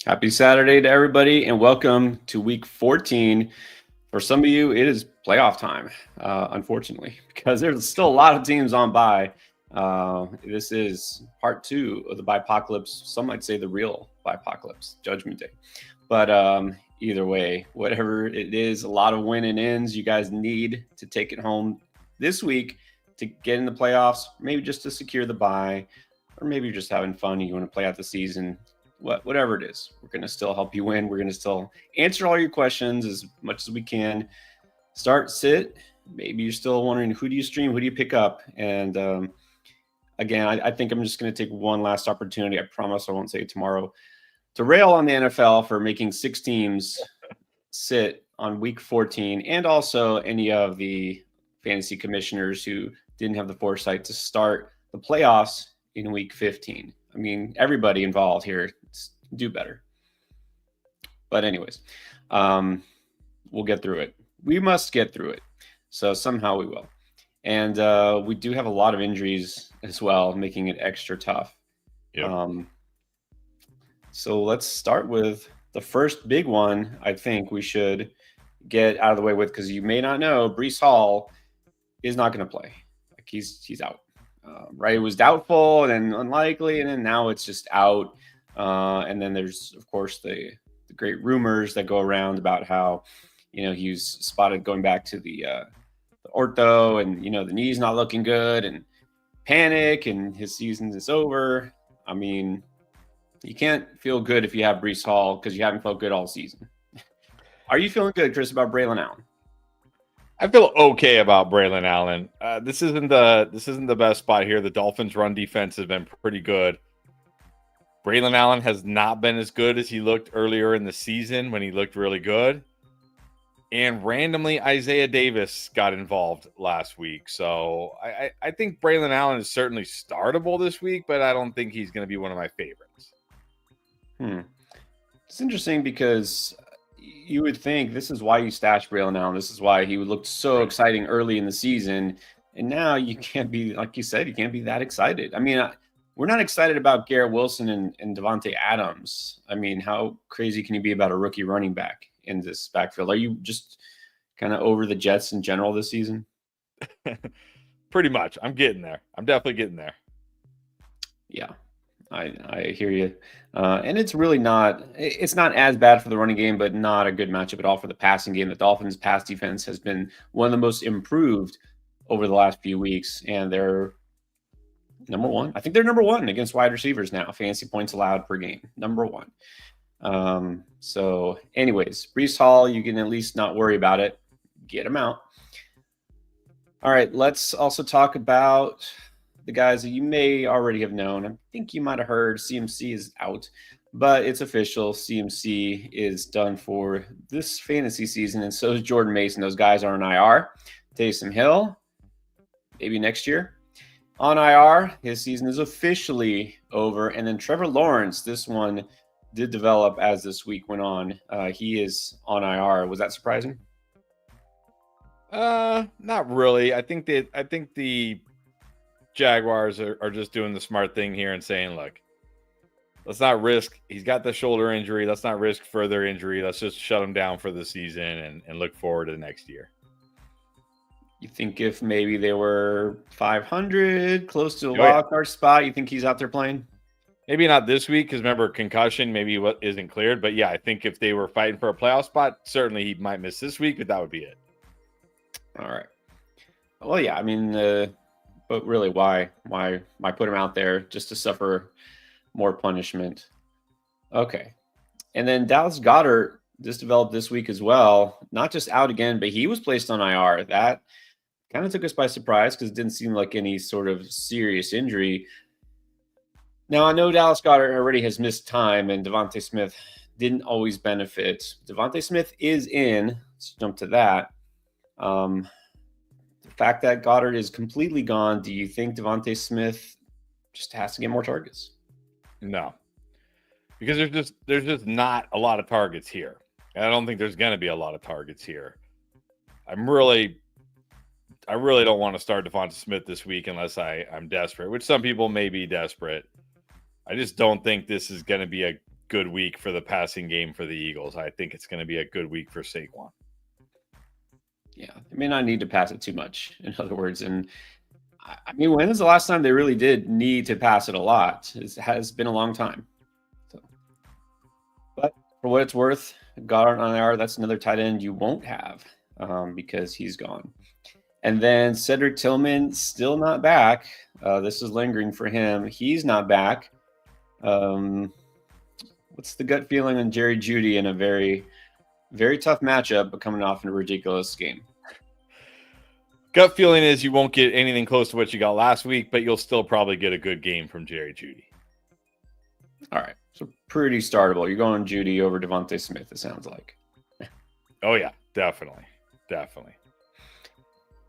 Happy Saturday to everybody, and welcome to week 14. For some of you, it is playoff time, unfortunately, because there's still a lot of teams on bye. This is part two of the Bipocalypse. Some might say the real Bipocalypse, Judgment Day. But either way, whatever it is, a lot of win and ends. You guys need to take it home this week to get in the playoffs, maybe just to secure the bye, or maybe you're just having fun and you want to play out the season. Whatever it is, we're going to still help you win. We're going to still answer all your questions as much as we can. Start, sit. Maybe you're still wondering, who do you stream? Who do you pick up? And again, I think I'm just going to take one last opportunity. I promise I won't say it tomorrow, to rail on the NFL for making 6 teams sit on week 14, and also any of the fantasy commissioners who didn't have the foresight to start the playoffs in week 15. I mean, everybody involved here do better. But anyways, we'll get through it. We must get through it. So somehow we will. And we do have a lot of injuries as well, making it extra tough. Yep. So let's start with the first big one. I think we should get out of the way with, because you may not know, Breece Hall is not going to play. Like he's out. Right? It was doubtful and then unlikely, and then now it's just out. And then there's, of course, the great rumors that go around about how, he was spotted going back to the ortho, and the knee's not looking good, and panic, and his season is over. I mean, you can't feel good if you have Breece Hall because you haven't felt good all season. Are you feeling good, Chris, about Braylon Allen? I feel okay about Braylon Allen. This isn't the best spot here. The Dolphins' run defense has been pretty good. Braylon Allen has not been as good as he looked earlier in the season when he looked really good. And randomly, Isaiah Davis got involved last week. So I think Braylon Allen is certainly startable this week, but I don't think he's going to be one of my favorites. It's interesting because you would think this is why you stashed Braylon Allen. This is why he looked so exciting early in the season. And now you can't be, like you said, you can't be that excited. I mean, we're not excited about Garrett Wilson and Devontae Adams. I mean, how crazy can you be about a rookie running back in this backfield? Are you just kind of over the Jets in general this season? Pretty much. I'm getting there. I'm definitely getting there. Yeah, I hear you. And it's really not as bad for the running game, but not a good matchup at all for the passing game. The Dolphins' pass defense has been one of the most improved over the last few weeks, and they're number one. I think they're number one against wide receivers now. Fantasy points allowed per game, number one. So anyways, Breece Hall, you can at least not worry about it. Get him out. All right, let's also talk about the guys that you may already have known. I think you might have heard CMC is out, but it's official. CMC is done for this fantasy season, and so is Jordan Mason. Those guys are on IR. Taysom Hill, maybe next year. On IR, his season is officially over. And then Trevor Lawrence, this one did develop as this week went on. He is on IR. Was that surprising? Not really. I think the Jaguars are just doing the smart thing here and saying, look, let's not risk. He's got the shoulder injury. Let's not risk further injury. Let's just shut him down for the season and look forward to the next year. You think if maybe they were 500, close to a wild card spot, you think he's out there playing? Maybe not this week because remember, concussion maybe what isn't cleared. But yeah, I think if they were fighting for a playoff spot, certainly he might miss this week, but that would be it. All right. Well, yeah, I mean, but really, why put him out there just to suffer more punishment? Okay. And then Dallas Goedert just developed this week as well. Not just out again, but he was placed on IR. That kind of took us by surprise because it didn't seem like any sort of serious injury. Now, I know Dallas Goedert already has missed time, and Devontae Smith didn't always benefit. Devontae Smith is in. Let's jump to that. The fact that Goddard is completely gone, do you think Devontae Smith just has to get more targets? No, because there's just not a lot of targets here. And I don't think there's going to be a lot of targets here. I really don't want to start Devontae Smith this week unless I'm desperate, which some people may be desperate. I just don't think this is going to be good week for the passing game for the Eagles. I think it's going to be a good week for Saquon. Yeah, they may not need to pass it too much, in other words. And I mean, when is the last time they really did need to pass it a lot? It has been a long time. So, but for what it's worth, Goddard on IR, that's another tight end you won't have because he's gone. And then Cedric Tillman, still not back. This is lingering for him. He's not back. What's the gut feeling on Jerry Jeudy in a very, very tough matchup, but coming off in a ridiculous game? Gut feeling is you won't get anything close to what you got last week, but you'll still probably get a good game from Jerry Jeudy. All right. So pretty startable. You're going Jeudy over Devontae Smith, it sounds like. Oh, yeah, definitely. Definitely.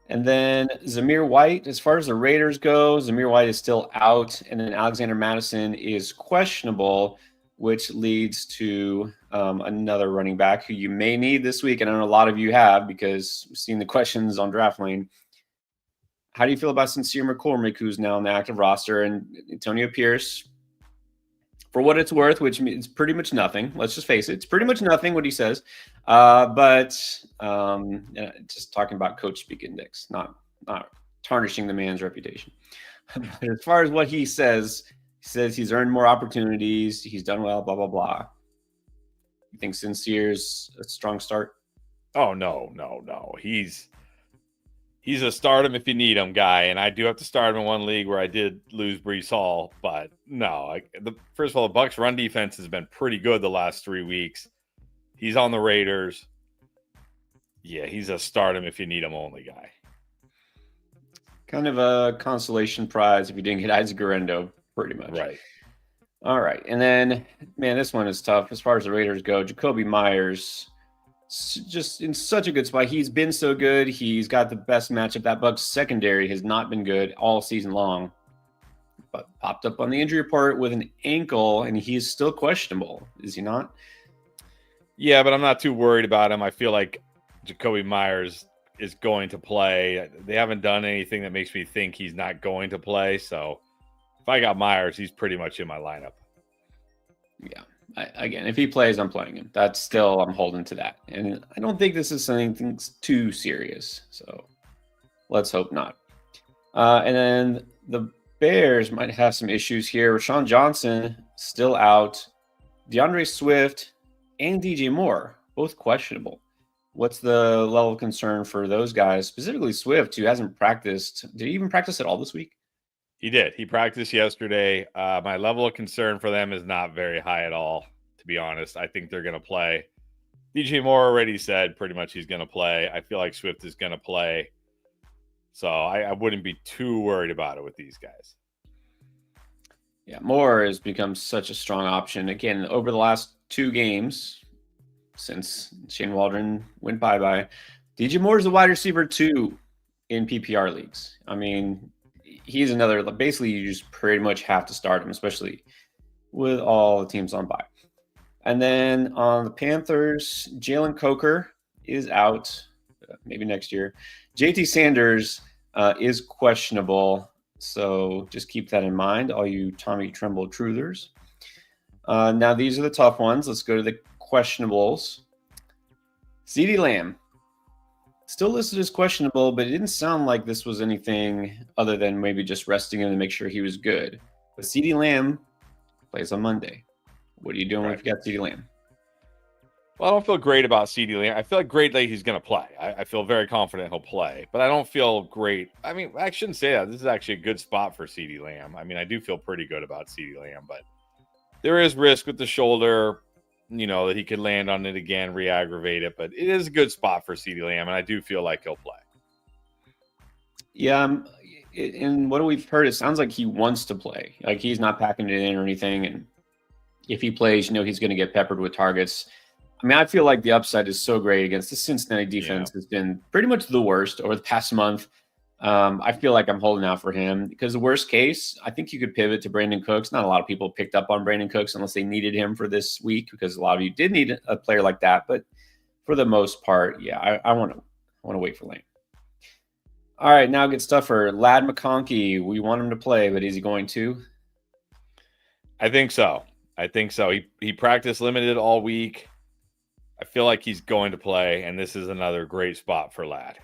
And then Zamir White, as far as the Raiders go, Zamir White is still out. And then Alexander Mattison is questionable, which leads to another running back who you may need this week. And I know a lot of you have because we've seen the questions on Draft Lane. How do you feel about Sincere McCormick, who's now on the active roster, and Antonio Pierce? For what it's worth, which means pretty much nothing. Let's just face it. It's pretty much nothing what he says. But just talking about coach speak index, not tarnishing the man's reputation. But as far as what he says he's earned more opportunities. He's done well, blah, blah, blah. You think Sincere's a strong start? Oh, no. He's a start him if you need him guy, and I do have to start him in one league where I did lose Breece Hall, but no. First of all, the Bucs' run defense has been pretty good the last 3 weeks. He's on the Raiders. Yeah, he's a start him if you need him only guy. Kind of a consolation prize if you didn't get Isaac Guerrero, pretty much. Right. All right, and then, man, this one is tough. As far as the Raiders go, Jacoby Myers, just in such a good spot. He's been so good. He's got the best matchup. That Bucs secondary has not been good all season long, but popped up on the injury report with an ankle, and he's still questionable. Is he not? Yeah, but I'm not too worried about him. I feel like Jacoby Myers is going to play. They haven't done anything that makes me think he's not going to play. So if I got Myers, he's pretty much in my lineup. Yeah. Again, if he plays, I'm playing him. I'm holding to that. And I don't think this is something too serious. So let's hope not. And then the Bears might have some issues here. Rashawn Johnson still out. DeAndre Swift and DJ Moore, both questionable. What's the level of concern for those guys, specifically Swift, who hasn't practiced? Did he even practice at all this week? He did. He practiced yesterday. My level of concern for them is not very high at all, to be honest. I think they're going to play. DJ Moore already said pretty much he's going to play. I feel like Swift is going to play. So I wouldn't be too worried about it with these guys. Yeah, Moore has become such a strong option. Again, over the last 2 games, since Shane Waldron went bye-bye, DJ Moore is the wide receiver 2 in PPR leagues. I mean, he's another, basically you just pretty much have to start him, especially with all the teams on bye. And then on the Panthers, Jalen Coker is out, maybe next year. JT Sanders is questionable, so just keep that in mind, all you Tommy Tremble truthers. Now these are the tough ones. Let's go to the questionables. CeeDee Lamb. Still listed as questionable, but it didn't sound like this was anything other than maybe just resting him to make sure he was good. But CeeDee Lamb plays on Monday. What are you doing if you got CeeDee Lamb? Well, I don't feel great about CeeDee Lamb. I feel like great that he's going to play. I feel very confident he'll play, but I don't feel great. I mean, I shouldn't say that. This is actually a good spot for CeeDee Lamb. I mean, I do feel pretty good about CeeDee Lamb, but there is risk with the shoulder, that he could land on it again, re-aggravate it, but it is a good spot for CeeDee Lamb, and I do feel like he'll play. Yeah, and what we've heard, it sounds like he wants to play. Like he's not packing it in or anything, and if he plays, he's going to get peppered with targets. I mean, I feel like the upside is so great against the Cincinnati defense. Has been pretty much the worst over the past month. I feel like I'm holding out for him because the worst case, I think you could pivot to Brandon Cooks. Not a lot of people picked up on Brandon Cooks unless they needed him for this week because a lot of you did need a player like that. But for the most part, yeah, I want to wait for Lane. All right, now good stuff for Ladd McConkey. We want him to play, but is he going to? I think so. I think so. He practiced limited all week. I feel like he's going to play, and this is another great spot for Ladd.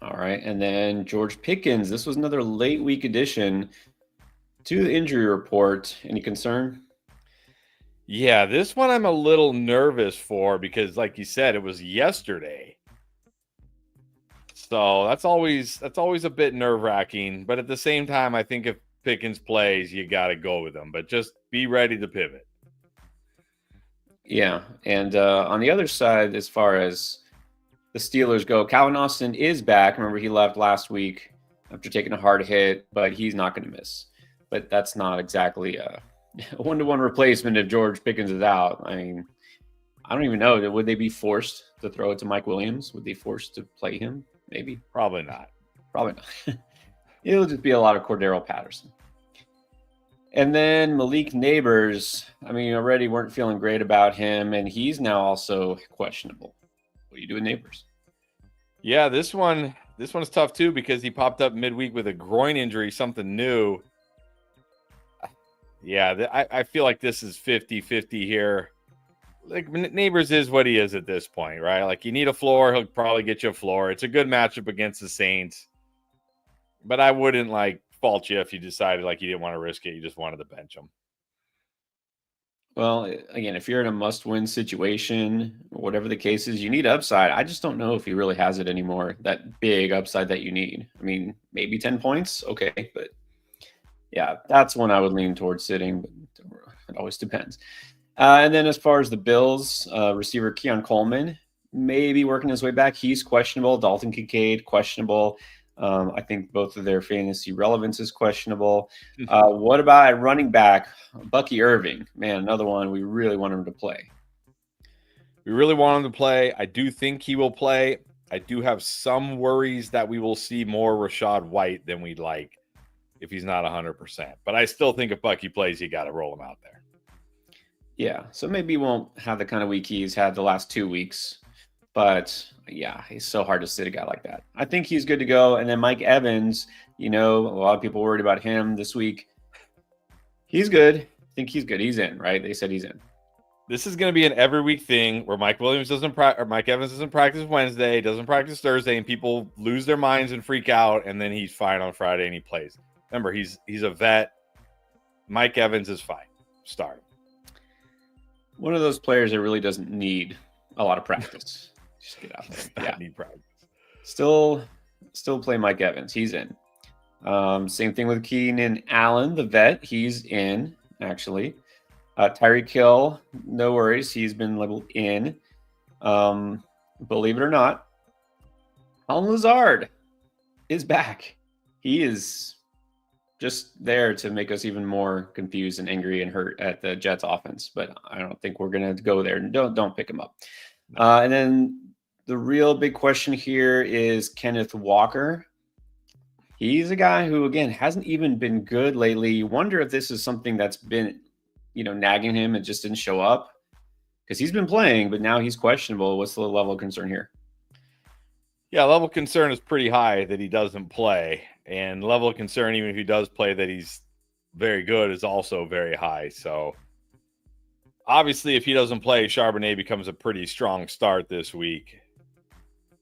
All right. And then George Pickens. This was another late week addition to the injury report. Any concern? Yeah, this one I'm a little nervous for because, like you said, it was yesterday. So that's always a bit nerve-wracking. But at the same time, I think if Pickens plays, you got to go with him. But just be ready to pivot. Yeah. And on the other side, as far as the Steelers go, Calvin Austin is back. Remember, he left last week after taking a hard hit, but he's not going to miss. But that's not exactly a one-to-one replacement if George Pickens is out. I mean, I don't even know. Would they be forced to throw it to Mike Williams? Would they forced to play him? Maybe. Probably not. Probably not. It'll just be a lot of Cordero Patterson. And then Malik Neighbors, I mean, already weren't feeling great about him, and he's now also questionable. What do you do with Neighbors? Yeah, this one's tough too because he popped up midweek with a groin injury, something new. Yeah, I feel like this is 50-50 here. Like Neighbors is what he is at this point, right? Like you need a floor, he'll probably get you a floor. It's a good matchup against the Saints. But I wouldn't fault you if you decided you didn't want to risk it. You just wanted to bench him. Well, again, if you're in a must-win situation, whatever the case is, you need upside. I just don't know if he really has it anymore, that big upside that you need. I mean, maybe 10 points, okay, but yeah, that's one I would lean towards sitting, but it always depends. And then as far as the Bills, receiver Keon Coleman may be working his way back. He's questionable. Dalton Kincaid, questionable. I think both of their fantasy relevance is questionable. What about at running back, Bucky Irving? Man, another one we really want him to play. We really want him to play. I do think he will play. I do have some worries that we will see more Rachaad White than we'd like if he's not 100%. But I still think if Bucky plays, you got to roll him out there. Yeah, so maybe he won't have the kind of week he's had the last 2 weeks. But yeah, he's so hard to sit a guy like that. I think he's good to go. And then Mike Evans, a lot of people worried about him this week. He's good. I think he's good. He's in, right? They said he's in. This is going to be an every week thing where Mike Evans doesn't practice Wednesday, doesn't practice Thursday, and people lose their minds and freak out. And then he's fine on Friday and he plays. Remember, he's a vet. Mike Evans is fine. Start him. One of those players that really doesn't need a lot of practice. Just get out there. Yeah, need practice. Still play Mike Evans. He's in. Same thing with Keenan Allen, the vet. He's in, actually. Tyreek Hill, no worries. He's been labeled in. Believe it or not, Allen Lazard is back. He is just there to make us even more confused and angry and hurt at the Jets offense. But I don't think we're going to go there. Don't pick him up. And then the real big question here is Kenneth Walker. He's a guy who, again, hasn't even been good lately. You wonder if this is something that's been, nagging him and just didn't show up. Because he's been playing, but now he's questionable. What's the level of concern here? Yeah, level of concern is pretty high that he doesn't play. And level of concern, even if he does play, that he's very good is also very high. So obviously, if he doesn't play, Charbonnet becomes a pretty strong start this week.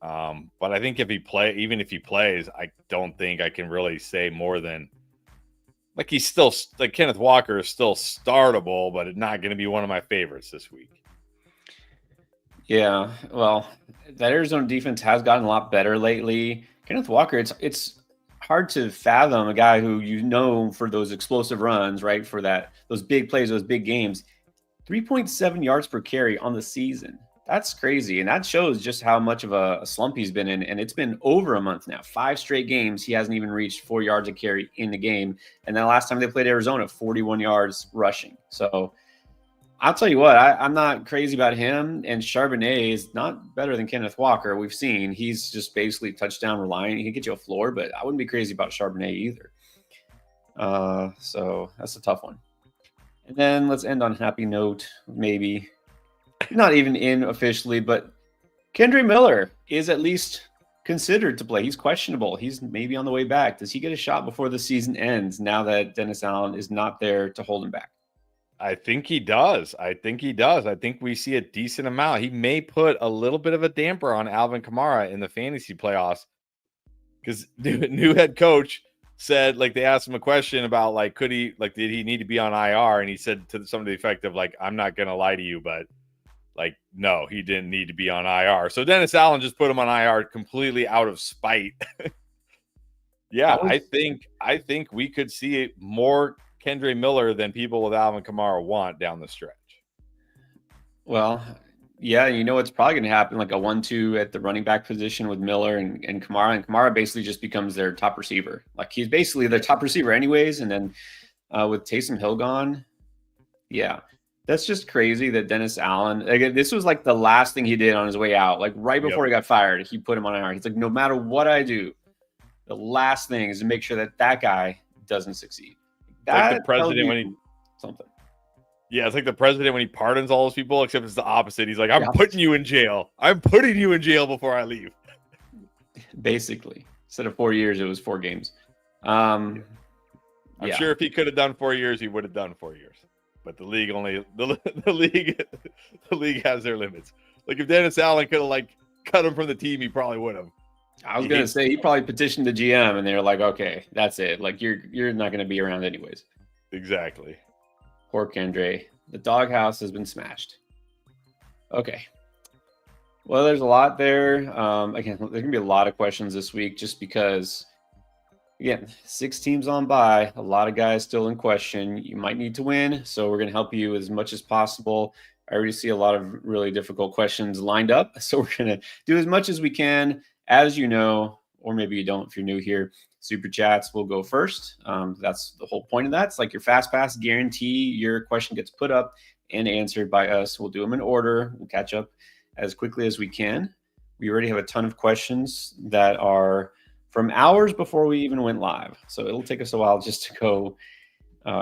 But I think even if he plays, I don't think I can really say more than he's still Kenneth Walker is still startable, but it's not going to be one of my favorites this week. Yeah, well, that Arizona defense has gotten a lot better lately. Kenneth Walker, it's hard to fathom a guy who for those explosive runs, right? For those big plays, those big games. 3.7 yards per carry on the season. That's crazy. And that shows just how much of a slump he's been in. And it's been over a month now. 5 straight games. He hasn't even reached 4 yards a carry in the game. And then last time they played Arizona, 41 yards rushing. So I'll tell you what, I'm not crazy about him. And Charbonnet is not better than Kenneth Walker. We've seen he's just basically touchdown reliant. He can get you a floor, but I wouldn't be crazy about Charbonnet either. So that's a tough one. And then let's end on a happy note, maybe. Not even in officially, but Kendre Miller is at least considered to play. He's questionable. He's maybe on the way back. Does he get a shot before the season ends now that Dennis Allen is not there to hold him back? I think he does. I think we see a decent amount. He may put a little bit of a damper on Alvin Kamara in the fantasy playoffs because new head coach said, like, they asked him a question about, like, did he need to be on IR? And he said to some of the effect of, like, I'm not going to lie to you, but, like, no, he didn't need to be on IR. So Dennis Allen just put him on IR completely out of spite. Yeah, I think we could see more Kendre Miller than people with Alvin Kamara want down the stretch. Well, yeah, you know what's probably going to happen, like a 1-2 at the running back position with Miller and Kamara. And Kamara basically just becomes their top receiver. Like, he's basically their top receiver anyways. And then with Taysom Hill gone, yeah, that's just crazy that Dennis Allen, again, this was like the last thing he did on his way out. Like right before he got fired, he put him on IR. He's like, no matter what I do, the last thing is to make sure that guy doesn't succeed. Like the president when he something. Yeah, it's like the president when he pardons all those people, except it's the opposite. He's like, I'm putting you in jail. I'm putting you in jail before I leave. Basically, instead of 4 years, it was 4 games. I'm sure if he could have done 4 years, he would have done 4 years. But the league the league has their limits. Like if Dennis Allen could have like cut him from the team, he probably would have. I was gonna say he probably petitioned the GM, and they were like, "Okay, that's it. Like you're not gonna be around anyways." Exactly. Poor Kendre. The doghouse has been smashed. Okay. Well, there's a lot there. Again, there's gonna be a lot of questions this week, just because. Again, 6 teams on bye, a lot of guys still in question. You might need to win, so we're going to help you as much as possible. I already see a lot of really difficult questions lined up, so we're going to do as much as we can. As you know, or maybe you don't if you're new here, Super Chats will go first. That's the whole point of that. It's like your Fast Pass guarantee. Your question gets put up and answered by us. We'll do them in order. We'll catch up as quickly as we can. We already have a ton of questions that are from hours before we even went live. So it'll take us a while just to go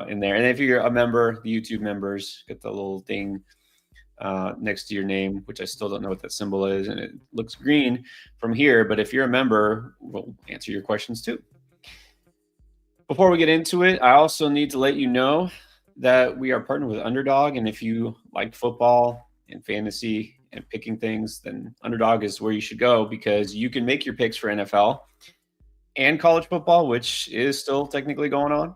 in there. And if you're a member, the YouTube members, get the little thing next to your name, which I still don't know what that symbol is. And it looks green from here. But if you're a member, we'll answer your questions too. Before we get into it, I also need to let you know that we are partnered with Underdog. And if you like football and fantasy and picking things, then Underdog is where you should go, because you can make your picks for NFL and college football, which is still technically going on,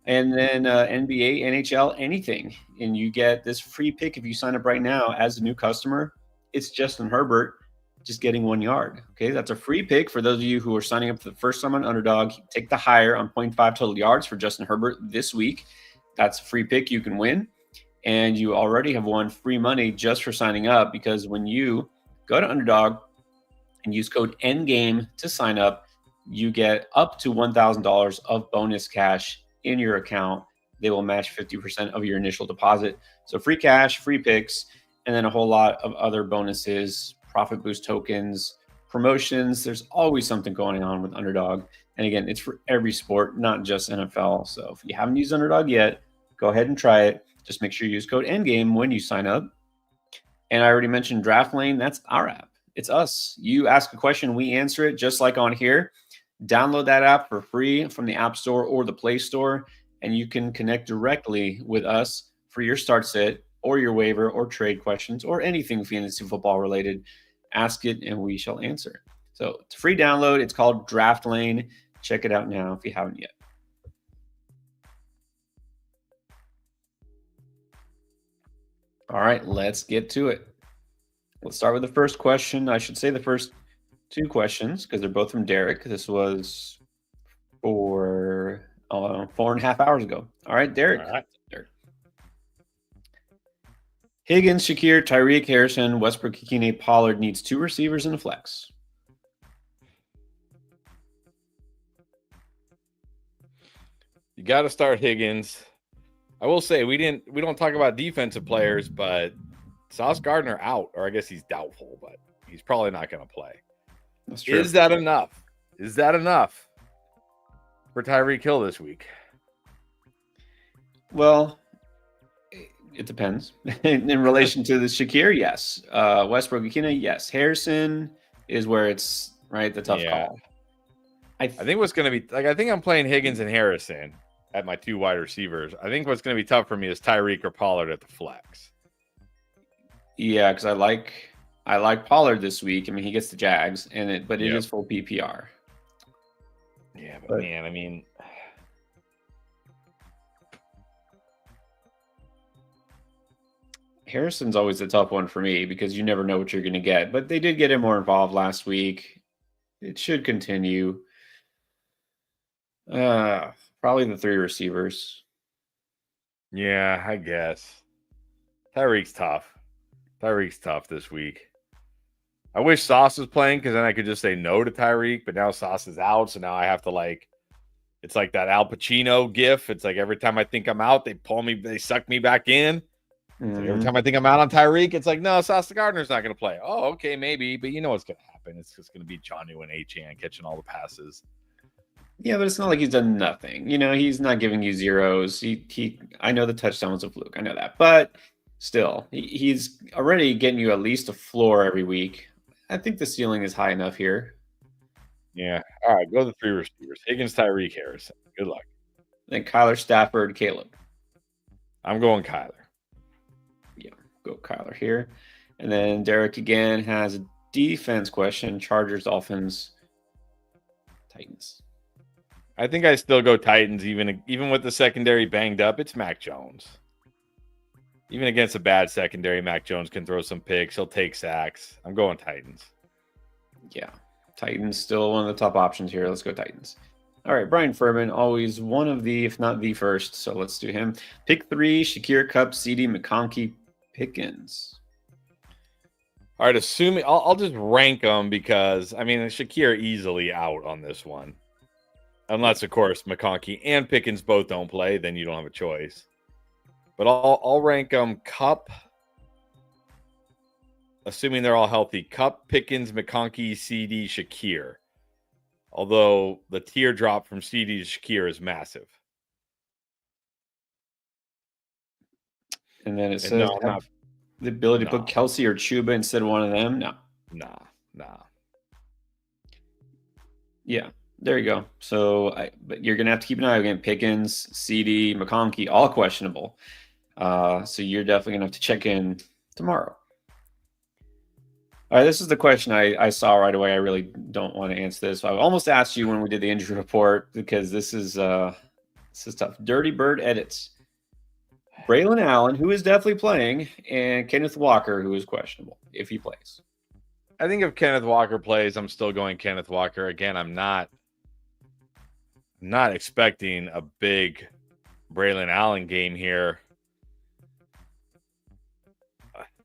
and then NBA, NHL, anything. And you get this free pick if you sign up right now as a new customer. It's Justin Herbert just getting 1 yard. Okay, that's a free pick for those of you who are signing up for the first time on Underdog. Take the higher on 0.5 total yards for Justin Herbert this week. That's a free pick you can win. And you already have won free money just for signing up, because when you go to Underdog and use code NGAME to sign up, you get up to $1,000 of bonus cash in your account. They will match 50% of your initial deposit. So free cash, free picks, and then a whole lot of other bonuses, profit boost tokens, promotions. There's always something going on with Underdog. And again, it's for every sport, not just NFL. So if you haven't used Underdog yet, go ahead and try it. Just make sure you use code NGAME when you sign up. And I already mentioned Draft Lane. That's our app. It's us. You ask a question, we answer it, just like on here. Download that app for free from the App Store or the Play Store, and you can connect directly with us for your start sit or your waiver or trade questions or anything fantasy football related. Ask it and we shall answer. So it's a free download. It's called Draft Lane. Check it out now if you haven't yet. All right, let's get to it. Let's start with the first question. I should say the first 2 questions, because they're both from Derek. This was for 4.5 hours ago. All right, Derek. All right. Derek. Higgins, Shakir, Tyreek, Harrison, Westbrook, Kikine, Pollard needs 2 receivers and a flex. You got to start Higgins. I will say we don't talk about defensive players, but Sauce Gardner out, or I guess he's doubtful, but he's probably not going to play. That's true. Is that enough? Is that enough for Tyreek Hill this week? Well, it depends. In relation to the Shakir, yes. Westbrook, Kikine, yes. Harrison is where it's right, the tough call. I think what's going to be like, I think I'm playing Higgins and Harrison. at my 2 wide receivers. I think what's going to be tough for me is Tyreek or Pollard at the flex. Yeah, because I like Pollard this week. I mean, he gets the Jags, but it is full PPR. Yeah, but man, I mean, Harrison's always a tough one for me because you never know what you're going to get. But they did get him more involved last week. It should continue. Probably the 3 receivers. yeah, I guess. Tyreek's tough this week. I wish Sauce was playing because then I could just say no to Tyreek, but now Sauce is out, so now I have to it's like that Al Pacino gif. It's like every time I think I'm out, they suck me back in. It's like every time I think I'm out on Tyreek, it's like, no, Sauce Gardner's not going to play. Oh, okay, maybe, but you know what's going to happen. It's just going to be Jonnu and Achane catching all the passes. Yeah, but it's not like he's done nothing. He's not giving you zeros. I know the touchdown was a fluke. I know that, but still, he's already getting you at least a floor every week. I think the ceiling is high enough here. Yeah. All right, go to the 3 receivers. Higgins, Tyreek, Harrison. Good luck. Then Kyler, Stafford, Caleb. I'm going Kyler. Yeah, go Kyler here. And then Derek again has a defense question. Chargers, Dolphins, Titans. I think I still go Titans, even with the secondary banged up. It's Mac Jones. Even against a bad secondary, Mac Jones can throw some picks. He'll take sacks. I'm going Titans. Yeah, Titans still one of the top options here. Let's go Titans. All right, Brian Furman, always one of the, if not the first. So let's do him. Pick 3, Shakir, Kupp, CeeDee, McConkey, Pickens. All right, assuming I'll just rank them because I mean Shakir easily out on this one, unless of course McConkey and Pickens both don't play, then you don't have a choice. But I'll rank them Kupp, assuming they're all healthy. Kupp, Pickens, McConkey, CeeDee, Shakir. Although the teardrop from CeeDee to Shakir is massive. And then it says the ability to put Kelsey or Chuba instead of one of them. Nah. Yeah, there you go. So, but you're gonna have to keep an eye again. Pickens, CeeDee, McConkey, all questionable. So you're definitely gonna have to check in tomorrow. All right, this is the question I saw right away. I really don't want to answer this. I almost asked you when we did the injury report because this is tough. Dirty Bird edits. Braylon Allen, who is definitely playing, and Kenneth Walker, who is questionable if he plays. I think if Kenneth Walker plays, I'm still going Kenneth Walker. Again, I'm not expecting a big Braylon Allen game here.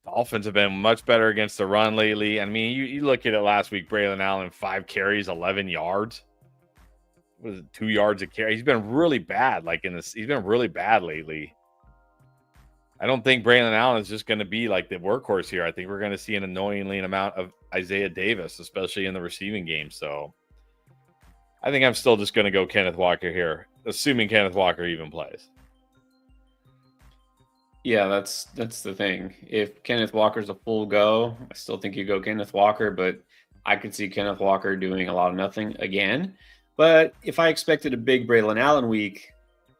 Dolphins have been much better against the run lately. I mean, you look at it last week, Braylon Allen, 5 carries, 11 yards. What is it, 2 yards a carry? He's been really bad. He's been really bad lately. I don't think Braylon Allen is just going to be like the workhorse here. I think we're going to see an annoyingly amount of Isaiah Davis, especially in the receiving game. So I think I'm still just going to go Kenneth Walker here, assuming Kenneth Walker even plays. Yeah, that's the thing. If Kenneth Walker's a full go, I still think you go Kenneth Walker, but I could see Kenneth Walker doing a lot of nothing again. But if I expected a big Braylon Allen week,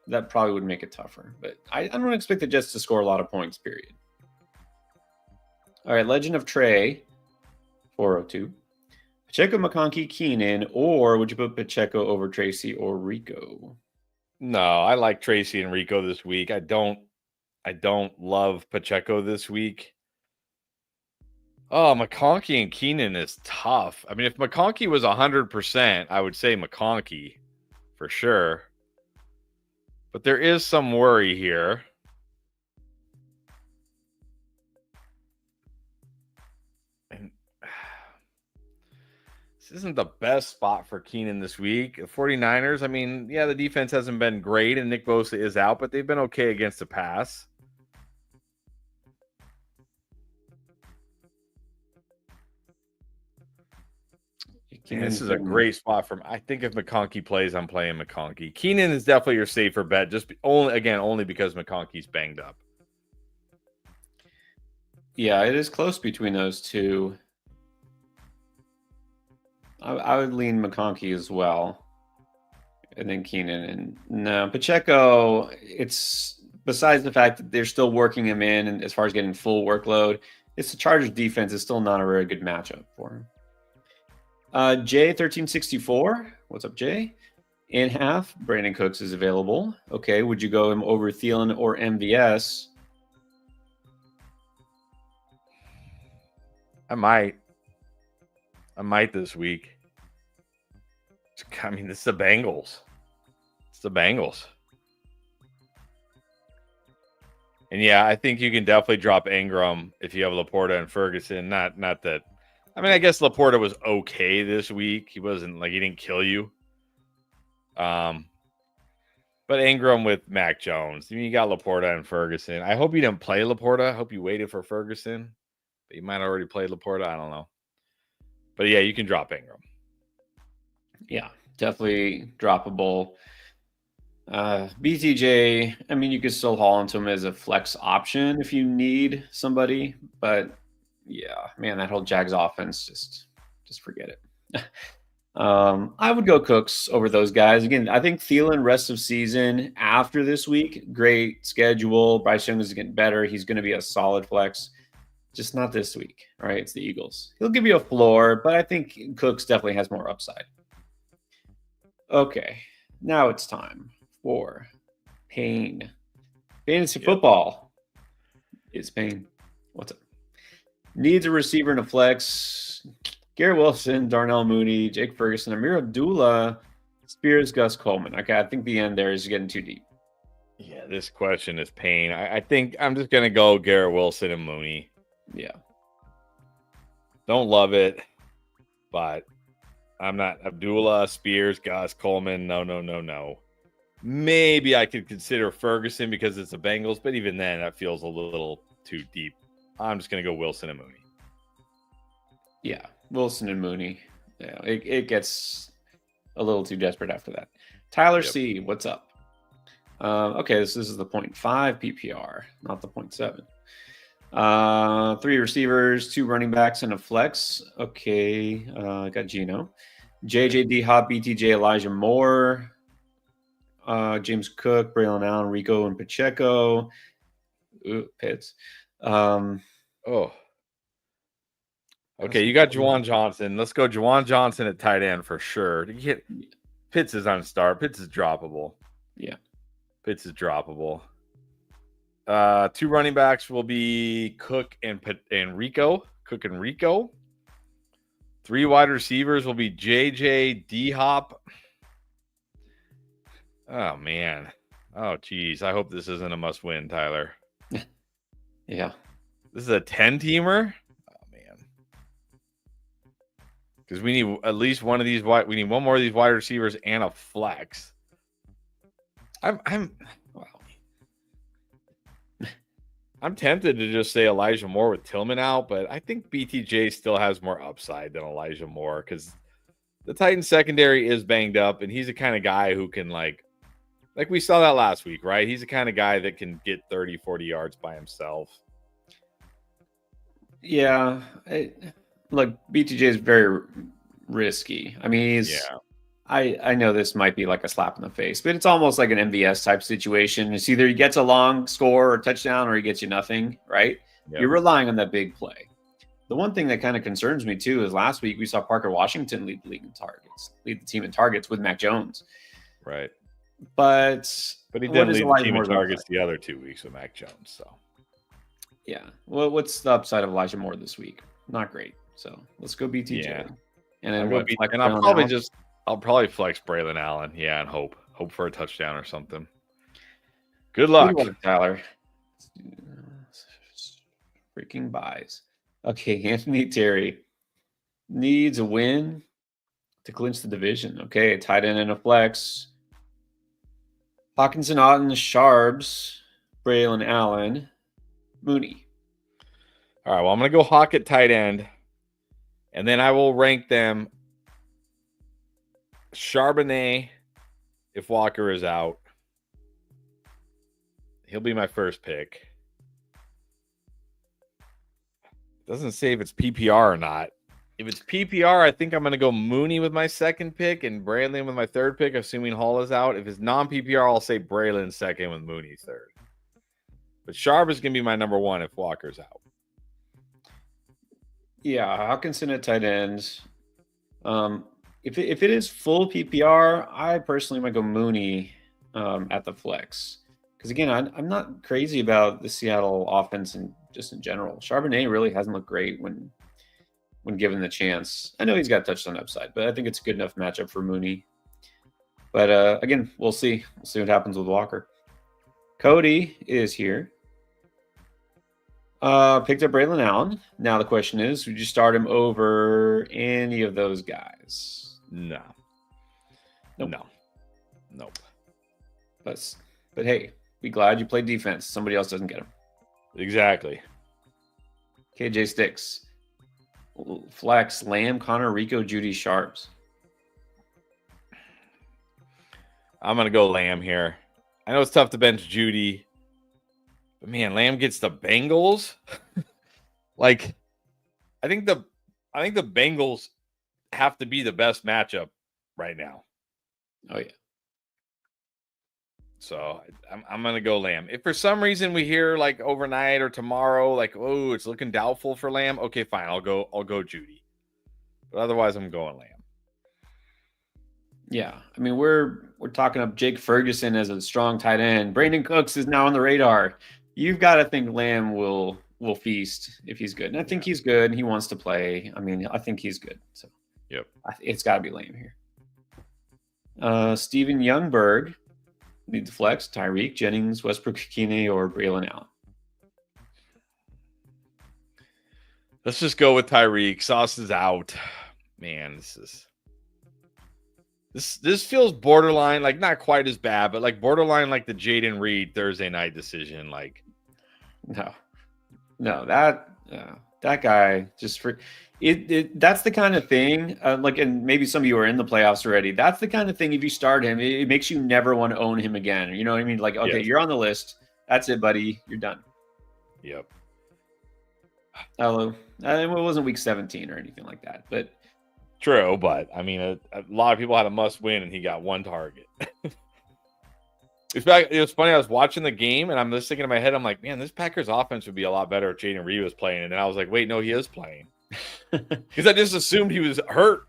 that probably would make it tougher. But I don't expect the Jets to score a lot of points, period. All right, Legend of Trey, 402. Pacheco, McConkey, Keenan, or would you put Pacheco over Tracy or Rico? No, I like Tracy and Rico this week. I don't love Pacheco this week. Oh, McConkey and Keenan is tough. I mean, if McConkey was 100%, I would say McConkey for sure. But there is some worry here. And this isn't the best spot for Keenan this week. The 49ers, I mean, yeah, the defense hasn't been great, and Nick Bosa is out, but they've been okay against the pass. This is a great spot for him. I think if McConkey plays, I'm playing McConkey. Keenan is definitely your safer bet, just only because McConkey's banged up. Yeah, it is close between those two. I would lean McConkey as well. and then Keenan. And no, Pacheco, it's besides the fact that they're still working him in and as far as getting full workload, it's the Chargers defense is still not a very good matchup for him. J1364, what's up, Jay? In half, Brandon Cooks is available. Okay, would you go him over Thielen or MVS? I might this week. I mean, this is the Bengals. It's the Bengals. And yeah, I think you can definitely drop Ingram if you have Laporta and Ferguson. Not that. I mean, I guess Laporta was okay this week. He wasn't like he didn't kill you. But Ingram with Mac Jones. I mean, you got Laporta and Ferguson. I hope you didn't play Laporta. I hope you waited for Ferguson. But you might already play Laporta. I don't know. But yeah, you can drop Ingram. Yeah, definitely droppable. BTJ, I mean, you could still haul into him as a flex option if you need somebody, but yeah, man, that whole Jags offense, just forget it. I would go Cooks over those guys. Again, I think Thielen rest of season after this week, great schedule. Bryce Young is getting better. He's going to be a solid flex. Just not this week, right? It's the Eagles. He'll give you a floor, but I think Cooks definitely has more upside. Okay, now it's time for Pain. Fantasy football is Pain. What's up? Needs a receiver and a flex. Garrett Wilson, Darnell Mooney, Jake Ferguson, Amir Abdullah, Spears, Gus Coleman. Okay, I think the end there is getting too deep. Yeah, this question is Pain. I think I'm just going to go Garrett Wilson and Mooney. Yeah. Don't love it, but I'm not Abdullah, Spears, Gus, Coleman. No. Maybe I could consider Ferguson because it's the Bengals, but even then, that feels a little too deep. I'm just going to go Wilson and Mooney. Yeah, Wilson and Mooney. Yeah, it gets a little too desperate after that. Tyler C, what's up? Okay, this is the 0.5 PPR, not the 0.7. 3 receivers, 2 running backs, and a flex. Okay, got Gino. JJ, D-Hop, BTJ, Elijah Moore, James Cook, Braylon Allen, Rico, and Pacheco. Ooh, Pitts. Okay, you got Juwan Johnson. Let's go Juwan Johnson at tight end for sure. Pitts is on start. Pitts is droppable. Yeah. Pitts is droppable. 2 running backs will be Cook and Rico. Cook and Rico. 3 wide receivers will be JJ, D-Hop. Oh, man. Oh, geez. I hope this isn't a must-win, Tyler. Yeah. This is a 10-teamer? Oh, man. Because we need at least one of these. We need one more of these wide receivers and a flex. I'm tempted to just say Elijah Moore with Tillman out, but I think BTJ still has more upside than Elijah Moore because the Titans secondary is banged up, and he's the kind of guy who can, like we saw that last week, right? He's the kind of guy that can get 30, 40 yards by himself. Yeah. Look, BTJ is very risky. I mean, I know this might be like a slap in the face, but it's almost like an MVS type situation. It's either he gets a long score or touchdown or he gets you nothing, right? Yep. You're relying on that big play. The one thing that kind of concerns me too is last week we saw Parker Washington lead the team in targets with Mac Jones. Right. But he didn't lead the team in targets the other 2 weeks with Mac Jones. So yeah. Well, what's the upside of Elijah Moore this week? Not great. So let's go BTJ. Yeah. And then I'll probably flex Braylon Allen. Yeah, and hope for a touchdown or something. Good luck, Tyler. Freaking buys. Okay, Anthony Terry needs a win to clinch the division. Okay, a tight end and a flex. Hawkinson, Otten, Sharbs, Braylon Allen, Mooney. All right, well, I'm going to go Hawk at tight end, and then I will rank them Charbonnet if Walker is out. He'll be my first pick. Doesn't say if it's PPR or not. If it's PPR, I think I'm going to go Mooney with my second pick and Braylon with my third pick, assuming Hall is out. If it's non-PPR, I'll say Braylon second with Mooney third. But Sharp is going to be my number one if Walker's out. Yeah, Hawkinson at tight end. If it is full PPR, I personally might go Mooney at the flex. Because again, I'm not crazy about the Seattle offense and just in general. Charbonnet really hasn't looked great when given the chance. I know he's got touchdown upside, but I think it's a good enough matchup for Mooney. But again, we'll see. We'll see what happens with Walker. Cody is here. Picked up Braylon Allen. Now the question is, would you start him over any of those guys? No. Nope. No. Nope. But hey, be glad you played defense. Somebody else doesn't get him. Exactly. KJ Sticks. Flex, Lamb, Connor, Rico, Judy, Sharps. I'm going to go Lamb here. I know it's tough to bench Judy. But man, Lamb gets the Bengals. Like, I think the Bengals have to be the best matchup right now. Oh, yeah. So I'm going to go Lamb. If for some reason we hear like overnight or tomorrow, like, oh, it's looking doubtful for Lamb. Okay, fine. I'll go Judy. But otherwise I'm going Lamb. Yeah. I mean, we're talking up Jake Ferguson as a strong tight end. Brandon Cooks is now on the radar. You've got to think Lamb will feast if he's good. And I think he's good. He wants to play. I mean, I think he's good. So yep. It's got to be Lamb here. Steven Youngberg. Need the flex, Tyreek, Jennings, Westbrook-Ikine, or Braylon Allen. Let's just go with Tyreek. Sauce is out. Man, this feels borderline, like not quite as bad, but like borderline like the Jaden Reed Thursday night decision. Like, no, that guy just for it. That's the kind of thing. Like, and maybe some of you are in the playoffs already. That's the kind of thing. If you start him, it makes you never want to own him again. You know what I mean? Like, okay, You're on the list. That's it, buddy. You're done. Yep. Hello. It wasn't week 17 or anything like that, but true. But I mean, a lot of people had a must win, and he got one target. It was funny. I was watching the game, and I'm just thinking in my head, I'm like, man, this Packers offense would be a lot better if Jaden Reed was playing. And then I was like, wait, no, he is playing. Because I just assumed he was hurt.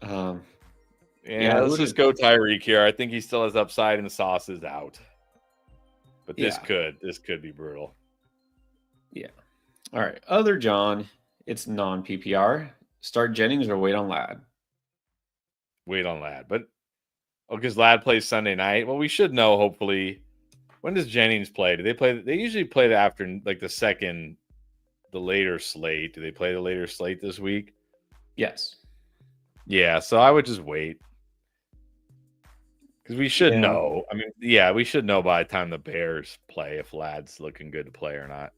Let's just go Tyreek here. I think he still has upside, and the Sauce is out. But this could be brutal. Yeah. All right. Other John, it's non-PPR. Start Jennings or wait on Ladd? Wait on Ladd. But because Ladd plays Sunday night. Well, we should know, hopefully. When does Jennings play? Do they play? They usually play after like the later slate. Do they play the later slate this week? Yes. Yeah, so I would just wait. Because we should know. I mean, yeah, we should know by the time the Bears play if Ladd's looking good to play or not.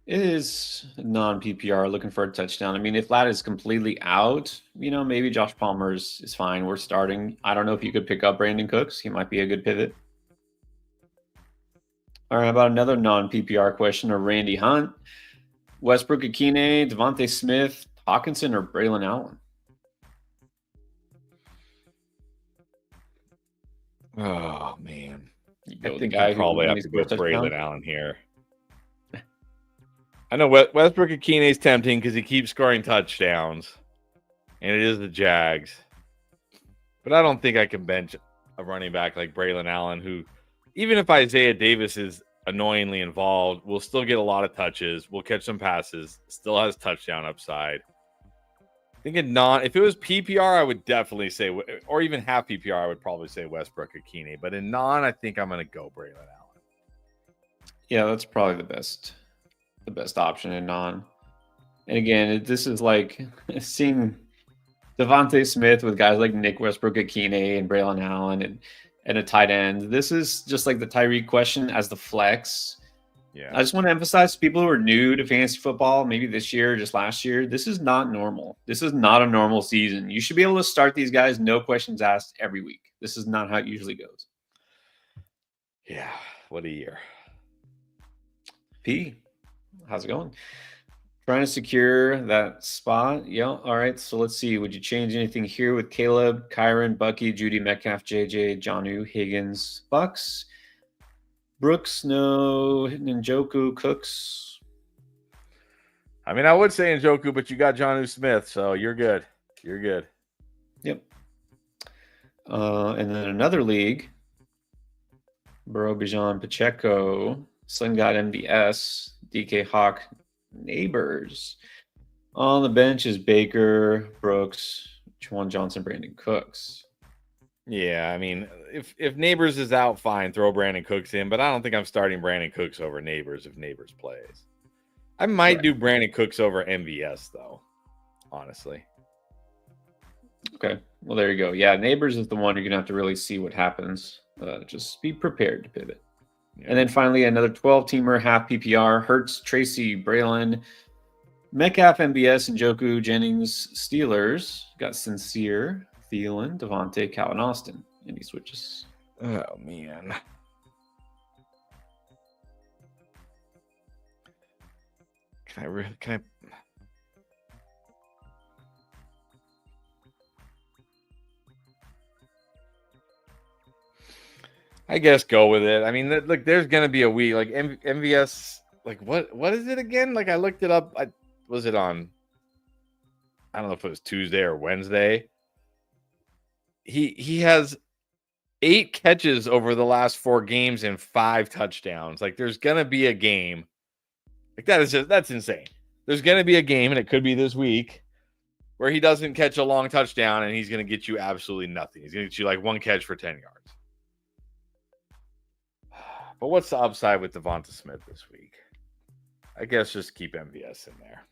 It is non-PPR looking for a touchdown. I mean, if Ladd is completely out, maybe Josh Palmer is fine. We're starting. I don't know if you could pick up Brandon Cooks. He might be a good pivot. All right, about another non-PPR question of Randy Hunt. Westbrook-Ikine, Devontae Smith, Hawkinson, or Braylon Allen? Oh, man. I think I probably have to go Braylon Allen here. I know Westbrook-Ikine is tempting because he keeps scoring touchdowns, and it is the Jags. But I don't think I can bench a running back like Braylon Allen, who, even if Isaiah Davis is annoyingly involved, will still get a lot of touches, will catch some passes, still has touchdown upside. Thinking if it was PPR, I would definitely say, or even half PPR, I would probably say Westbrook-Ikine. But in non, I think I'm going to go Braylon Allen. Yeah, that's probably the best option in non. And again, this is like seeing Devontae Smith with guys like Nick Westbrook-Ikine and Braylon Allen and a tight end. This is just like the Tyreek question as the flex. Yeah. I just want to emphasize to people who are new to fantasy football, maybe this year, just last year, this is not normal. This is not a normal season. You should be able to start these guys, no questions asked, every week. This is not how it usually goes. Yeah. What a year. P, how's it going? Trying to secure that spot. Yeah. All right. So let's see. Would you change anything here with Caleb, Kyron, Bucky, Judy, Metcalf, JJ, Jonnu, Higgins, Bucks, Brooks, no, Njoku, Cooks? I mean, I would say Njoku, but you got Jonnu Smith, so you're good. You're good. Yep. And then another league. Burrow, Bijan, Pacheco, Sling God, MVS, DK Hawk, Neighbors. On the bench is Baker, Brooks, Juwan Johnson, Brandon Cooks. Yeah, I mean, if Neighbors is out, fine, throw Brandon Cooks in, but I don't think I'm starting Brandon Cooks over Neighbors if Neighbors plays. I might do Brandon Cooks over MVS, though, honestly. Okay, well, there you go. Yeah, Neighbors is the one you're going to have to really see what happens. Just be prepared to pivot. Yeah. And then finally, another 12-teamer, half PPR, Hurts, Tracy, Braylon, Metcalf, MBS, Njoku, Jennings, Steelers. Got Sincere, Thielen, Devontae, Calvin Austin. Any switches? Oh, man. Can I I guess go with it. I mean, look, there's gonna be a week like MVS. Like what is it again? Like I looked it up. Was it on? I don't know if it was Tuesday or Wednesday. He has 8 catches over the last 4 games and 5 touchdowns. Like there's gonna be a game. Like that's insane. There's gonna be a game, and it could be this week, where he doesn't catch a long touchdown, and he's gonna get you absolutely nothing. He's gonna get you like 1 catch for 10 yards. But what's the upside with Devonta Smith this week? I guess just keep MVS in there.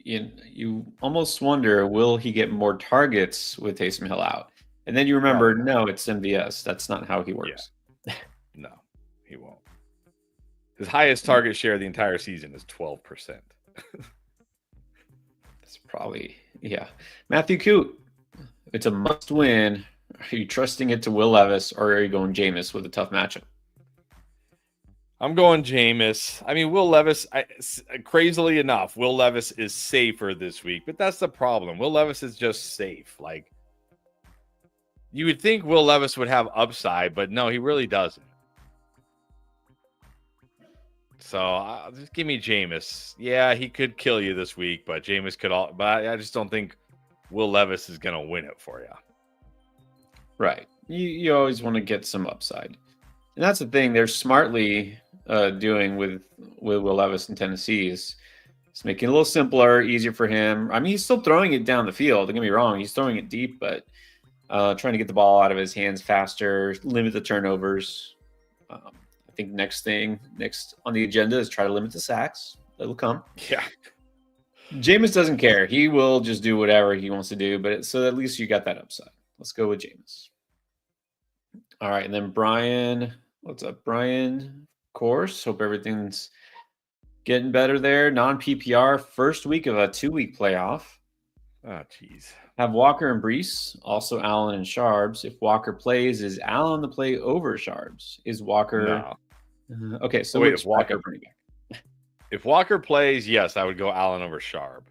You almost wonder, will he get more targets with Taysom Hill out? And then you remember, no, it's MVS. That's not how he works. Yeah. No, he won't. His highest target share of the entire season is 12%. That's probably, yeah. Matthew Coote, it's a must win. Are you trusting it to Will Levis, or are you going Jameis with a tough matchup? I'm going Jameis. I mean, Will Levis, crazily enough, Will Levis is safer this week, but that's the problem. Will Levis is just safe. Like, you would think Will Levis would have upside, but no, he really doesn't. So just give me Jameis. Yeah, he could kill you this week, but Jameis could all. But I just don't think Will Levis is going to win it for you. Right. You always want to get some upside. And that's the thing they're smartly doing with Will Levis in Tennessee is making it a little simpler, easier for him. I mean, he's still throwing it down the field. Don't get me wrong. He's throwing it deep, but trying to get the ball out of his hands faster, limit the turnovers. I think next on the agenda is try to limit the sacks. That'll come. Yeah. Jameis doesn't care. He will just do whatever he wants to do, but so at least you got that upside. Let's go with Jameis. All right, and then Brian. What's up, Brian? Of course. Hope everything's getting better there. Non-PPR, first week of a 2-week playoff. Oh, jeez. Have Walker and Breece, also Allen and Sharbs. If Walker plays, is Allen the play over Sharbs? Is Walker... No. Okay, so wait, if Walker plays, yes, I would go Allen over Sharb.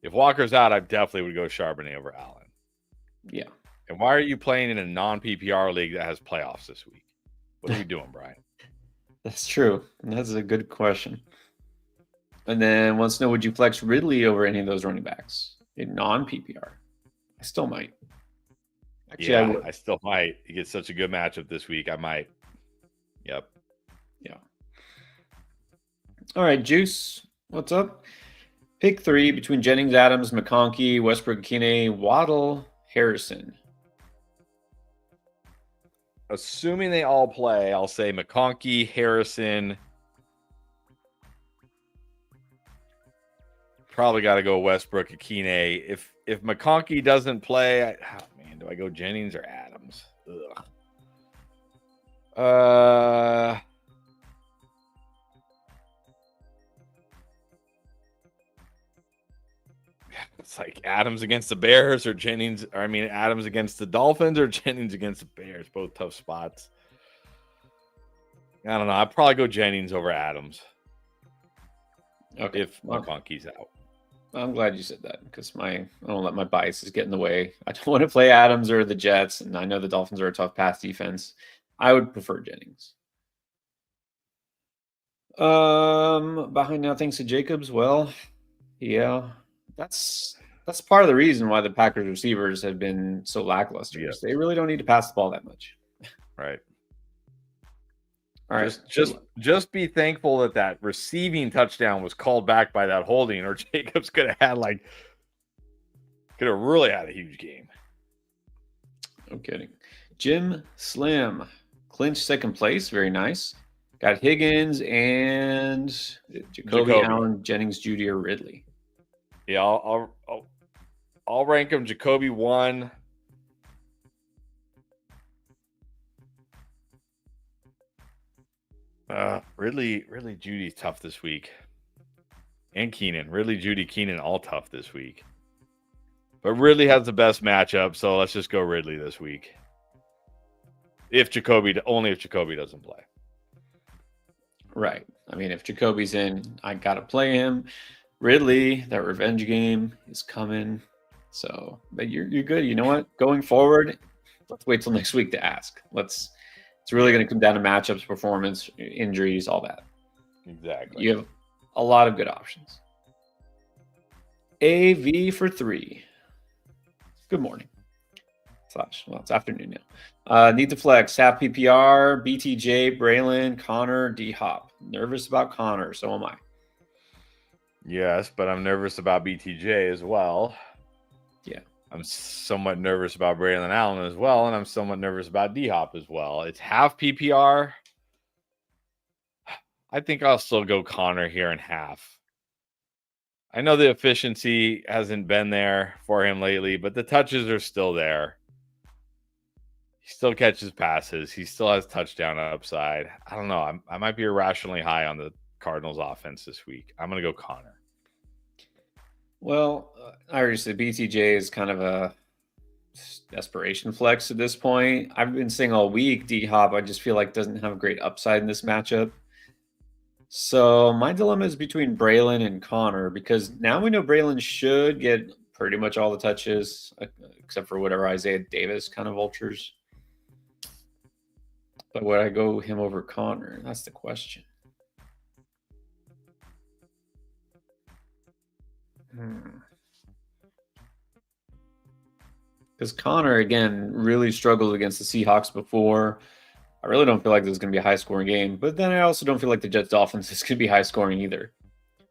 If Walker's out, I definitely would go Charbonnet over Allen. Yeah. And why are you playing in a non-PPR league that has playoffs this week? What are you doing, Brian? That's true. That's a good question. And then wants to know, would you flex Ridley over any of those running backs in non-PPR? I still might. Actually, yeah, I still might. You get such a good matchup this week. I might. Yep. Yeah. All right, Juice. What's up? Pick 3 between Jennings, Adams, McConkey, Westbrook, Kine, Waddle, Harrison. Assuming they all play, I'll say McConkey, Harrison. Probably got to go Westbrook, Akine. If McConkey doesn't play, do I go Jennings or Adams? Ugh. It's like Adams against the Bears or Adams against the Dolphins or Jennings against the Bears. Both tough spots. I don't know. I'd probably go Jennings over Adams. Okay. if Monkey's out. I'm glad you said that because I don't let my biases get in the way. I don't want to play Adams or the Jets, and I know the Dolphins are a tough pass defense. I would prefer Jennings. Behind now, thanks to Jacobs. Well, yeah, that's part of the reason why the Packers receivers have been so lackluster. Yes. They really don't need to pass the ball that much. Right. All right. Just be thankful that receiving touchdown was called back by that holding, or Jacobs could have really had a huge game. No kidding. Jim Slim clinched second place. Very nice. Got Higgins and Jacoby. Allen, Jennings, Judy, or Ridley. Yeah, I'll rank him. Jacoby 1. Ridley, Judy's tough this week. And Keenan. Ridley, Judy, Keenan, all tough this week. But Ridley has the best matchup, so let's just go Ridley this week. Only if Jacoby doesn't play. Right. I mean, if Jacoby's in, I got to play him. Ridley, that revenge game is coming. So, but you're good. You know what? Going forward, let's wait till next week to ask. It's really going to come down to matchups, performance, injuries, all that. Exactly. You have a lot of good options. AV for 3. Good morning. Well, it's afternoon now. Need to flex. Half PPR, BTJ, Braylon, Connor, D-Hop. Nervous about Connor. So am I. Yes, but I'm nervous about BTJ as well. Yeah. I'm somewhat nervous about Braylon Allen as well, and I'm somewhat nervous about D-Hop as well. It's half PPR. I think I'll still go Connor here in half. I know the efficiency hasn't been there for him lately, but the touches are still there. He still catches passes. He still has touchdown upside. I don't know. I might be irrationally high on the Cardinals offense this week. I'm going to go Connor. Well, I already said BTJ is kind of a desperation flex at this point. I've been saying all week, D-Hop, I just feel like doesn't have a great upside in this matchup. So my dilemma is between Braylon and Connor because now we know Braylon should get pretty much all the touches except for whatever Isaiah Davis kind of vultures. But would I go him over Connor? That's the question. Because Connor, again, really struggled against the Seahawks before. I really don't feel like this is going to be a high-scoring game. But then I also don't feel like the Jets-Dolphins is going to be high-scoring either.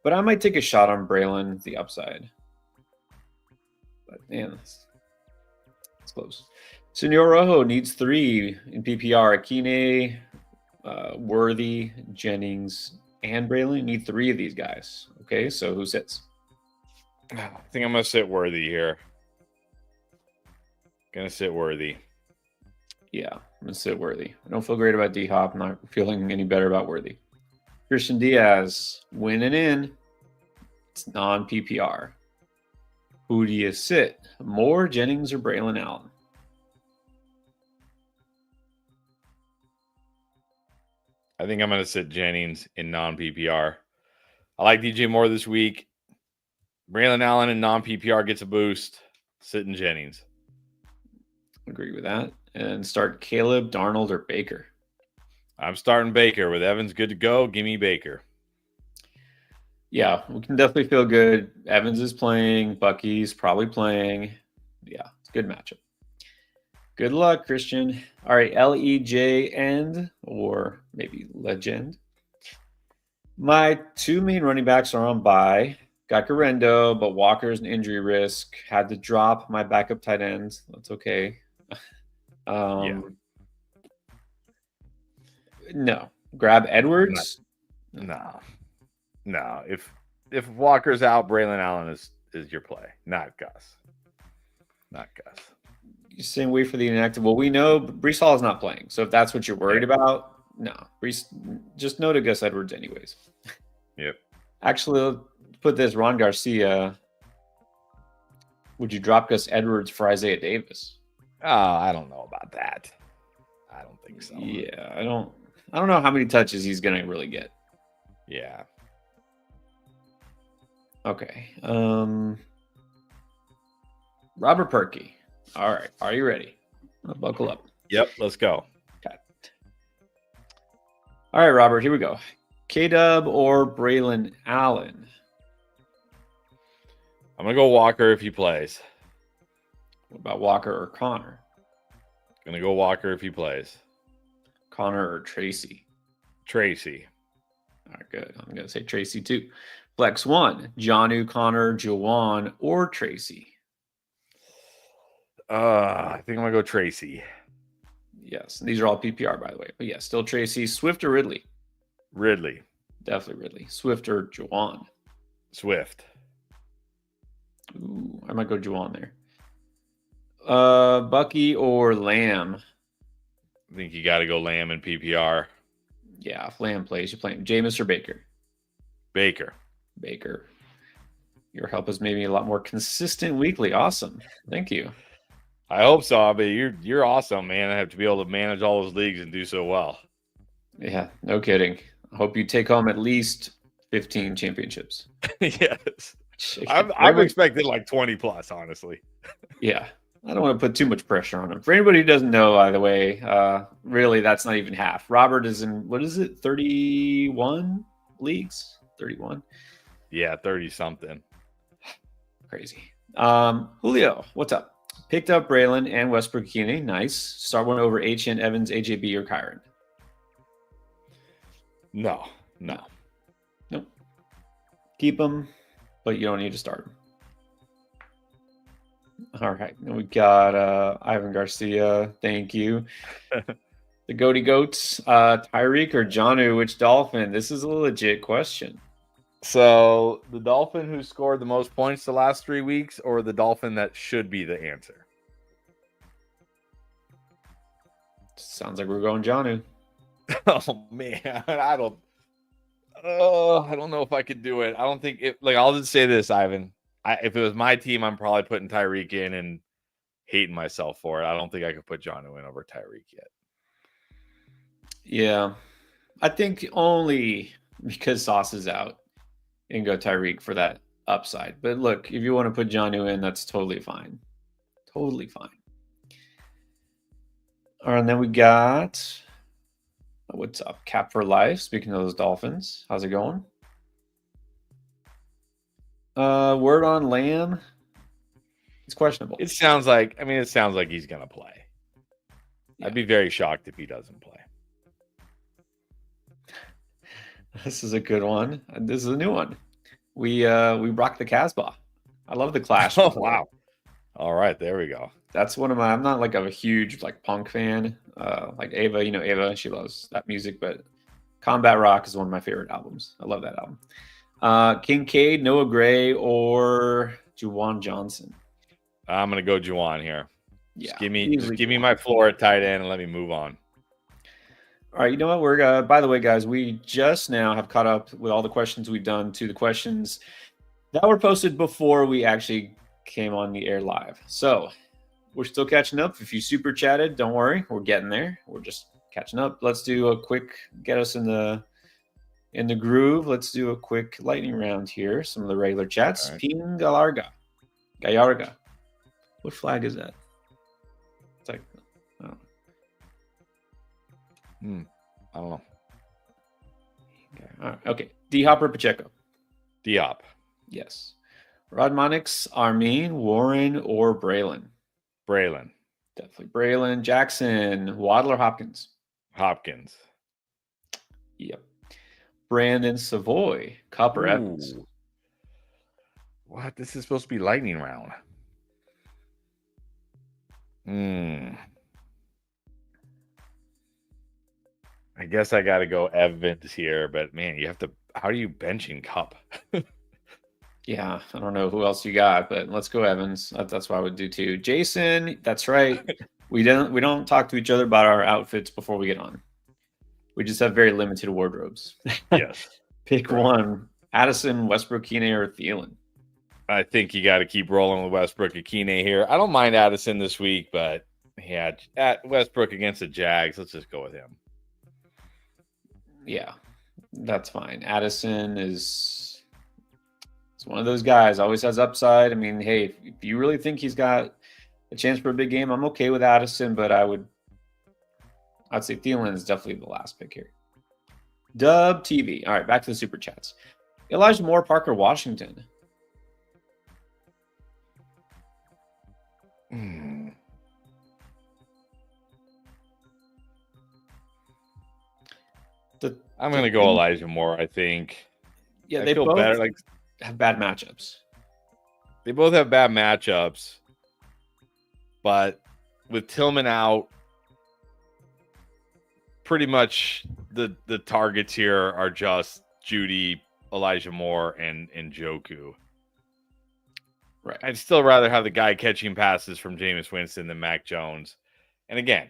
But I might take a shot on Braylon, the upside. But, man, it's close. Senor Rojo needs 3 in PPR. Akine, Worthy, Jennings, and Braylon need 3 of these guys. Okay, so who sits? I think I'm going to sit Worthy here. Going to sit Worthy. Yeah, I'm going to sit Worthy. I don't feel great about D-Hop. I'm not feeling any better about Worthy. Christian Diaz, winning in. It's non-PPR. Who do you sit? Moore, Jennings, or Braylon Allen? I think I'm going to sit Jennings in non-PPR. I like DJ Moore this week. Braylon Allen in non-PPR gets a boost. Sitting Jennings. Agree with that. And start Caleb, Darnold, or Baker. I'm starting Baker. With Evans good to go, give me Baker. Yeah, we can definitely feel good. Evans is playing. Bucky's probably playing. Yeah, it's a good matchup. Good luck, Christian. All right, LEJend, or maybe Legend. My 2 main running backs are on bye. Got Garendo, but Walker's an injury risk. Had to drop my backup tight end. That's okay. No. Grab Edwards? No. If Walker's out, Braylon Allen is your play, not Gus. You're saying wait for the inactive. Well, we know Breece Hall is not playing. So if that's what you're worried about, no. Breece, just no to Gus Edwards anyways. Yep. Actually, put this, Ron Garcia. Would you drop Gus Edwards for Isaiah Davis? I don't know about that. I don't think so. Yeah, I don't know how many touches he's gonna really get. Yeah. Okay. Robert Perky. All right. Are you ready? Buckle up. Yep, let's go. Okay. All right, Robert, here we go. K-Dub or Braylon Allen? I'm going to go Walker if he plays. What about Walker or Connor? Going to go Walker if he plays. Connor or Tracy? Tracy. All right, good. I'm going to say Tracy too. Flex 1, Jonnu, Connor, Jawan, or Tracy? I think I'm going to go Tracy. Yes. These are all PPR, by the way. But yeah, still Tracy. Swift or Ridley? Ridley. Definitely Ridley. Swift or Jawan? Swift. Ooh, I might go Jawan there. Bucky or Lamb? I think you got to go Lamb in PPR. Yeah, if Lamb plays, you play him. Jameis or Baker? Baker. Baker. Your help is maybe a lot more consistent weekly. Awesome. Thank you. I hope so, but you're awesome, man. I have to be able to manage all those leagues and do so well. Yeah, no kidding. I hope you take home at least 15 championships. Yes. I've expected like 20 plus, honestly. Yeah. I don't want to put too much pressure on him. For anybody who doesn't know, by the way, really, that's not even half. Robert is in, 31 leagues? 31? Yeah, 30-something. Crazy. Julio, what's up? Picked up Braylon and Westbrook-Ikine. Nice. Start one over HN, Evans, AJB, or Kyron. No. Nope. Keep them, but you don't need to start them. All right. Then we got Ivan Garcia. Thank you. The Goaty Goats. Tyreek or Jonnu, which Dolphin? This is a legit question. So the Dolphin who scored the most points the last 3 weeks, or the Dolphin that should be the answer? Sounds like we're going Jonnu. Oh man, I don't know if I could do it. I don't think it. Like, I'll just say this, Ivan. If it was my team, I'm probably putting Tyreek in and hating myself for it. I don't think I could put Jonnu in over Tyreek yet. Yeah, I think only because Sauce is out, you can go Tyreek for that upside. But look, if you want to put Jonnu in, that's totally fine. Totally fine. All right, and then we got, what's up? Cap for Life. Speaking of those Dolphins, how's it going? Word on Lamb. It's questionable. It sounds like he's gonna play. Yeah. I'd be very shocked if he doesn't play. This is a good one. This is a new one. We rock the Casbah. I love the Clash. Oh wow! All right, there we go. That's one of my. I'm not like a huge like punk fan. Like Ava, Ava, she loves that music. But Combat Rock is one of my favorite albums. I love that album. Kincaid, Noah Gray, or Juwan Johnson? I'm gonna go Juwan here. Yeah, just give me my floor at tight end and let me move on. All right, you know what? We're by the way, guys, we just now have caught up with all the questions we've done to the questions that were posted before we actually came on the air live. So we're still catching up. If you super chatted, don't worry, we're getting there. We're just catching up. Let's do a quick get us in the groove. Let's do a quick lightning round here. Some of the regular chats. Right. Ping Gallarga. What flag is that? It's like, I don't know. Okay. D Hopper Pacheco. Diop. Yes. Rod Monix, Armin, Warren, or Braylon? Braylon. Definitely Braylon. Jackson, Waddle or Hopkins? Hopkins. Yep. Brandon Savoy, Cup or Evans? What? This is supposed to be lightning round. I guess I got to go Evans here, but man, how are you benching Cup? Yeah, I don't know who else you got, but let's go Evans. That's what I would do too. Jason, that's right. We don't talk to each other about our outfits before we get on. We just have very limited wardrobes. Yes. Pick one. Addison, Westbrook-Ikine, or Thielen? I think you got to keep rolling with Westbrook-Ikine here. I don't mind Addison this week, but yeah, at Westbrook against the Jags, let's just go with him. Yeah, that's fine. Addison is It's one of those guys, always has upside. I mean, hey, if you really think he's got a chance for a big game, I'm okay with Addison, but I'd say Thielen is definitely the last pick here. Dub TV. All right, back to the super chats. Elijah Moore, Parker Washington. I'm going to go Elijah Moore, I think. Yeah, they feel both better. Like, have bad matchups. They both have bad matchups. But with Tillman out, pretty much the targets here are just Judy, Elijah Moore, and Njoku. Right. I'd still rather have the guy catching passes from Jameis Winston than Mac Jones. And again,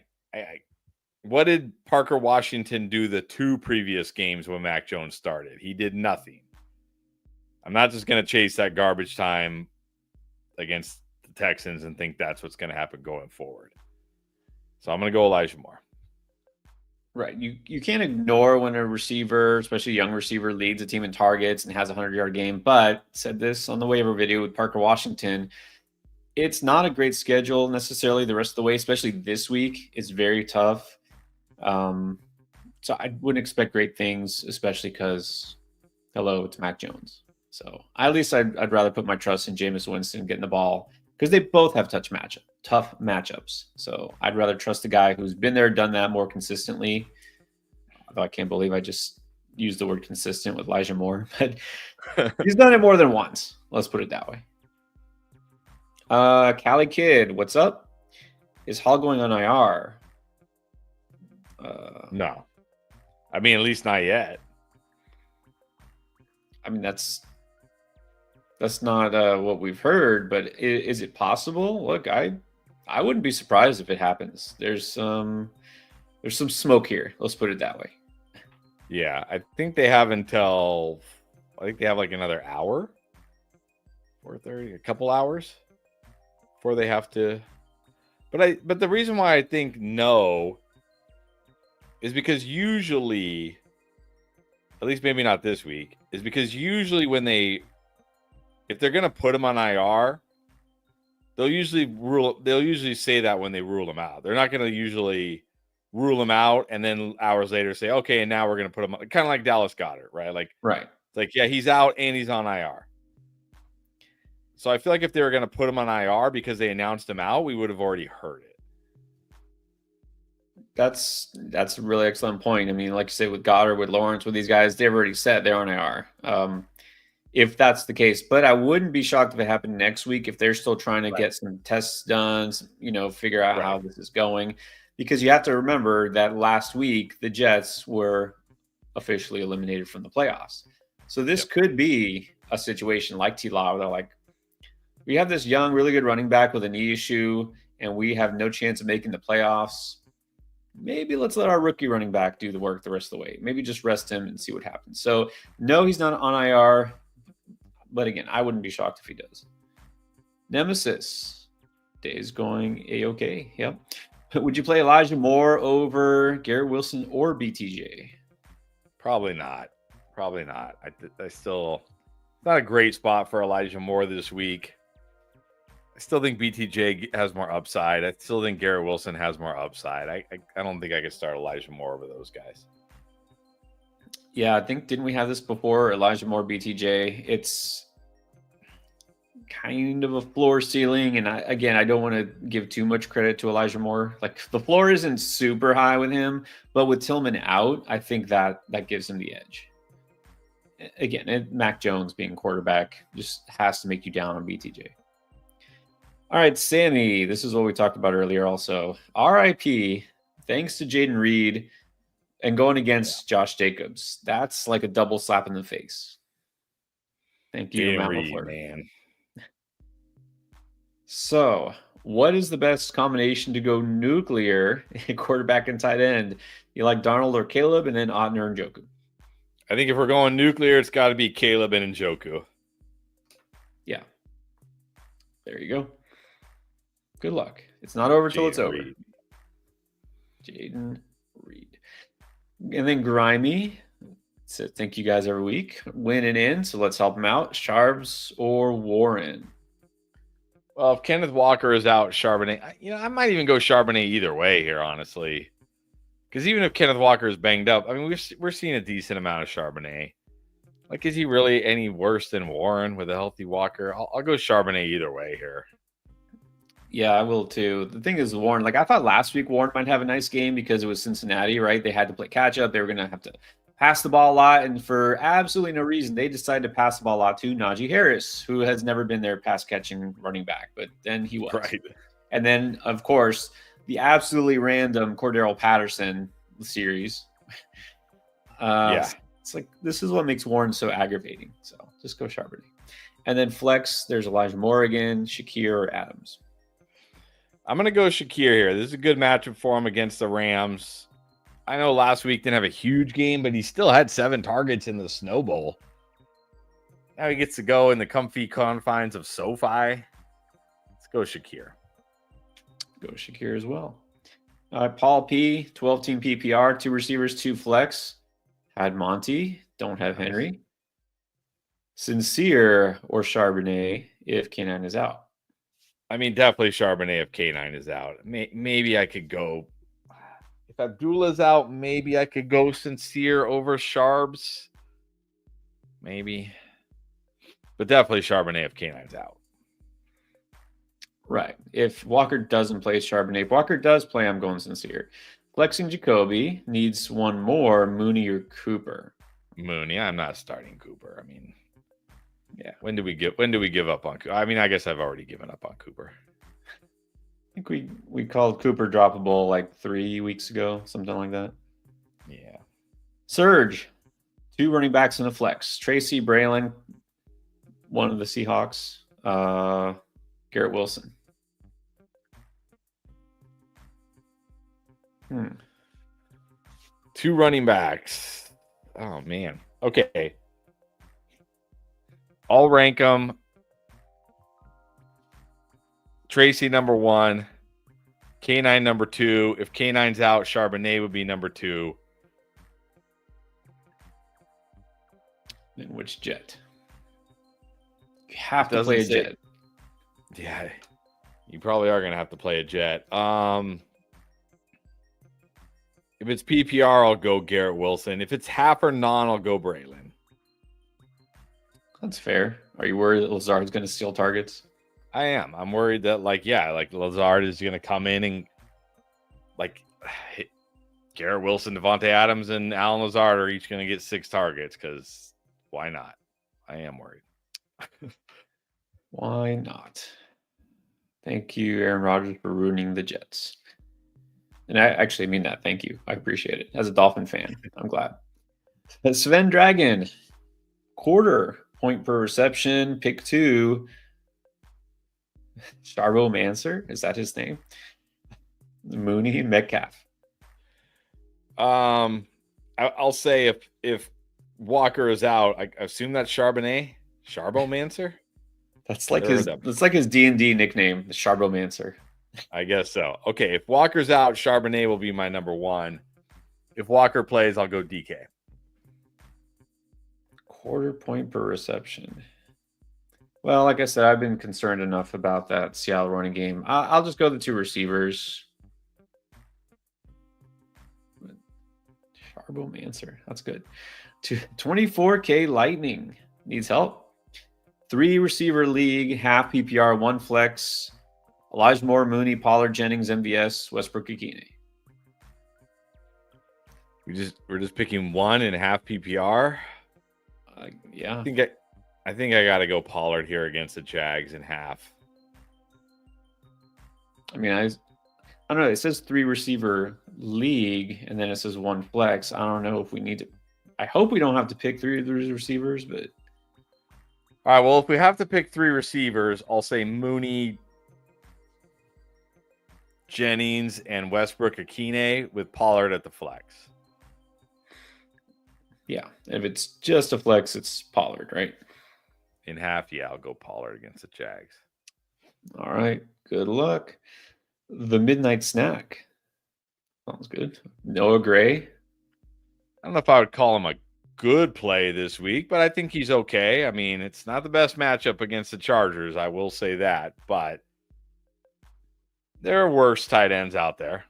what did Parker Washington do the 2 previous games when Mac Jones started? He did nothing. I'm not just going to chase that garbage time against the Texans and think that's what's going to happen going forward. So I'm going to go Elijah Moore. Right. You can't ignore when a receiver, especially a young receiver, leads a team in targets and has a 100-yard game. But said this on the waiver video with Parker Washington, it's not a great schedule necessarily the rest of the way, especially this week. It's very tough. So I wouldn't expect great things, especially because, hello, it's Mac Jones. So at least I'd rather put my trust in Jameis Winston getting the ball because they both have tough matchups. So I'd rather trust a guy who's been there, done that more consistently. Although I can't believe I just used the word consistent with Elijah Moore, but he's done it more than once. Let's put it that way. Cali Kid, what's up? Is Hall going on IR? No. I mean, at least not yet. I mean, that's not what we've heard, but is it possible? Look, I wouldn't be surprised if it happens. There's some smoke here. Let's put it that way. Yeah, I think they have until like another hour, 4:30, a couple hours before they have to. But the reason why I think no is because usually, at least maybe not this week, is because usually if they're going to put him on IR, they'll usually say that when they rule him out. They're not going to usually rule him out and then hours later say, okay, and now we're going to put him on, kind of like Dallas Goedert, right? Right. It's like, yeah, he's out and he's on IR. So I feel like if they were going to put him on IR because they announced him out, we would have already heard it. That's a really excellent point. I mean, like you say, with Goddard, with Lawrence, with these guys, they've already said they're on IR. If that's the case, but I wouldn't be shocked if it happened next week if they're still trying to get some tests done, figure out how this is going. Because you have to remember that last week, the Jets were officially eliminated from the playoffs. So this could be a situation like T-Law where they're like, we have this young, really good running back with a knee issue, and we have no chance of making the playoffs. Maybe let's let our rookie running back do the work the rest of the way. Maybe just rest him and see what happens. So, no, he's not on IR. But again, I wouldn't be shocked if he does. Nemesis. Day's going A-OK. Yep. Would you play Elijah Moore over Garrett Wilson or BTJ? Probably not. I still not a great spot for Elijah Moore this week. I still think BTJ has more upside. I still think Garrett Wilson has more upside. I don't think I could start Elijah Moore over those guys. Yeah, I think, didn't we have this before? Elijah Moore, BTJ. It's kind of a floor ceiling. And I don't want to give too much credit to Elijah Moore. Like, the floor isn't super high with him, but with Tillman out, I think that gives him the edge. Again, Mac Jones being quarterback just has to make you down on BTJ. All right, Sammy, this is what we talked about earlier also. RIP, thanks to Jaden Reed and going against Josh Jacobs. That's like a double slap in the face. Thank you, Matt LaFleur. Man. So, what is the best combination to go nuclear quarterback and tight end? You like Darnold or Caleb, and then Otner and Njoku? I think if we're going nuclear, it's got to be Caleb and Njoku. Yeah. There you go. Good luck. It's not over till it's over. Jaden Reed. And then Grimy. So thank you guys every week. Winning in, so let's help them out. Sharps or Warren? Well, if Kenneth Walker is out, Charbonnet, I might even go Charbonnet either way here, honestly. Because even if Kenneth Walker is banged up, I mean, we're seeing a decent amount of Charbonnet. Like, is he really any worse than Warren with a healthy Walker? I'll go Charbonnet either way here. Yeah, I will too. The thing is, Warren, like I thought last week Warren might have a nice game because it was Cincinnati, right? They had to play catch up. They were going to have to pass the ball a lot. And for absolutely no reason, they decided to pass the ball a lot to Najee Harris, who has never been their pass catching running back, but then he was. Right. And then, of course, the absolutely random Cordero Patterson series. Yeah. It's like, this is what makes Warren so aggravating. So just go Charbonnet. And then flex, there's Elijah Morgan, Shakir, or Adams. I'm going to go Shakir here. This is a good matchup for him against the Rams. I know last week didn't have a huge game, but he still had 7 targets in the Snow Bowl. Now he gets to go in the comfy confines of SoFi. Let's go Shakir. Go Shakir as well. Paul P, 12-team PPR, 2 receivers, 2 flex. Had Monty, don't have Henry. Sincere or Charbonnet if K9 is out. I mean, definitely Charbonnet if K9 is out. Maybe I could go. If Abdullah's out, maybe I could go Sincere over Sharbs. Maybe. But definitely Charbonnet if K9's out. Right. If Walker doesn't play Charbonnet, if Walker does play, I'm going Sincere. Flexing Jacoby needs one more, Mooney or Cooper. Mooney. I'm not starting Cooper. I mean, yeah. When do we give up on Cooper? I mean, I guess I've already given up on Cooper. I think we called Cooper droppable like 3 weeks ago, something like that. Yeah. Surge. 2 running backs in a flex. Tracy Braylon, one of the Seahawks. Garrett Wilson. 2 running backs. Oh, man. Okay. I'll rank them. Tracy number 1. K9 number 2. If K9's out, Charbonnet would be number 2. And which jet? You have to play a jet. Yeah. You probably are going to have to play a jet. If it's PPR, I'll go Garrett Wilson. If it's half or non, I'll go Braylon. That's fair. Are you worried that Lazard's going to steal targets? I am. I'm worried that, Lazard is going to come in and, hit Garrett Wilson, Devontae Adams, and Alan Lazard are each going to get 6 targets because why not? I am worried. Why not? Thank you, Aaron Rodgers, for ruining the Jets. And I actually mean that. Thank you. I appreciate it. As a Dolphin fan, I'm glad. Sven Dragon, 1/4 point per reception, pick 2. Charbo Manser, is that his name? Mooney Metcalf. I'll say if Walker is out, I assume that's Charbonnet. Charbomancer? That's like his D&D nickname, the Charbomancer. I guess so. Okay, if Walker's out, Charbonnet will be my number 1. If Walker plays, I'll go DK. 1/4 point per reception. Well, like I said, I've been concerned enough about that Seattle running game. I'll just go the 2 receivers. Charbomancer, that's good. 24K Lightning needs help. 3 receiver league, half PPR, 1 flex. Elijah Moore, Mooney, Pollard, Jennings, MVS, Westbrook, Akine. We're just picking 1 and half PPR. Yeah. I think I got to go Pollard here against the Jags in half. I mean, I don't know. It says 3 receiver league, and then it says 1 flex. I don't know if we need to. I hope we don't have to pick 3 of those receivers, but. All right. Well, if we have to pick 3 receivers, I'll say Mooney, Jennings, and Westbrook Akine with Pollard at the flex. Yeah. If it's just a flex, it's Pollard, right? In half, yeah, I'll go Pollard against the Jags. All right. Good luck. The Midnight Snack. Sounds good. Noah Gray. I don't know if I would call him a good play this week, but I think he's okay. I mean, it's not the best matchup against the Chargers, I will say that, but there are worse tight ends out there.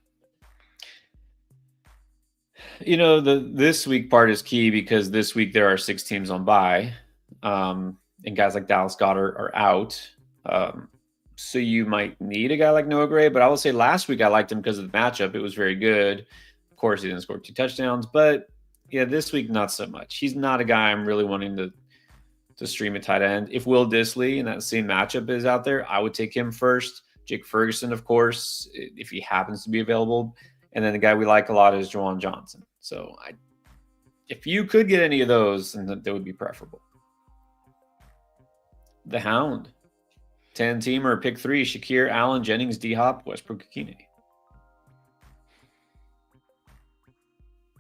This week part is key because this week there are 6 teams on bye, and guys like Dallas Goedert are out. So you might need a guy like Noah Gray, but I will say last week I liked him because of the matchup. It was very good. Of course, he didn't score 2 touchdowns, but yeah, this week not so much. He's not a guy I'm really wanting to stream a tight end. If Will Dissly in that same matchup is out there, I would take him first. Jake Ferguson, of course, if he happens to be available. And then the guy we like a lot is Juwan Johnson. So if you could get any of those, then that would be preferable. The Hound. 10-teamer, pick 3, Shakir, Allen, Jennings, D-Hop, Westbrook-Ikine.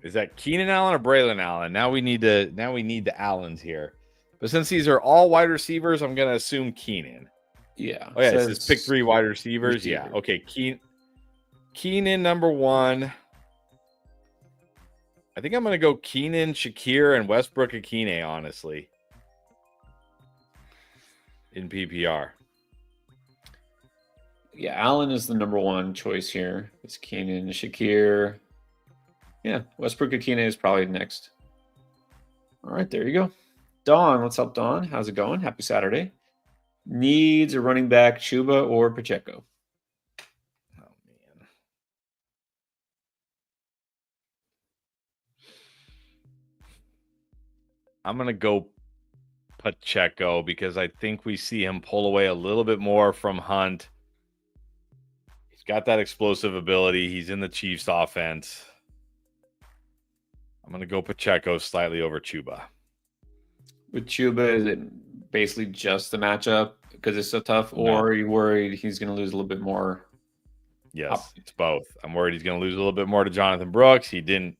Is that Keenan Allen or Braylon Allen? Now we need the Allens here. But since these are all wide receivers, I'm going to assume Keenan. Yeah. Oh, yeah, it says pick 3 wide receivers. Yeah, okay. Keenan, number 1. I think I'm going to go Keenan, Shakir, and Westbrook-Ikine, honestly, in PPR. Yeah, Allen is the number 1 choice here. It's Keenan, Shakir. Yeah, Westbrook-Ikine is probably next. All right, there you go. Dawn, what's up, Dawn? How's it going? Happy Saturday. Needs a running back, Chuba or Pacheco? Oh, man. I'm going to go Pacheco because I think we see him pull away a little bit more from Hunt. He's got that explosive ability. He's in the Chiefs offense. I'm going to go Pacheco slightly over Chuba. With Chuba, is it basically just the matchup because it's so tough, or are you worried he's going to lose a little bit more? Yes, it's both. I'm worried he's going to lose a little bit more to Jonathan Brooks. He didn't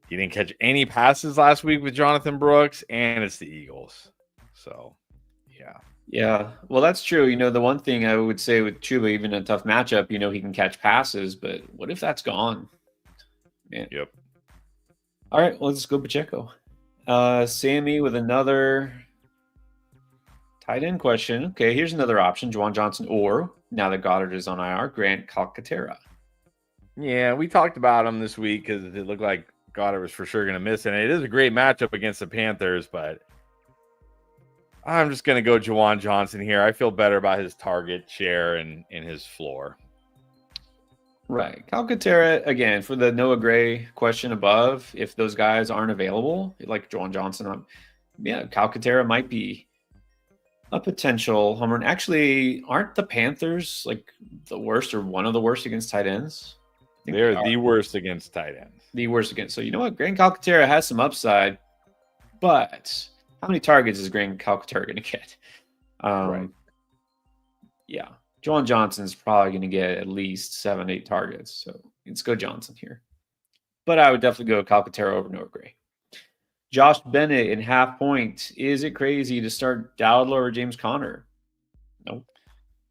catch any passes last week with Jonathan Brooks, and it's the Eagles. So, yeah. Yeah, well, that's true. The one thing I would say with Chuba, even a tough matchup, he can catch passes, but what if that's gone? Man. Yep. All right, well, let's go Pacheco. Sammy with another tight end question. Okay, here's another option: Juwan Johnson, or now that Goddard is on IR, Grant Calcaterra. Yeah, we talked about him this week because it looked like Goddard was for sure going to miss, and it is a great matchup against the Panthers, but I'm just going to go Juwan Johnson here. I feel better about his target share and his floor. Right. Calcaterra, again, for the Noah Gray question above, if those guys aren't available, like Juwan Johnson, Calcaterra might be a potential home run. Actually, aren't the Panthers like the worst or one of the worst against tight ends? They're the worst against tight ends. The worst against. So you know what? Grant Calcaterra has some upside, but how many targets is Grant Calcaterra going to get? Right. Yeah. Juwan Johnson's probably going to get at least 7-8 targets. So let's go Johnson here. But I would definitely go Calcaterra over Noah Gray. Josh Bennett in half point. Is it crazy to start Dowdler or James Conner? Nope.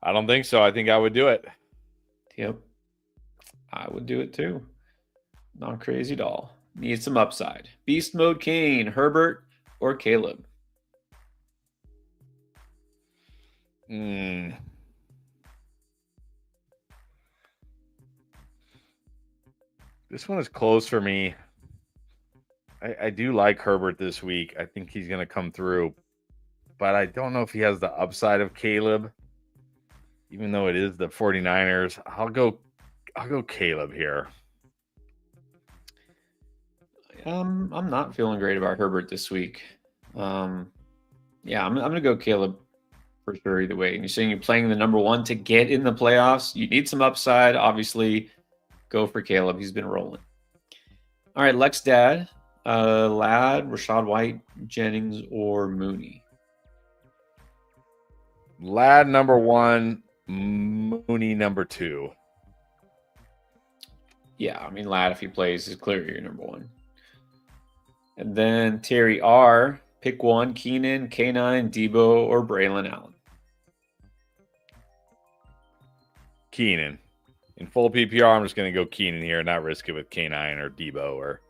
I don't think so. I think I would do it. Yep. I would do it too. Not crazy at all. Need some upside. Beast mode Kane, Herbert, or Caleb? This one is close for me. I do like Herbert this week. I think he's going to come through, but I don't know if he has the upside of Caleb, even though it is the 49ers. I'll go Caleb here. I'm not feeling great about Herbert this week. I'm going to go Caleb for sure either way. And you're saying you're playing the number 1 to get in the playoffs. You need some upside. Obviously, go for Caleb. He's been rolling. All right, Lex Dad, Ladd, Rachaad White, Jennings, or Mooney? Ladd number 1, Mooney number 2. Yeah, I mean, Ladd, if he plays, is clearly your number 1. And then Terry R, pick 1, Keenan, K9, Debo, or Braylon Allen? Keenan. In full PPR, I'm just going to go Keenan here, not risk it with K9 or Debo or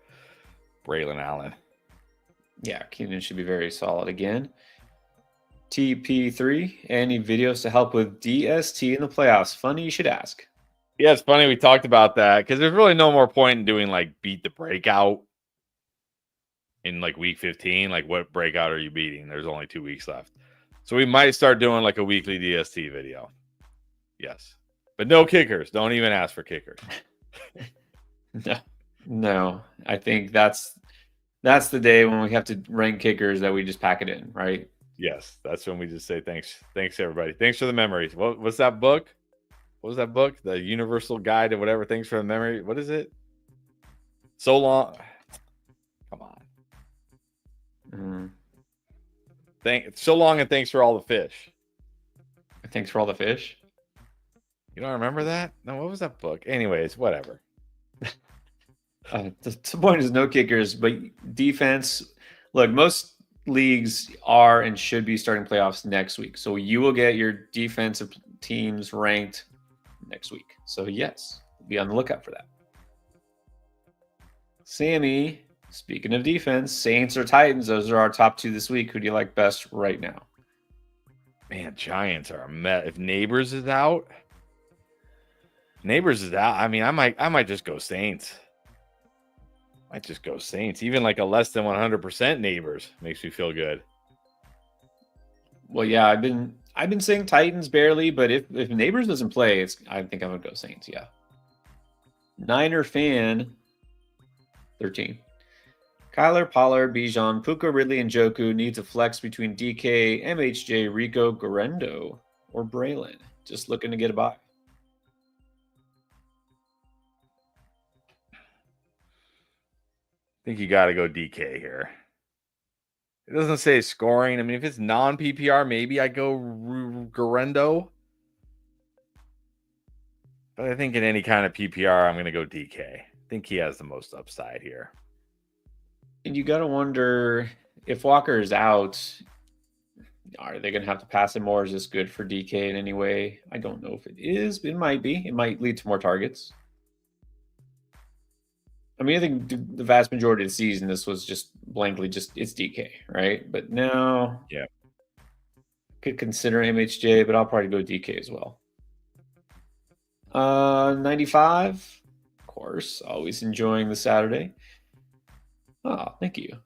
Braylon Allen. Yeah, Keenan should be very solid again. TP3, any videos to help with DST in the playoffs? Funny you should ask. Yeah, it's funny we talked about that because there's really no more point in doing like beat the breakout in like week 15. Like, what breakout are you beating? There's only 2 weeks left. So we might start doing like a weekly DST video. Yes. But no kickers. Don't even ask for kickers. No. I think that's the day when we have to rank kickers that we just pack it in, right? Yes, that's when we just say thanks. Thanks, everybody. Thanks for the memories. What's that book? What was that book? The Universal Guide to whatever. Thanks for the memory. What is it? So long. Come on. So long, and thanks for all the fish. Thanks for all the fish. You don't remember that? No, what was that book? Anyways, whatever. The point is no kickers, but defense. Look, most leagues are and should be starting playoffs next week. So you will get your defensive teams ranked next week. So yes, be on the lookout for that. Sammy, speaking of defense, Saints or Titans, those are our top two this week. Who do you like best right now? Man, Giants are a mess. If Neighbors is out, I mean, I might just go Saints. Even like a less than 100% Neighbors makes me feel good. Well, yeah, I've been saying Titans barely, but if Neighbors doesn't play, I think I'm gonna go Saints. Yeah. Niner fan 13. Kyler, Pollard, Bijan, Puka, Ridley, and Joku need to flex between DK, MHJ, Rico, Garendo, or Braylon. Just looking to get a buy. I think you got to go DK here. It doesn't say scoring. I mean, if it's non-PPR, maybe I go Garendo. But I think in any kind of PPR, I'm going to go DK. I think he has the most upside here. And you got to wonder if Walker is out, are they going to have to pass him more? Is this good for DK in any way? I don't know if it is, but it might be. It might lead to more targets. I mean, I think the vast majority of the season, this was just blankly it's DK, right? But now, yeah, could consider MHJ, but I'll probably go DK as well. 95, of course, always enjoying the Saturday. Oh, thank you.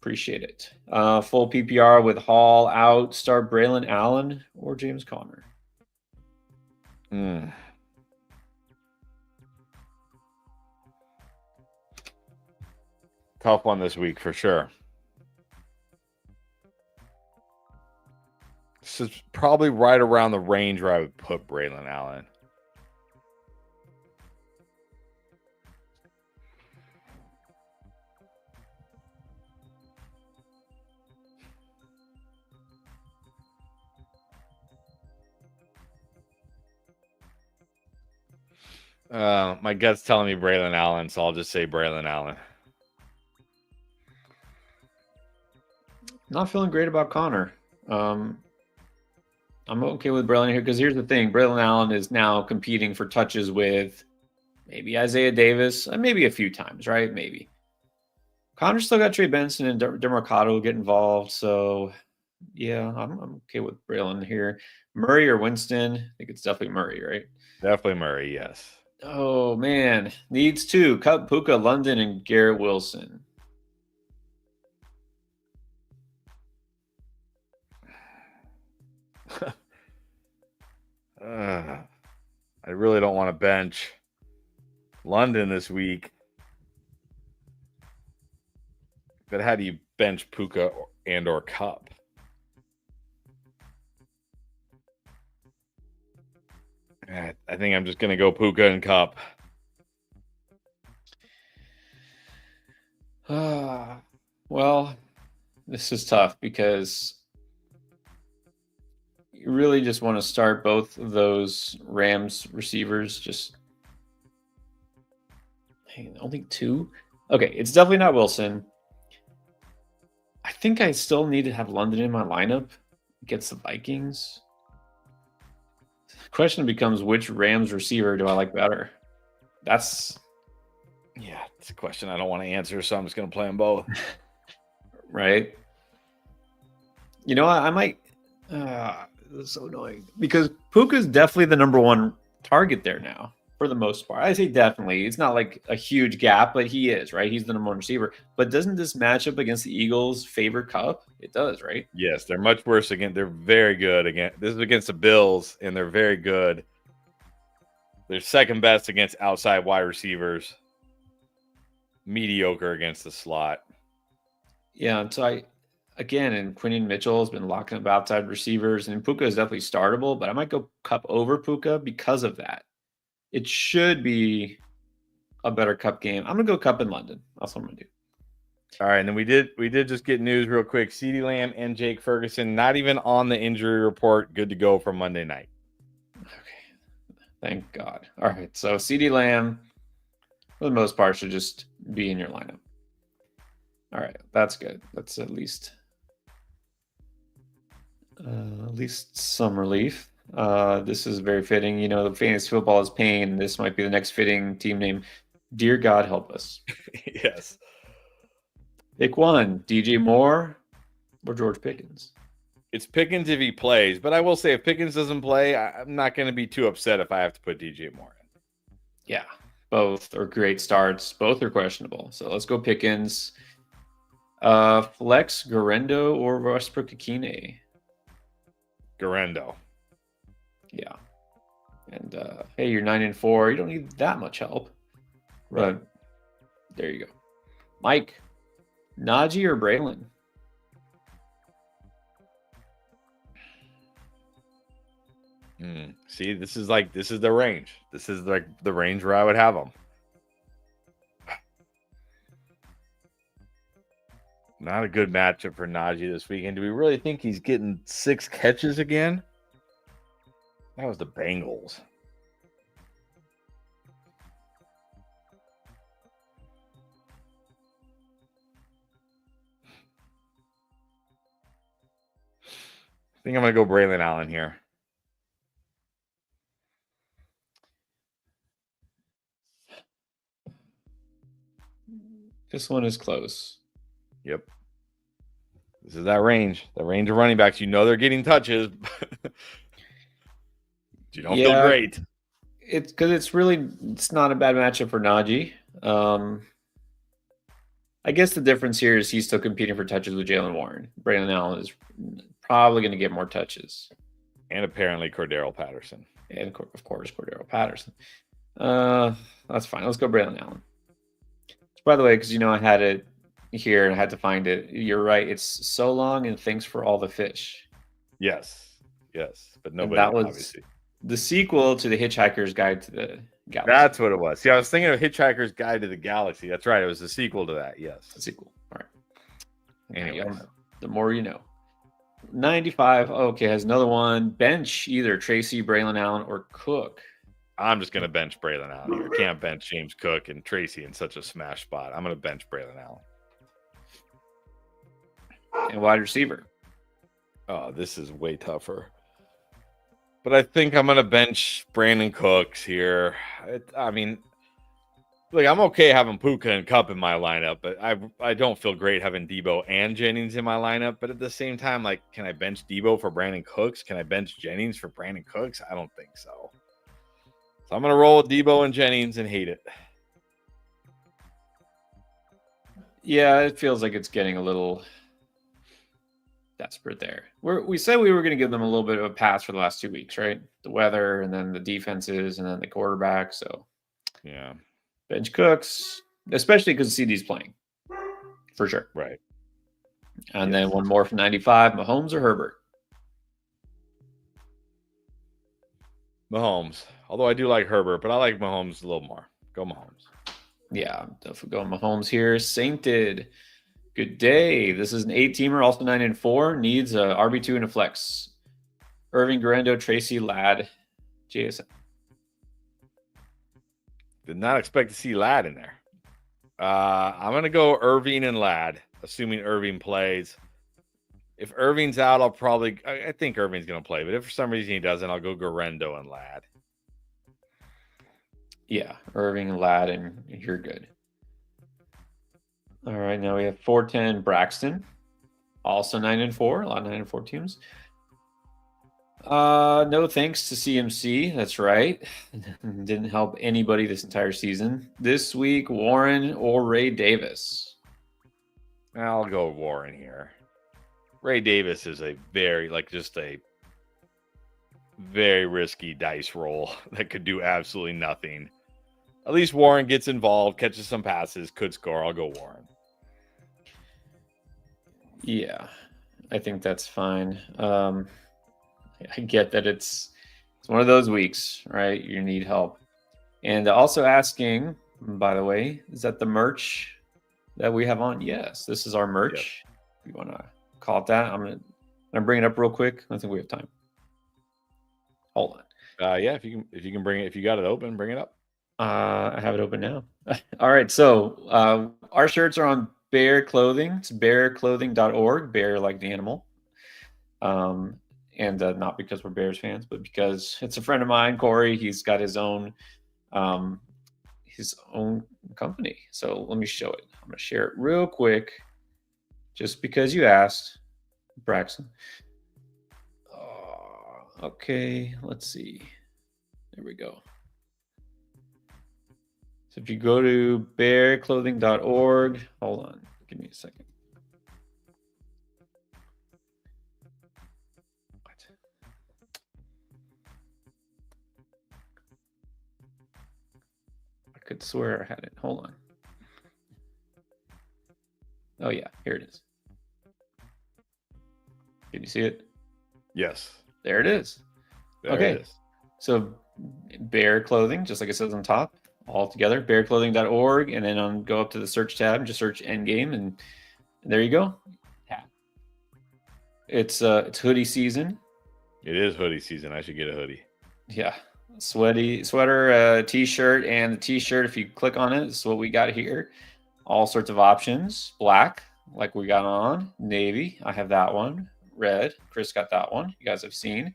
Appreciate it. Full PPR with Hall out. Start Braylon Allen or James Conner. Tough one this week for sure. This is probably right around the range where I would put Braylon Allen. My gut's telling me Braylon Allen, so I'll just say Braylon Allen. Not feeling great about Connor. I'm okay with Braylon here because here's the thing: Braylon Allen is now competing for touches with maybe Isaiah Davis, maybe a few times, right? Maybe. Connor still got Trey Benson and DeMarcado get involved, so yeah, I'm okay with Braylon here. Murray or Winston? I think it's definitely Murray, right? Definitely Murray, yes. Oh man, needs two: Cup, Puka, London, and Garrett Wilson. I really don't want to bench London this week. But how do you bench Puka and or Cup? I think I'm just going to go Puka and Cup. Well, this is tough because you really just want to start both of those Rams receivers. Just only two. Okay, it's definitely not Wilson. I think I still need to have London in my lineup against the Vikings. The question becomes, which Rams receiver do I like better? It's a question I don't want to answer, so I'm just going to play them both. right? You know what? I might. This is so annoying because Puka's definitely the number one target there now for the most part. I say definitely. It's not like a huge gap, but he is, right? He's the number one receiver. But doesn't this matchup against the Eagles favor Kupp? It does, right? Yes, they're much worse again. They're very good again. This is against the Bills, and they're very good. They're second best against outside wide receivers. Mediocre against the slot. Yeah, and so and Quinion Mitchell has been locking up outside receivers, and Puka is definitely startable, but I might go Kupp over Puka because of that. It should be a better Kupp game. I'm gonna go Kupp in London. That's what I'm gonna do. All right, and then we did just get news real quick. CeeDee Lamb and Jake Ferguson not even on the injury report. Good to go for Monday night. Okay, thank God. All right, so CeeDee Lamb, for the most part, should just be in your lineup. All right, that's good. That's at least some relief. This is very fitting. You know, the fantasy football is pain. This might be the next fitting team name. Dear God, help us. Yes. Pick one: DJ Moore or George Pickens. It's Pickens if he plays, but I will say if Pickens doesn't play, I'm not going to be too upset if I have to put DJ Moore in. Yeah, both are great starts. Both are questionable. So let's go Pickens. Flex Garendo or Westbrook-Ikine. Garendo. Yeah. And hey, you're 9-4. You don't need that much help. Right. But there you go. Mike, Najee or Braylon? See, this is the range. This is like the range where I would have them. Not a good matchup for Najee this weekend. Do we really think he's getting 6 catches again? That was the Bengals. I think I'm going to go Braylon Allen here. This one is close. Yep. This is that range. The range of running backs. You know they're getting touches. You don't feel great. It's because it's not a bad matchup for Najee. I guess the difference here is he's still competing for touches with Jalen Warren. Braylon Allen is probably going to get more touches. And apparently Cordero Patterson. And of course, Cordero Patterson. That's fine. Let's go Braylon Allen. By the way, because I had it here and I had to find it. You're right. It's so long and thanks for all the fish. Yes. But nobody, that was obviously. The sequel to the Hitchhiker's Guide to the Galaxy. That's what it was. See, I was thinking of Hitchhiker's Guide to the Galaxy. That's right. It was the sequel to that. Yes. The sequel. All right. Anyways. The more you know. 95. Okay, has another one. Bench either Tracy, Braylon Allen, or Cook. I'm just going to bench Braylon Allen here. Can't bench James Cook and Tracy in such a smash spot. I'm going to bench Braylon Allen. And wide receiver. Oh, this is way tougher. But I think I'm going to bench Brandon Cooks here. I'm okay having Puka and Kupp in my lineup, but I don't feel great having Debo and Jennings in my lineup. But at the same time, can I bench Debo for Brandon Cooks? Can I bench Jennings for Brandon Cooks? I don't think so. So I'm going to roll with Debo and Jennings and hate it. Yeah, it feels like it's getting a little desperate there. We said we were going to give them a little bit of a pass for the last 2 weeks, right? The weather and then the defenses and then the quarterback. So, yeah. Bench Cooks, especially because CeeDee's playing. For sure. Right. And then one more from 95, Mahomes or Herbert? Mahomes. Although I do like Herbert, but I like Mahomes a little more. Go Mahomes. Yeah, definitely going Mahomes here. Sainted. Good day. This is an 8-teamer, also 9-4. Needs a RB2 and a flex. Irving Garendo, Tracy Ladd, JSN. Did not expect to see Ladd in there. I'm going to go Irving and Ladd, assuming Irving plays. If Irving's out, I think Irving's going to play. But if for some reason he doesn't, I'll go Garendo and Ladd. Yeah, Irving and Ladd, and you're good. All right, now we have 410 Braxton. Also 9-4. A lot of 9-4 teams. No thanks to CMC. That's right. Didn't help anybody this entire season. This week, Warren or Ray Davis. I'll go Warren here. Ray Davis is a very risky dice roll that could do absolutely nothing. At least Warren gets involved, catches some passes, could score. I'll go Warren. Yeah, I think that's fine. I get that it's one of those weeks, right? You need help. And also asking, by the way, is that the merch that we have on? Yes, this is our merch. Yep. If you want to call it that, I'm gonna bring it up real quick. I think we have time. Hold on. Yeah, if you can bring it, if you got it open, bring it up. I have it open now. All right, so our shirts are on Bear Clothing. It's bearclothing.org. Bear like the animal. And not because we're Bears fans, but because it's a friend of mine, Corey. He's got his own company. So let me show it. I'm gonna share it real quick, just because you asked, Braxton. Okay, let's see. There we go. So if you go to bearclothing.org, hold on, give me a second. I could swear I had it. Hold on. Oh yeah, here it is. Can you see it? Yes. There it is. Okay. It is. So Bear Clothing, just like it says on top, all together, bearclothing.org, and then go up to the search tab, just search Endgame, and there you go. Yeah. It's hoodie season. It is hoodie season. I should get a hoodie. Yeah. Sweater, t-shirt, and the t-shirt, if you click on it, this is what we got here. All sorts of options. Black, like we got on. Navy, I have that one. Red, Chris got that one. You guys have seen.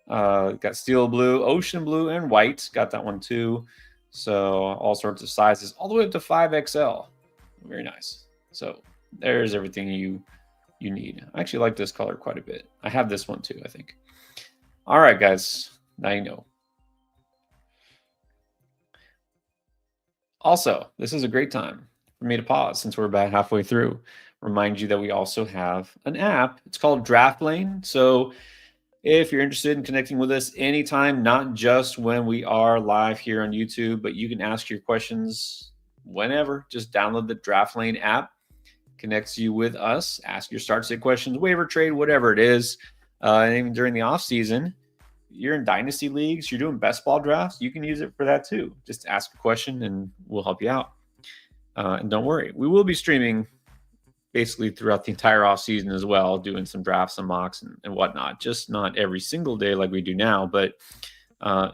Got steel blue, ocean blue, and white. Got that one too. So all sorts of sizes, all the way up to 5XL. Very nice. So there's everything you need. I actually like this color quite a bit. I have this one too, I think. All right, guys. Now you know. Also, this is a great time for me to pause since we're about halfway through. Remind you that we also have an app. It's called Draft Lane. So if you're interested in connecting with us anytime, not just when we are live here on YouTube, but you can ask your questions whenever. Just download the Draft Lane app. Connects you with us. Ask your start sit questions, waiver trade, whatever it is. And even during the off season, you're in dynasty leagues, you're doing best ball drafts, you can use it for that too. Just ask a question and we'll help you out. And don't worry, we will be streaming basically throughout the entire off season as well, doing some drafts and mocks and whatnot. Just not every single day like we do now. But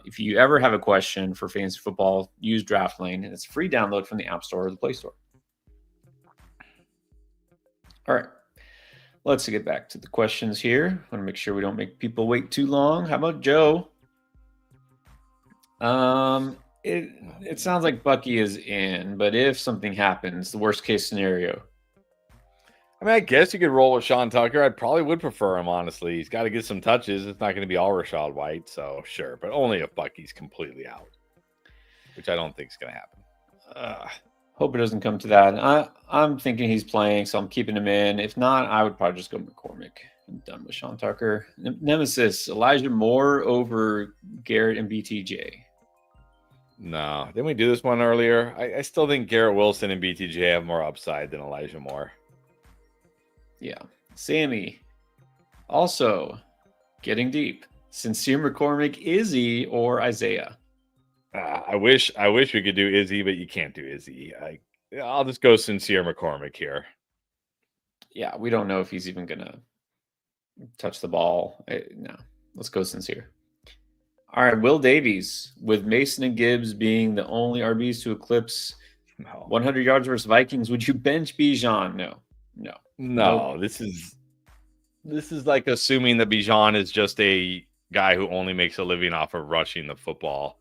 if you ever have a question for fantasy football, use Draft Lane, and it's a free download from the App Store or the Play Store. All right. Let's get back to the questions here. I want to make sure we don't make people wait too long. How about Joe? It sounds like Bucky is in, but if something happens, the worst case scenario. I mean, I guess you could roll with Sean Tucker. I probably would prefer him, honestly. He's got to get some touches. It's not going to be all Rachaad White, so sure. But only if Bucky's completely out, which I don't think is going to happen. Hope it doesn't come to that. I'm thinking he's playing, so I'm keeping him in. If not, I would probably just go McCormick. I'm done with Sean Tucker. Nemesis, Elijah Moore over Garrett and BTJ. No. Didn't we do this one earlier? I still think Garrett Wilson and BTJ have more upside than Elijah Moore. Yeah. Sammy, also getting deep. Sincere McCormick, Izzy, or Isaiah? I wish we could do Izzy, but you can't do Izzy. I'll just go Sincere McCormick here. Yeah, we don't know if he's even going to touch the ball. No, let's go Sincere. All right, Will Davies, with Mason and Gibbs being the only RBs to eclipse 100 yards versus Vikings, would you bench Bijan? No. This is like assuming that Bijan is just a guy who only makes a living off of rushing the football.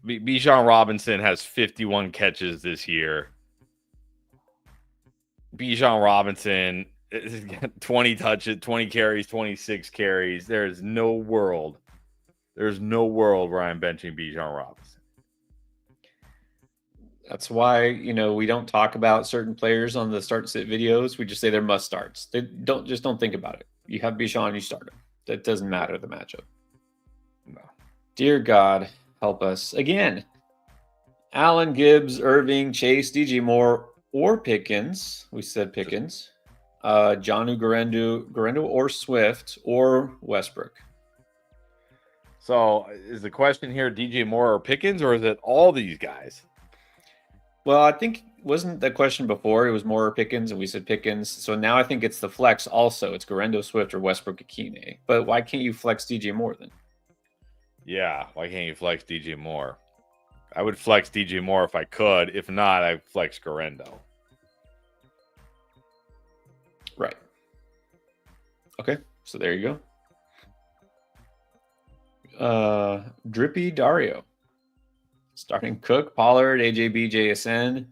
Bijan Robinson has 51 catches this year. Bijan Robinson, 20 touches, 20 carries, 26 carries. There's no world where I'm benching Bijan Robinson. That's why, we don't talk about certain players on the start sit videos. We just say they're must starts. They don't think about it. You have Bijan, you start him. That doesn't matter the matchup. No. Dear God, help us again. Allen, Gibbs, Irving, Chase, DJ Moore, or Pickens. We said Pickens. Jonnu Guerendo, or Swift, or Westbrook. So is the question here DJ Moore or Pickens, or is it all these guys? Well, I think wasn't the question before. It was more Pickens, and we said Pickens. So now I think it's the flex also. It's Guerendo, Swift, or Westbrook Akine. But why can't you flex DJ Moore then? Yeah, why can't you flex DJ Moore? I would flex DJ Moore if I could. If not, I'd flex Guerendo. Right. Okay, so there you go. Drippy Dario. Starting Cook, Pollard, AJB, JSN.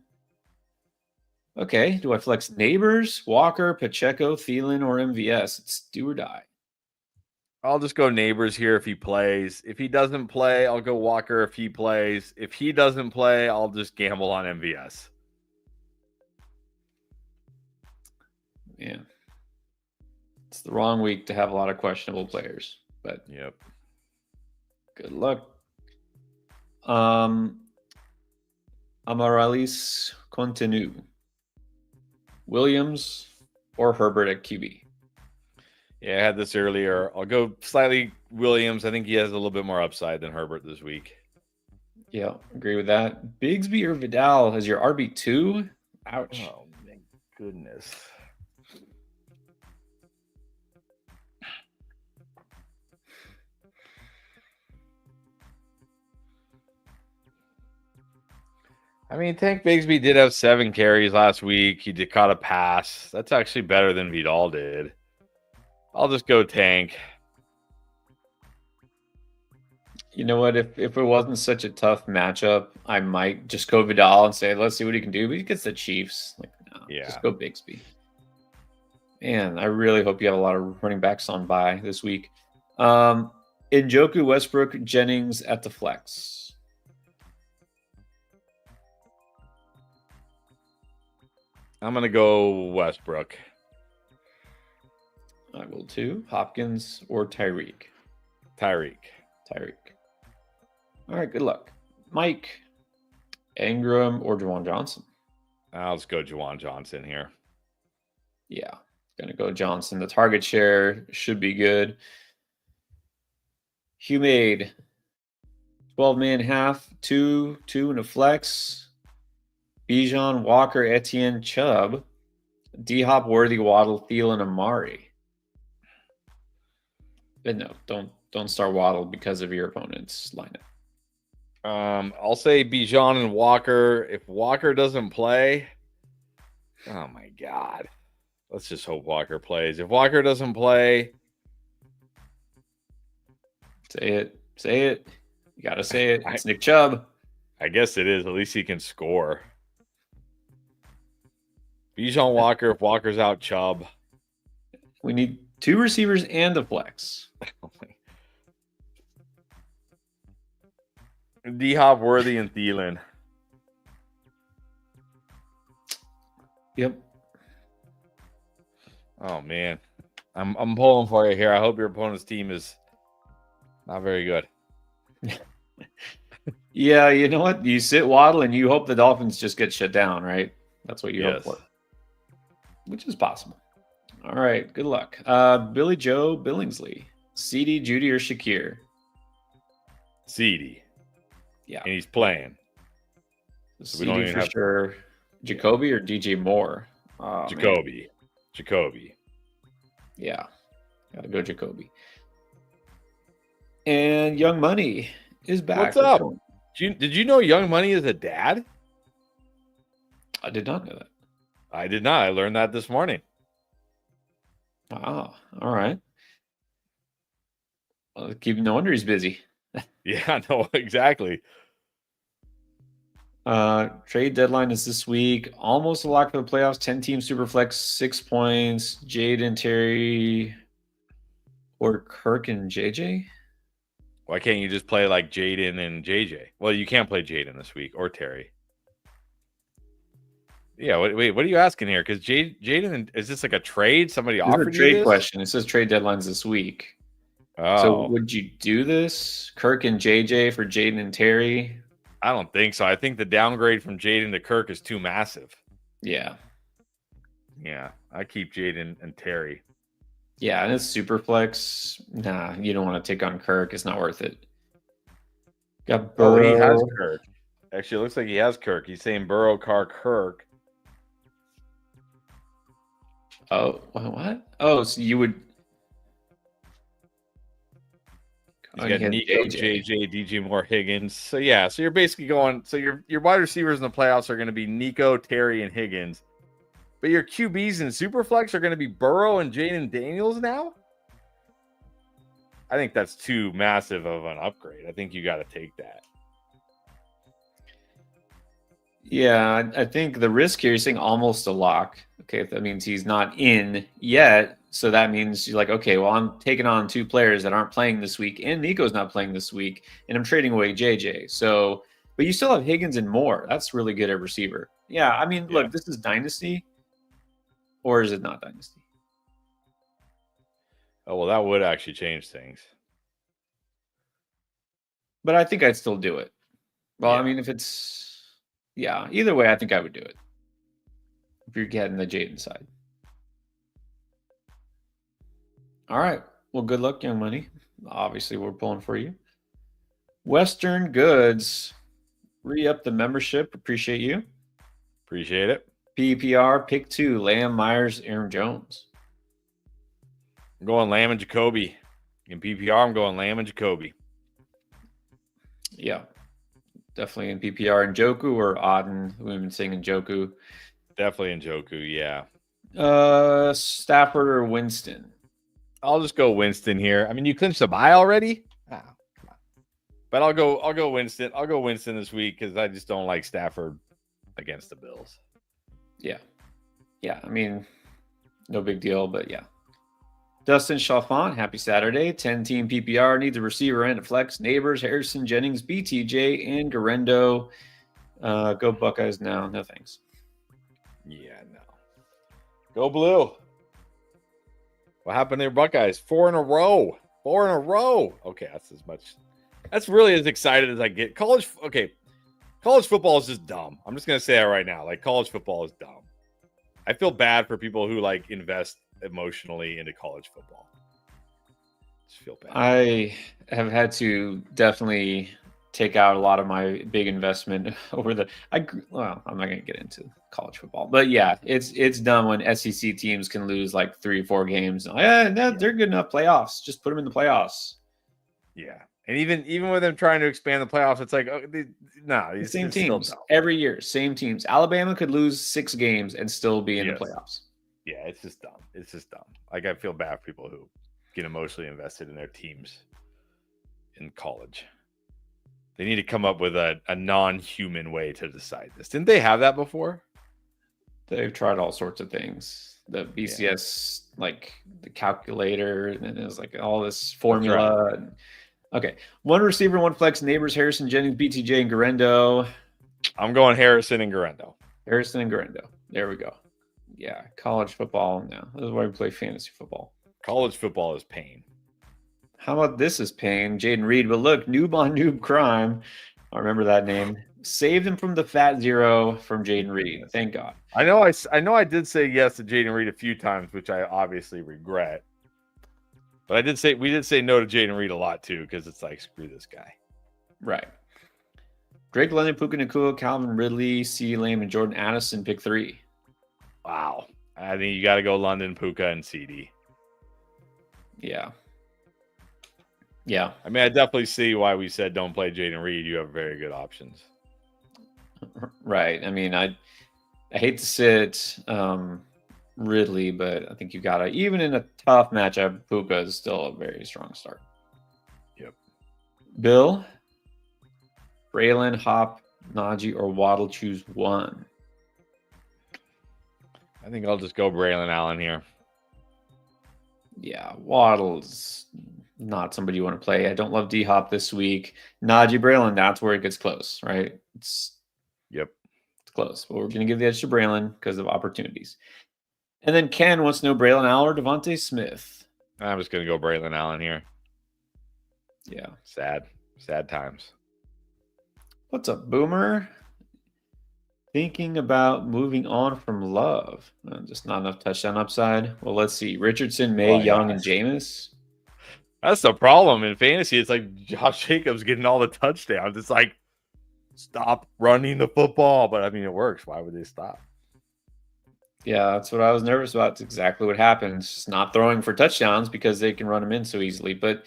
Okay, do I flex Neighbors, Walker, Pacheco, Thielen, or MVS? It's do or die. I'll just go Neighbors here if he plays. If he doesn't play, I'll go Walker if he plays. If he doesn't play, I'll just gamble on MVS. Yeah. It's the wrong week to have a lot of questionable players, but yep. Good luck. Amaralis Continue. Williams or Herbert at QB? Yeah, I had this earlier. I'll go slightly Williams. I think he has a little bit more upside than Herbert this week. Yeah, agree with that. Bigsby or Vidal as your RB2? Ouch. Oh, my goodness. I mean, Tank Bigsby did have 7 carries last week. He did caught a pass. That's actually better than Vidal did. I'll just go Tank. You know what? If it wasn't such a tough matchup, I might just go Vidal and say, let's see what he can do. But he gets the Chiefs. Like, no, just go Bigsby. Man, I really hope you have a lot of running backs on bye this week. Njoku, Westbrook, Jennings at the flex. I'm going to go Westbrook. I will too. Hopkins or Tyreek? Tyreek. All right, good luck. Mike, Ingram or Juwan Johnson? I'll just go Juwan Johnson here. Yeah, going to go Johnson. The target share should be good. Humade, 12-man half, 2 and a flex. Bijan, Walker, Etienne, Chubb, D-Hop, Worthy, Waddle, Thielen, Amari. But no, don't start Waddle because of your opponent's lineup. I'll say Bijan and Walker. If Walker doesn't play, oh my God. Let's just hope Walker plays. If Walker doesn't play, say it. You got to say it. It's Nick Chubb. I guess it is. At least he can score. Bijan Walker, if Walker's out, Chubb. We need 2 receivers and a flex. D-Hop, Worthy, and Thielen. Yep. Oh man, I'm pulling for you here. I hope your opponent's team is not very good. Yeah, you know what? You sit Waddle and you hope the Dolphins just get shut down, right? That's what you hope for. Which is possible. All right, good luck. Billy Joe Billingsley, CeeDee, Judy, or Shakir? CeeDee. Yeah. And he's playing. So we don't even for sure. Jacoby or DJ Moore? Oh, Jacoby. Yeah. Got to go Jacoby. And Young Money is back. What's up? Did you know Young Money is a dad? I did not know that. I did not. I learned that this morning. Wow. All right. Well, no wonder he's busy. Yeah, no, exactly. Trade deadline is this week. Almost a lock for the playoffs. 10-team Superflex, 6 points. Jaden, Terry, or Kirk and JJ? Why can't you just play like Jaden and JJ? Well, you can't play Jaden this week or Terry. Yeah, wait, what are you asking here? Because Jaden, is this like a trade? Somebody offered you this? Trade question. It says trade deadlines this week. Oh. So would you do this? Kirk and JJ for Jaden and Terry? I don't think so. I think the downgrade from Jaden to Kirk is too massive. Yeah. Yeah, I keep Jaden and Terry. Yeah, and it's super flex. Nah, you don't want to take on Kirk. It's not worth it. Got Burrow. Oh, he has Kirk. Actually, it looks like he has Kirk. He's saying Burrow, Carr, Kirk. Oh, what? Oh, so you would. He's got Nico, JJ, DJ Moore, Higgins. So yeah, so you're basically going. So your wide receivers in the playoffs are going to be Nico, Terry, and Higgins. But your QBs in Superflex are going to be Burrow and Jaden Daniels now? I think that's too massive of an upgrade. I think you got to take that. Yeah, I think the risk here is saying almost a lock. Okay, if that means he's not in yet. So that means you're like, okay, well, I'm taking on 2 players that aren't playing this week, and Nico's not playing this week, and I'm trading away JJ. So, but you still have Higgins and Moore. That's really good at receiver. Yeah, I mean, look, this is Dynasty. Or is it not Dynasty? Oh, well, that would actually change things. But I think I'd still do it. Well, I mean, if it's... Yeah, either way, I think I would do it. If you're getting the Jaden side. All right. Well, good luck, young money. Obviously, we're pulling for you. Western Goods. Re-up the membership. Appreciate you. Appreciate it. PPR, pick 2, Lamb, Myers, Aaron Jones. I'm going Lamb and Jacoby. In PPR, I'm going Lamb and Jacoby. Yeah. Definitely in PPR. And Njoku or Auden? We've been saying Njoku. Definitely in Njoku, yeah. Stafford or Winston? I'll just go Winston here. I mean, you clinched the bye already? Oh, come on. But I'll go Winston. I'll go Winston this week because I just don't like Stafford against the Bills. Yeah. Yeah, I mean, no big deal, but yeah. Dustin Chalfant, happy Saturday. 10-team PPR, needs a receiver and a flex. Neighbors, Harrison, Jennings, BTJ, and Garendo. Go Buckeyes now. No thanks. Yeah, no. Go Blue. What happened to your Buckeyes? 4 in a row. 4 in a row. Okay, that's as much. That's really as excited as I get. College football is just dumb. I'm just going to say that right now. Like, college football is dumb. I feel bad for people who, like, invest emotionally into college football. Just feel bad. I have had to definitely take out a lot of my big investment over the I'm not going to get into college football, but yeah, it's dumb when SEC teams can lose like 3 or 4 games. They're good enough playoffs. Just put them in the playoffs. Yeah. And even with them trying to expand the playoffs, it's like, these same teams every year, same teams. Alabama could lose 6 games and still be in the playoffs. Yeah, it's just dumb. It's just dumb. Like, I feel bad for people who get emotionally invested in their teams in college. They need to come up with a non-human way to decide this. Didn't they have that before? They've tried all sorts of things. The BCS, like the calculator, and then there's like all this formula. Right. Okay. 1 receiver, 1 flex, Neighbors, Harrison, Jennings, BTJ, and Garendo. I'm going Harrison and Garendo. Harrison and Garendo. There we go. Yeah. College football. No, this is why we play fantasy football. College football is pain. How about this is pain? Jaden Reed. But look, noob on noob crime. I remember that name. Saved him from the fat zero from Jaden Reed. Thank God. I know I did say yes to Jaden Reed a few times, which I obviously regret. But we did say no to Jaden Reed a lot too, because it's like, screw this guy. Right. Drake London, Puka Nacua, Calvin Ridley, CeeDee Lamb, and Jordan Addison pick 3. Wow. I think you got to go London, Puka, and CeeDee. Yeah. Yeah. I mean, I definitely see why we said don't play Jaden Reed. You have very good options. Right. I mean, I hate to sit Ridley, but I think you got to, even in a tough matchup, Puka is still a very strong start. Yep. Bill, Braylon, Hop, Najee or Waddle, choose one. I think I'll just go Braylon Allen here. Yeah, Waddle's not somebody you want to play. I don't love D-Hop this week. Najee, Braylon, that's where it gets close, right? It's close. But we're going to give the edge to Braylon because of opportunities. And then Ken wants to know Braylon Allen or Devontae Smith. I'm just going to go Braylon Allen here. Yeah. Sad times. What's up, Boomer? Thinking about moving on from Love. Just not enough touchdown upside. Well, let's see. Richardson, May, Young, and Jameis. That's the problem in fantasy. It's like Josh Jacobs getting all the touchdowns. It's like, stop running the football. But, I mean, it works. Why would they stop? Yeah, that's what I was nervous about. It's exactly what happens. Just not throwing for touchdowns because they can run them in so easily. But,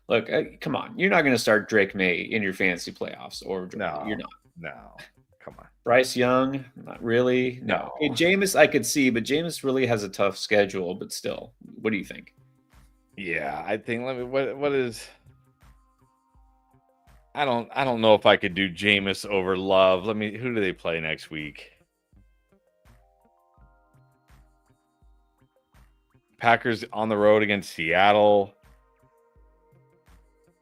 look, come on. You're not going to start Drake May in your fantasy playoffs. No, you're not. No. Come on. Bryce Young, not really. No. Okay, Jameis, I could see, but Jameis really has a tough schedule. But still, what do you think? Yeah, I think. What is? I don't know if I could do Jameis over Love. Who do they play next week? Packers on the road against Seattle.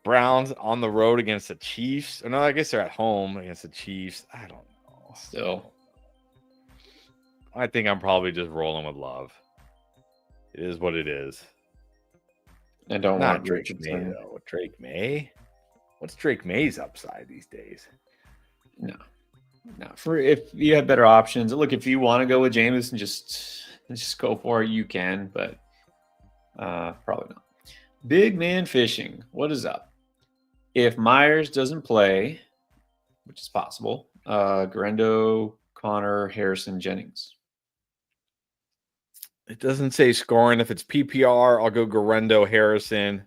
Browns on the road against the Chiefs. Oh, no, I guess they're at home against the Chiefs. I don't know. Still, I think I'm probably just rolling with Love. It is what it is. I don't Not want Drake May, though. Drake May? What's Drake May's upside these days? No. For if you have better options, look, if you want to go with Jameis and just go for it, you can, but probably not. Big Man Fishing, what is up? If Myers doesn't play, which is possible, Garendo, Connor, Harrison, Jennings. It doesn't say scoring. If it's PPR, I'll go Garendo, Harrison.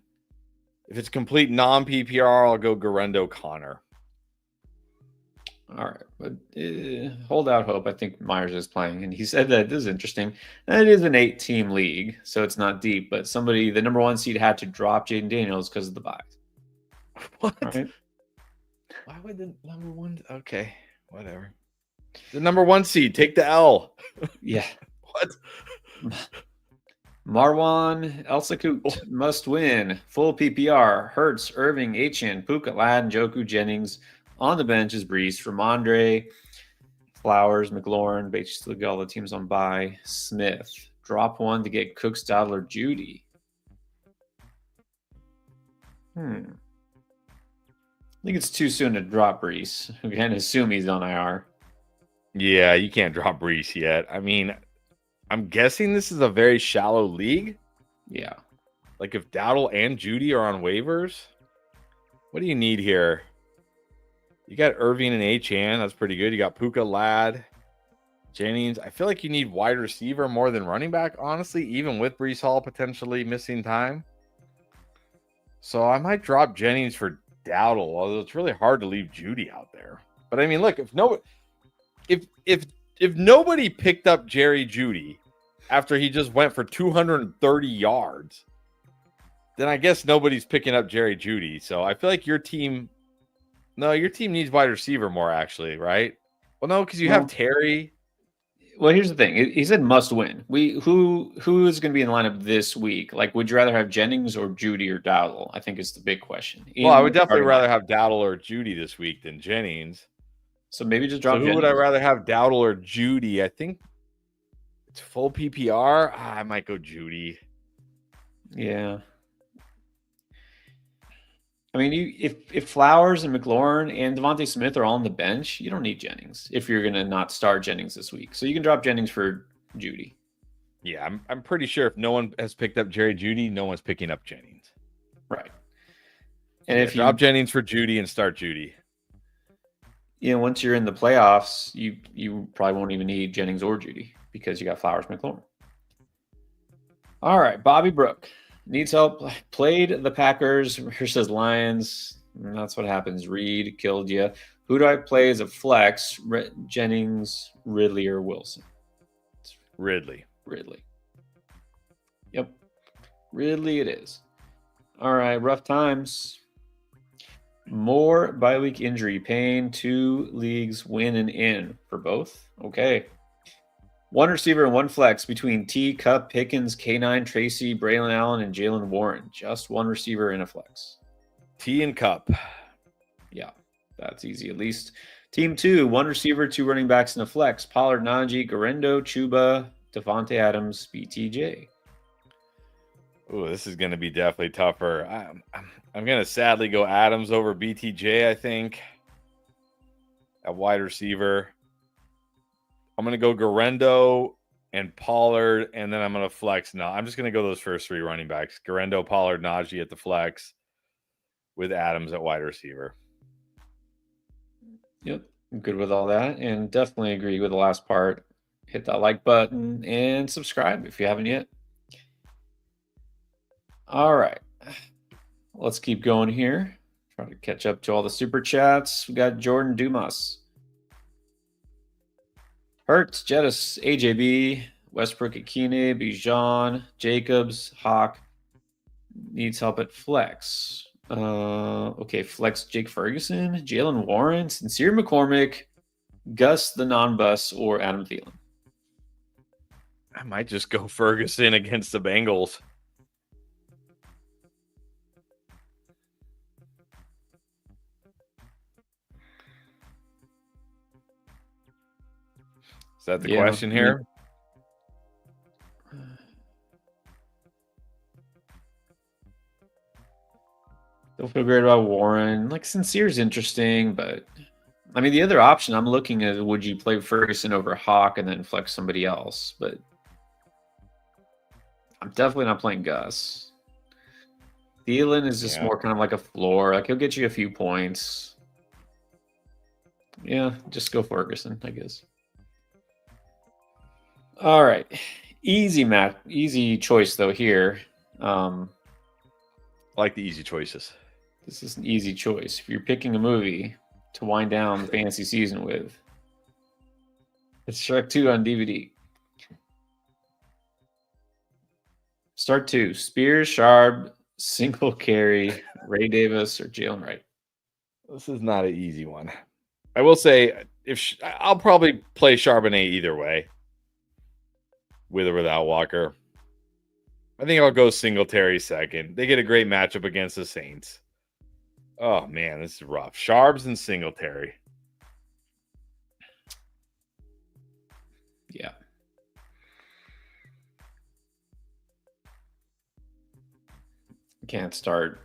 If it's complete non-PPR, I'll go Garendo, Connor. All right, but hold out hope. I think Myers is playing, and he said that this is interesting. It is an 8-team league, so it's not deep, but the number 1 seed had to drop Jaden Daniels because of the bye. What? Right? Why would the number 1? Okay, whatever. The number 1 seed, take the L. Yeah. What? Marwan El Sakut must win. Full PPR. Hurts, Irving, Achan, Puka, Ladd, Njoku, Jennings. On the bench is Breece, Ramondre, Flowers, McLaurin. Basically got all the teams on bye. Smith. Drop one to get Cooks, Dowdler, Judy. I think it's too soon to drop Breece. We can assume he's on IR. Yeah, you can't drop Breece yet. I mean, I'm guessing this is a very shallow league. Yeah. Like if Dowdle and Judy are on waivers, what do you need here? You got Irving and Achan. That's pretty good. You got Puka, Ladd, Jennings. I feel like you need wide receiver more than running back, honestly, even with Breece Hall potentially missing time. So I might drop Jennings for Dowdle, although it's really hard to leave Judy out there. But I mean, look, if nobody picked up Jerry Judy after he just went for 230 yards, then I guess nobody's picking up Jerry Judy. So I feel like your team needs wide receiver more, actually, right? Well, no, because you have Terry. Well, here's the thing. He said must win. Who is going to be in the lineup this week? Like, would you rather have Jennings or Judy or Dowdle? I think is the big question. Well, I would definitely rather have Dowdle or Judy this week than Jennings. So maybe just drop. So who would I rather have, Dowdle or Judy? I think it's full PPR. I might go Judy. Yeah. I mean, if Flowers and McLaurin and Devontae Smith are all on the bench, you don't need Jennings if you're going to not start Jennings this week. So you can drop Jennings for Judy. Yeah, I'm pretty sure if no one has picked up Jerry Judy, no one's picking up Jennings. Right. And if you drop Jennings for Judy and start Judy. Once you're in the playoffs, you probably won't even need Jennings or Judy because you got Flowers, McLaurin. All right, Bobby Brook. Needs help. Played the Packers versus Lions. That's what happens. Reed killed you. Who do I play as a flex? Jennings, Ridley, or Wilson? Ridley. Yep. Ridley it is. All right. Rough times. More bye week injury pain. 2 leagues win and in for both. Okay. 1 receiver and 1 flex between T, Cup, Pickens, K9, Tracy, Braylon Allen, and Jalen Warren. Just 1 receiver in a flex. T and Cup. Yeah, that's easy. At least team 2, 1 receiver, 2 running backs in a flex. Pollard, Najee, Garendo, Chuba, Devontae Adams, BTJ. Ooh, this is going to be definitely tougher. I'm going to sadly go Adams over BTJ, I think, at wide receiver. I'm going to go Garendo and Pollard, and then I'm going to flex. No, I'm just going to go those first 3 running backs. Garendo, Pollard, Najee at the flex with Adams at wide receiver. Yep, I'm good with all that, and definitely agree with the last part. Hit that like button and subscribe if you haven't yet. All right, let's keep going here. Try to catch up to all the super chats. We got Jordan Dumas, Hertz, Jettis, AJB, Westbrook, Akine, Bijan, Jacobs, Hawk. Needs help at flex. Okay, flex Jake Ferguson, Jalen Warren, Sincere McCormick, Gus the non-bus, or Adam Thielen. I might just go Ferguson against the Bengals. Is that the question here? Don't feel great about Warren. Like, Sincere's interesting, but I mean, the other option I'm looking at, would you play Ferguson over Hawk and then flex somebody else? But I'm definitely not playing Gus. Thielen is just more kind of like a floor. Like, he'll get you a few points. Yeah, just go Ferguson, I guess. All right. Easy choice, though, here. I like the easy choices. This is an easy choice. If you're picking a movie to wind down the fantasy season with, it's Shrek 2 on DVD. Start 2. Spears, Sharp, single carry, Ray Davis, or Jalen Wright. This is not an easy one. I will say, I'll probably play Charbonnet either way, with or without Walker. I think I'll go Singletary second. They get a great matchup against the Saints. Oh, man, this is rough. Sharps and Singletary. Yeah. Can't start.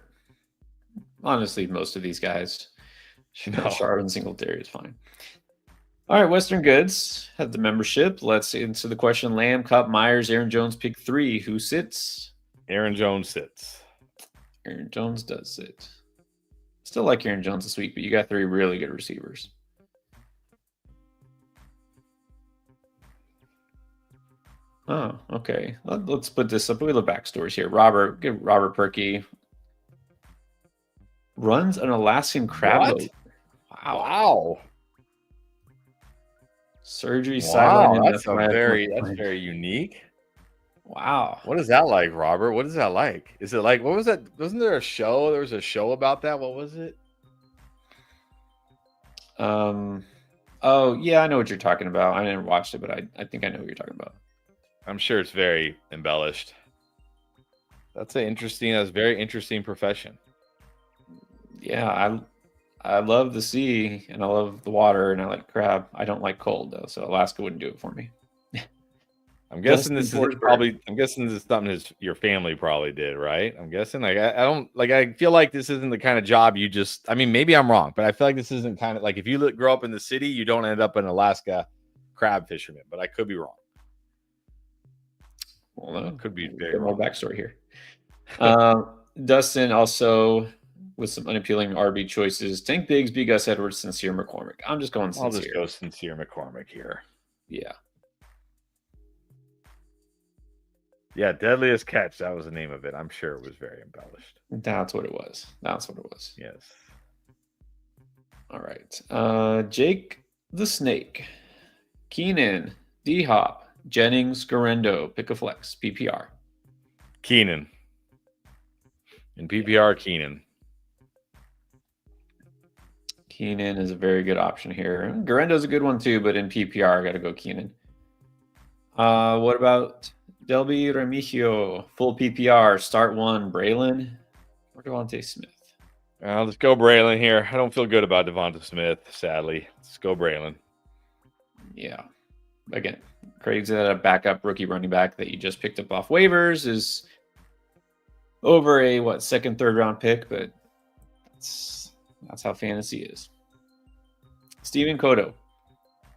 Honestly, most of these guys. Sharp and Singletary is fine. All right, Western Goods have the membership. Let's answer the question. Lamb, Cup, Myers, Aaron Jones, pick 3. Who sits? Aaron Jones sits. Aaron Jones does sit. Still like Aaron Jones this week, but you got 3 really good receivers. Oh, okay. Let's put this up. We have the backstories here. Give Robert Perky. Runs an Alaskan crab boat. Wow. Surgery sideline. That's very unique. Wow. What is that like, Robert? What is that like? Is it like, what was that? Wasn't there a show? There was a show about that. What was it? Oh, yeah, I know what you're talking about. I didn't watch it, but I think I know what you're talking about. I'm sure it's very embellished. That's a very interesting profession. Yeah, I love the sea and I love the water and I like crab. I don't like cold though, so Alaska wouldn't do it for me. I'm guessing this is something your family probably did, right? I'm guessing. Like I feel like this isn't the kind of job you just. I mean, maybe I'm wrong, but I feel like this isn't kind of like if you grow up in the city, you don't end up an Alaska crab fisherman. But I could be wrong. Well, no, could be very wrong. More backstory here. Dustin also with some unappealing RB choices. Tank Biggs, B. Gus Edwards, Sincere McCormick. I'm just going Sincere. I'll just go Sincere McCormick here. Yeah. Yeah, Deadliest Catch. That was the name of it. I'm sure it was very embellished. That's what it was. Yes. All right. Jake the Snake. Keenan. D-Hop. Jennings. Garendo. Pick a flex. PPR. Keenan. In PPR, Keenan. Keenan is a very good option here. Garendo's a good one too, but in PPR, I got to go Keenan. What about Delby Remigio? Full PPR, start one, Braylon or Devontae Smith? Let's go Braylon here. I don't feel good about Devonta Smith, sadly. Let's go Braylon. Yeah. Again, Craig's a backup rookie running back that you just picked up off waivers is over a second, third round pick, but that's how fantasy is. Steven Cotto.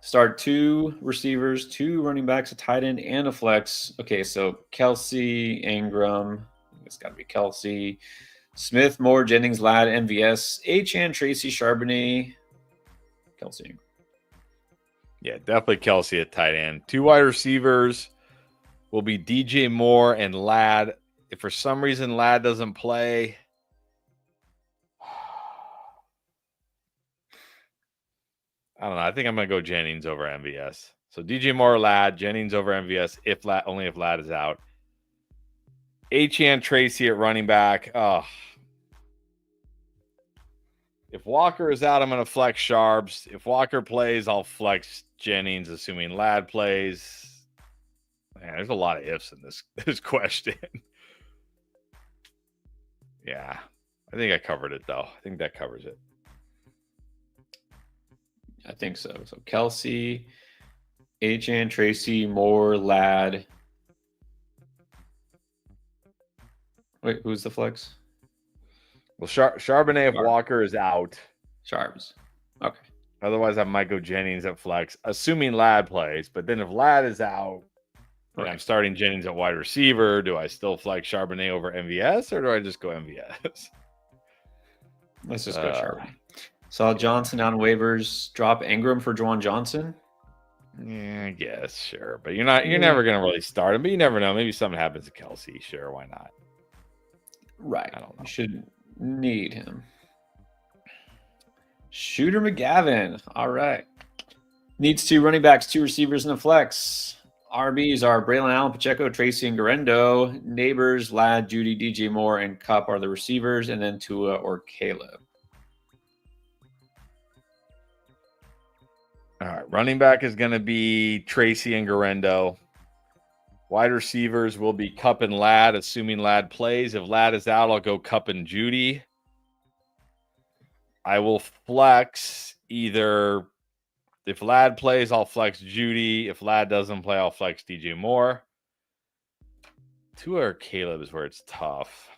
Start 2 receivers, 2 running backs, a tight end, and a flex. Okay, so Kelsey, Ingram. It's got to be Kelsey. Smith, Moore, Jennings, Ladd, MVS, Achane, Tracy, Charbonnet, Kelsey, Ingram. Yeah, definitely Kelsey at tight end. 2 wide receivers will be DJ Moore and Ladd. If for some reason Ladd doesn't play, I don't know. I think I'm going to go Jennings over MVS. So DJ Moore, Ladd, Jennings over MVS, only if Ladd is out. Achane, Tracy at running back. Oh. If Walker is out, I'm going to flex Sharps. If Walker plays, I'll flex Jennings, assuming Ladd plays. Man, there's a lot of ifs in this question. Yeah, I think I covered it, though. I think that covers it. I think so. So Kelsey, Achane, Tracy, Moore, Ladd. Wait, who's the flex? Well, Charbonnet if Walker is out. Sharps. Okay. Otherwise, I might go Jennings at flex, assuming Ladd plays. But then if Ladd is out, and I'm starting Jennings at wide receiver, do I still flex Charbonnet over MVS, or do I just go MVS? Let's just go Charbonnet. Saw Johnson on waivers. Drop Ingram for Juwan Johnson. Yeah, I guess, sure. But you're never gonna really start him. But you never know. Maybe something happens to Kelsey. Sure, why not? Right. I don't know. You should need him. Shooter McGavin. All right. Needs 2 running backs, 2 receivers, and a flex. RBs are Braylon Allen, Pacheco, Tracy, and Garendo. Neighbors, Ladd, Judy, DJ Moore, and Cup are the receivers, and then Tua or Caleb. All right. Running back is going to be Tracy and Garendo. Wide receivers will be Cup and Ladd, assuming Ladd plays. If Ladd is out, I'll go Cup and Judy. I will flex either. If Ladd plays, I'll flex Judy. If Ladd doesn't play, I'll flex DJ Moore. Tua or Caleb is where it's tough.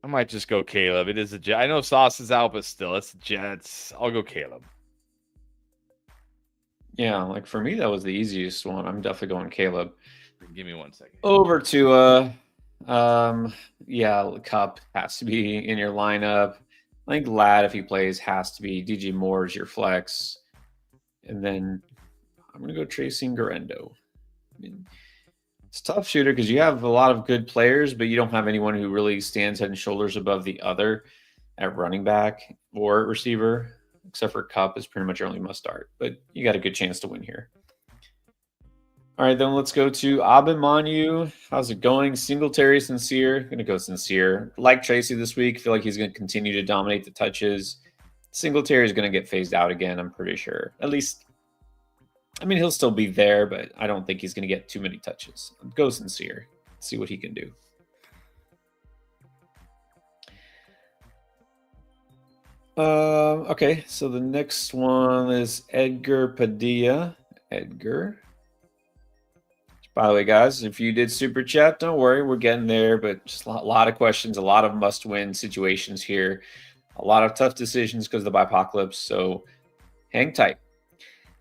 I might just go Caleb. It is a Jet. I know Sauce is out, but still, it's the Jets. I'll go Caleb. Yeah, like for me, that was the easiest one. I'm definitely going Caleb. Give me 1 second. Over to yeah, Cup has to be in your lineup. I think Ladd, if he plays, has to be. DJ Moore is your flex. And then I'm going to go Tracy and Garendo. I mean, it's a tough shooter because you have a lot of good players, but you don't have anyone who really stands head and shoulders above the other at running back or receiver, except for Cup is pretty much your only must start. But you got a good chance to win here. All right, then let's go to Abimanu. How's it going? Singletary, Sincere. Going to go Sincere. Like Tracy this week. Feel like he's going to continue to dominate the touches. Singletary is going to get phased out again, I'm pretty sure. At least, I mean, he'll still be there, but I don't think he's going to get too many touches. Go Sincere. See what he can do. Okay, so the next one is Edgar Padilla. Edgar. By the way, guys, if you did super chat, don't worry, we're getting there, but just a lot of questions, a lot of must-win situations here, a lot of tough decisions because of the Bipocalypse, so hang tight.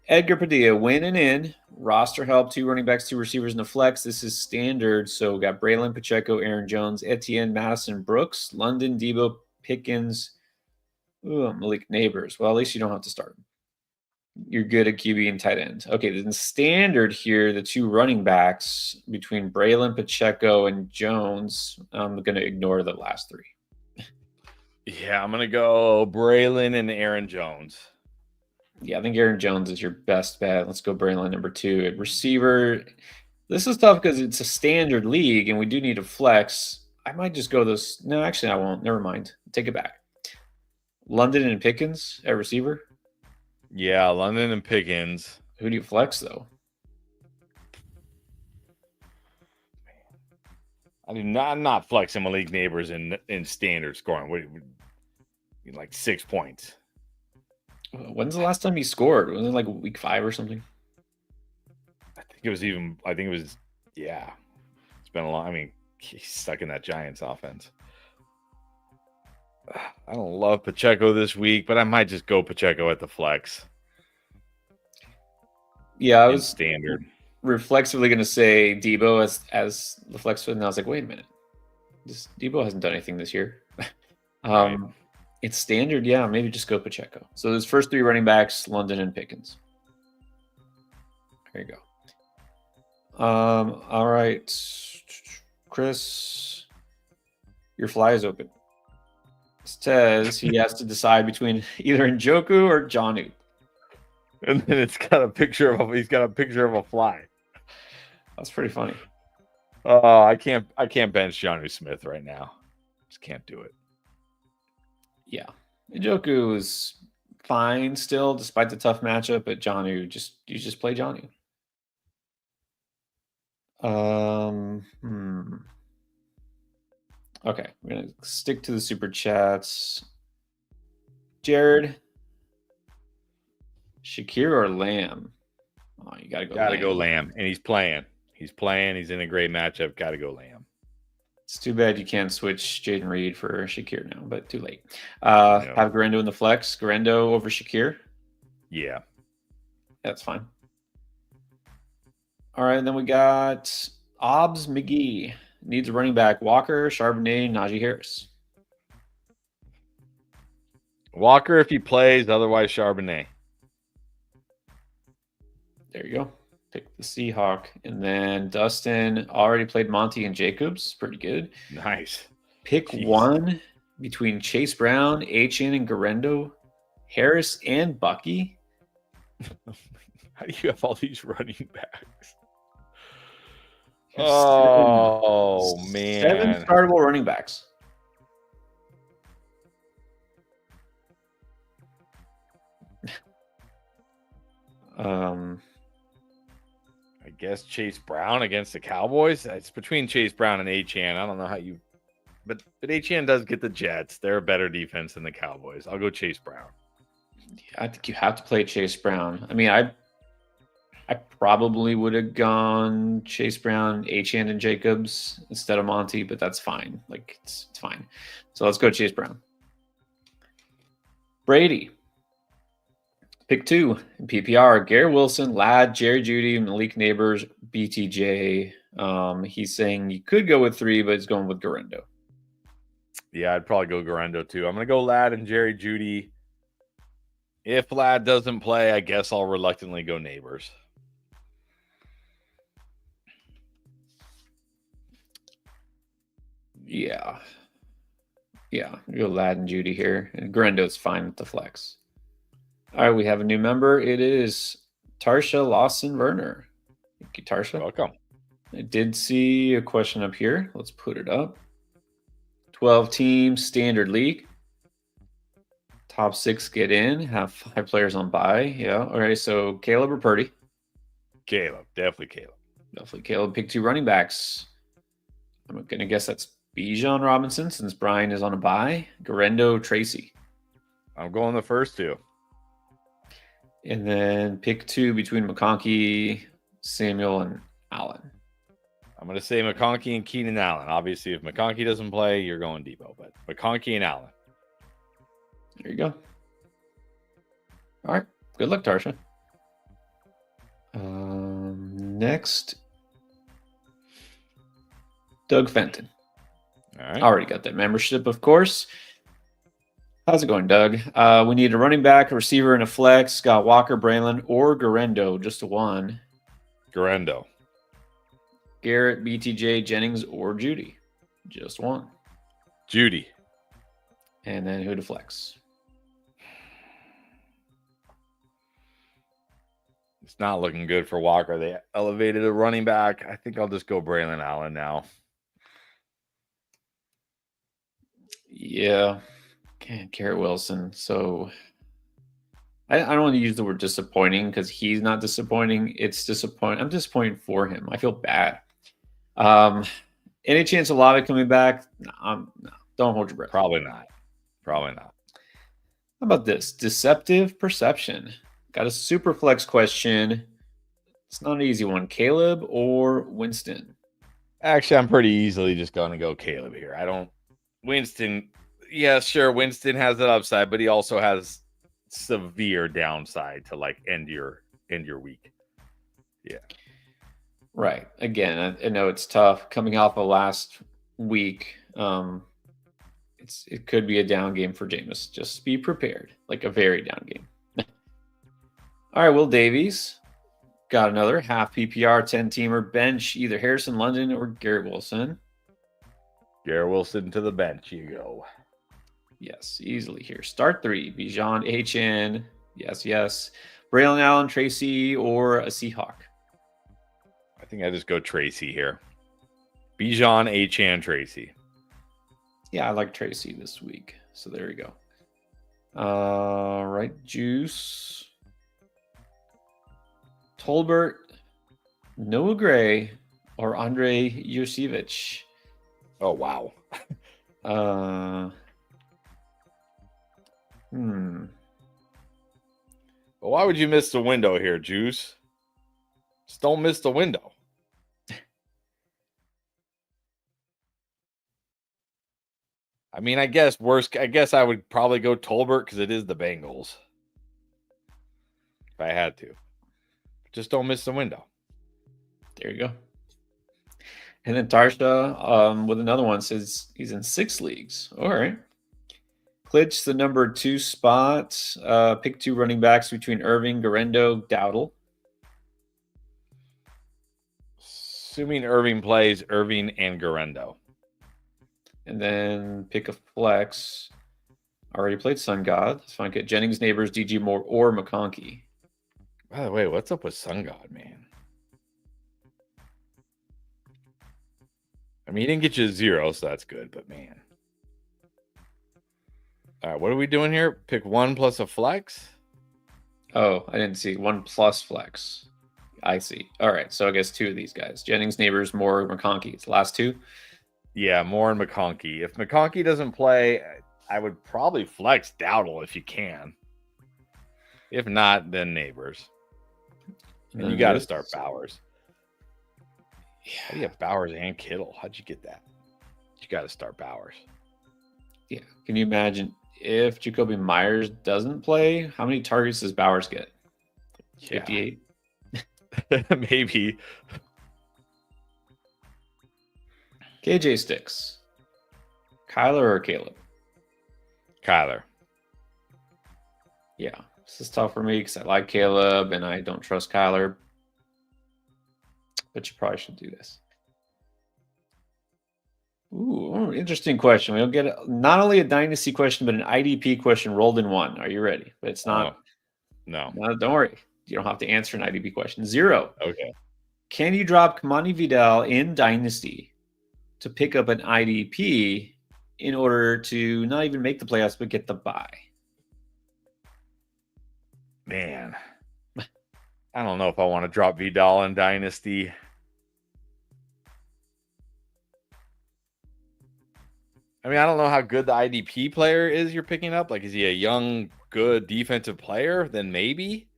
Edgar Padilla, win and in, roster help, 2 running backs, 2 receivers, and a flex. This is standard, so we got Braylon, Pacheco, Aaron Jones, Etienne, Madison, Brooks, London, Debo, Pickens, Malik Neighbors. Well, at least you don't have to start him. You're good at QB and tight end. Okay, then standard here, the 2 running backs between Braylon, Pacheco, and Jones. I'm going to ignore the last 3. Yeah, I'm going to go Braylon and Aaron Jones. Yeah, I think Aaron Jones is your best bet. Let's go Braylon number 2. At receiver, this is tough because it's a standard league, and we do need a flex. I might just go those. No, actually, I won't. Never mind. Take it back. London and Pickens at receiver. Yeah, London and Pickens. Who do you flex though? I'm not flexing Malik Neighbors in standard scoring. What, like 6 points? When's the last time he scored? Was it like week 5 or something? I think it was. Yeah, it's been a long. I mean, he's stuck in that Giants offense. I don't love Pacheco this week, but I might just go Pacheco at the flex. Yeah, I was standard. reflexively going to say Debo as the flex, and I was like, wait a minute, Debo hasn't done anything this year. Right. It's standard, yeah. Maybe just go Pacheco. So those first 3 running backs, London and Pickens. There you go. All right, Chris, your fly is open. It says he has to decide between either Njoku or Jonnu. And then he's got a picture of a fly. That's pretty funny. I can't bench Jonnu Smith right now. Just can't do it. Yeah. Njoku is fine still, despite the tough matchup, but Jonnu, you just play Jonnu. Okay, we're gonna stick to the super chats. Jared, Shakir or Lamb? Oh, you gotta go. Go Lamb, and he's playing. He's in a great matchup. Got to go Lamb. It's too bad you can't switch Jaden Reed for Shakir now, but too late. Have Garendo in the flex. Garendo over Shakir. Yeah, that's fine. All right, and then we got Obbs McGee. Needs a running back. Walker, Charbonnet, Najee Harris. Walker if he plays, otherwise Charbonnet. There you go. Pick the Seahawk. And then Dustin already played Monty and Jacobs. Pretty good. Nice. Pick one between Chase Brown, Achane, and Garendo, Harris, and Bucky. How do you have all these running backs? Man. 7 startable running backs. I guess Chase Brown against the Cowboys. It's between Chase Brown and Achane. I don't know how you, but Achane does get the Jets. They're a better defense than the Cowboys. I'll go Chase Brown. Yeah, I think you have to play Chase Brown. I mean, I probably would have gone Chase Brown, Achane, and Jacobs instead of Monty, but that's fine. Like it's fine. So let's go Chase Brown. Brady. Pick 2 in PPR. Garrett Wilson, Ladd, Jerry Jeudy, Malik Neighbors, BTJ. He's saying you could go with 3, but he's going with Garendo. Yeah, I'd probably go Garendo too. I'm going to go Ladd and Jerry Jeudy. If Ladd doesn't play, I guess I'll reluctantly go Neighbors. Yeah. Go Ladd and Jeudy here. And Garendo's fine with the flex. All right, we have a new member. It is Tarsha Lawson Werner. Thank you, Tarsha. Welcome. I did see a question up here. Let's put it up. 12-team standard league. Top 6 get in. Have 5 players on bye. Yeah. All right. So Caleb or Purdy? Caleb. Definitely Caleb. Definitely Caleb. Pick 2 running backs. I'm going to guess that's Bijan Robinson since Brian is on a bye. Garendo, Tracy. I'm going the first 2. And then pick 2 between McConkey, Samuel, and Allen. I'm going to say McConkey and Keenan Allen. Obviously, if McConkey doesn't play, you're going Debo. But McConkey and Allen. There you go. All right. Good luck, Tarsha. Next, Doug Fenton. All right. Already got that membership, of course. How's it going, Doug? We need a running back, a receiver, and a flex. Got Walker, Braylon, or Garendo. Just 1. Garendo. Garrett, BTJ, Jennings, or Judy. Just 1. Judy. And then who to flex? It's not looking good for Walker. They elevated a running back. I think I'll just go Braylon Allen now. Yeah. Garrett Wilson. So I don't want to use the word disappointing because he's not disappointing. It's disappointing. I'm disappointed for him. I feel bad. Any chance of Olave coming back? No, don't hold your breath. Probably not. Probably not. How about this? Deceptive perception. Got a super flex question. It's not an easy one. Caleb or Winston? Actually, I'm pretty easily just going to go Caleb here. Winston. Yeah, sure. Winston has that upside, but he also has severe downside to like end your week. Yeah. Right. Again, I know it's tough coming off of last week. It could be a down game for Jameis. Just be prepared, like a very down game. All right, Will Davies got another half PPR 10-teamer bench, either Harrison London or Garrett Wilson. Garrett Wilson to the bench. You go. Yes, easily here. Start 3. Bijan, HN. Yes. Braylon Allen, Tracy, or a Seahawk. I think I just go Tracy here. Bijan, HN, Tracy. Yeah, I like Tracy this week. So there we go. All right, Juice. Tolbert, Noah Gray, or Andre Yosevich. Oh, wow. Well, why would you miss the window here, Juice? Just don't miss the window. I mean, I guess I would probably go Tolbert because it is the Bengals. If I had to. Just don't miss the window. There you go. And then Tarsha with another one says he's in 6 leagues. All right. Klitsch, the number 2 spot. Pick 2 running backs between Irving, Garendo, Dowdle. Assuming Irving plays, Irving and Garendo. And then pick a flex. Already played Sun God. That's fine. Get Jennings, Neighbors, DG Moore, or McConkey. By the way, what's up with Sun God, man? I mean, he didn't get you a 0, so that's good, but man. All right, what are we doing here? Pick 1 plus a flex? Oh, I didn't see. 1 plus flex. I see. All right, so I guess 2 of these guys. Jennings, Neighbors, Moore, McConkey. It's the last 2? Yeah, Moore and McConkey. If McConkey doesn't play, I would probably flex Dowdle if you can. If not, then Neighbors. And you got to start Bowers. Yeah. How do you have Bowers and Kittle? How'd you get that? You got to start Bowers. Yeah. Can you imagine if Jacoby Myers doesn't play? How many targets does Bowers get? 58? Maybe. KJ Sticks. Kyler or Caleb? Kyler. Yeah. This is tough for me because I like Caleb and I don't trust Kyler. But you probably should do this. Ooh, interesting question. We'll get not only a dynasty question, but an IDP question rolled in one. Are you ready? But it's not. No, don't worry. You don't have to answer an IDP question. 0. Okay. Can you drop Kamani Vidal in dynasty to pick up an IDP in order to not even make the playoffs, but get the bye? Man, I don't know if I want to drop Vidal in dynasty. I mean, I don't know how good the IDP player is you're picking up. Like, is he a young, good defensive player? Then maybe.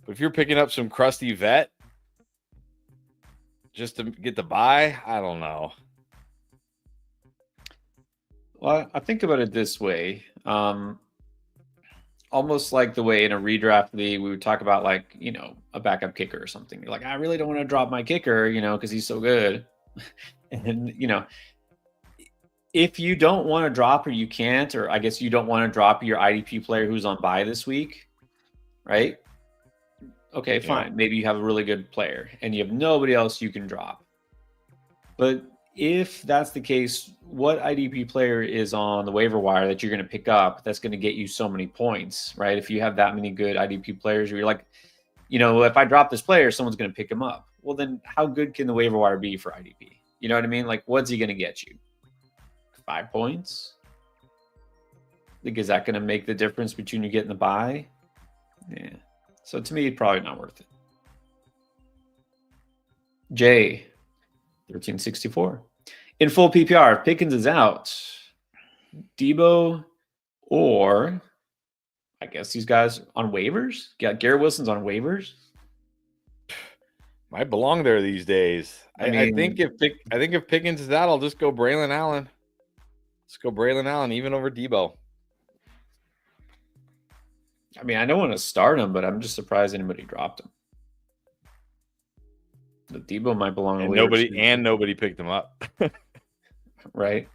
But if you're picking up some crusty vet just to get the bye, I don't know. Well, I think about it this way. Almost like the way in a redraft league, we would talk about like, a backup kicker or something. You're like, I really don't want to drop my kicker, because he's so good. And, if you don't want to drop or you can't, or I guess you don't want to drop your IDP player who's on bye this week, right? Okay, fine. Yeah. Maybe you have a really good player and you have nobody else you can drop. But if that's the case, what IDP player is on the waiver wire that you're going to pick up that's going to get you so many points, right? If you have that many good IDP players, you're like, if I drop this player, someone's going to pick him up. Well, then how good can the waiver wire be for IDP? You know what I mean? Like, what's he going to get you? 5 points. Like, is that going to make the difference between you getting the bye? Yeah. So to me, probably not worth it. Jay, 1364. In full PPR, if Pickens is out, Debo, or I guess these guys on waivers. Yeah, Garrett Wilson's on waivers. Might belong there these days. I think if Pickens is out, I'll just go Braylon Allen. Let's go Braylon Allen even over Debo. I mean, I don't want to start him, but I'm just surprised anybody dropped him. The Debo might belong on waivers. Nobody picked him up. Right.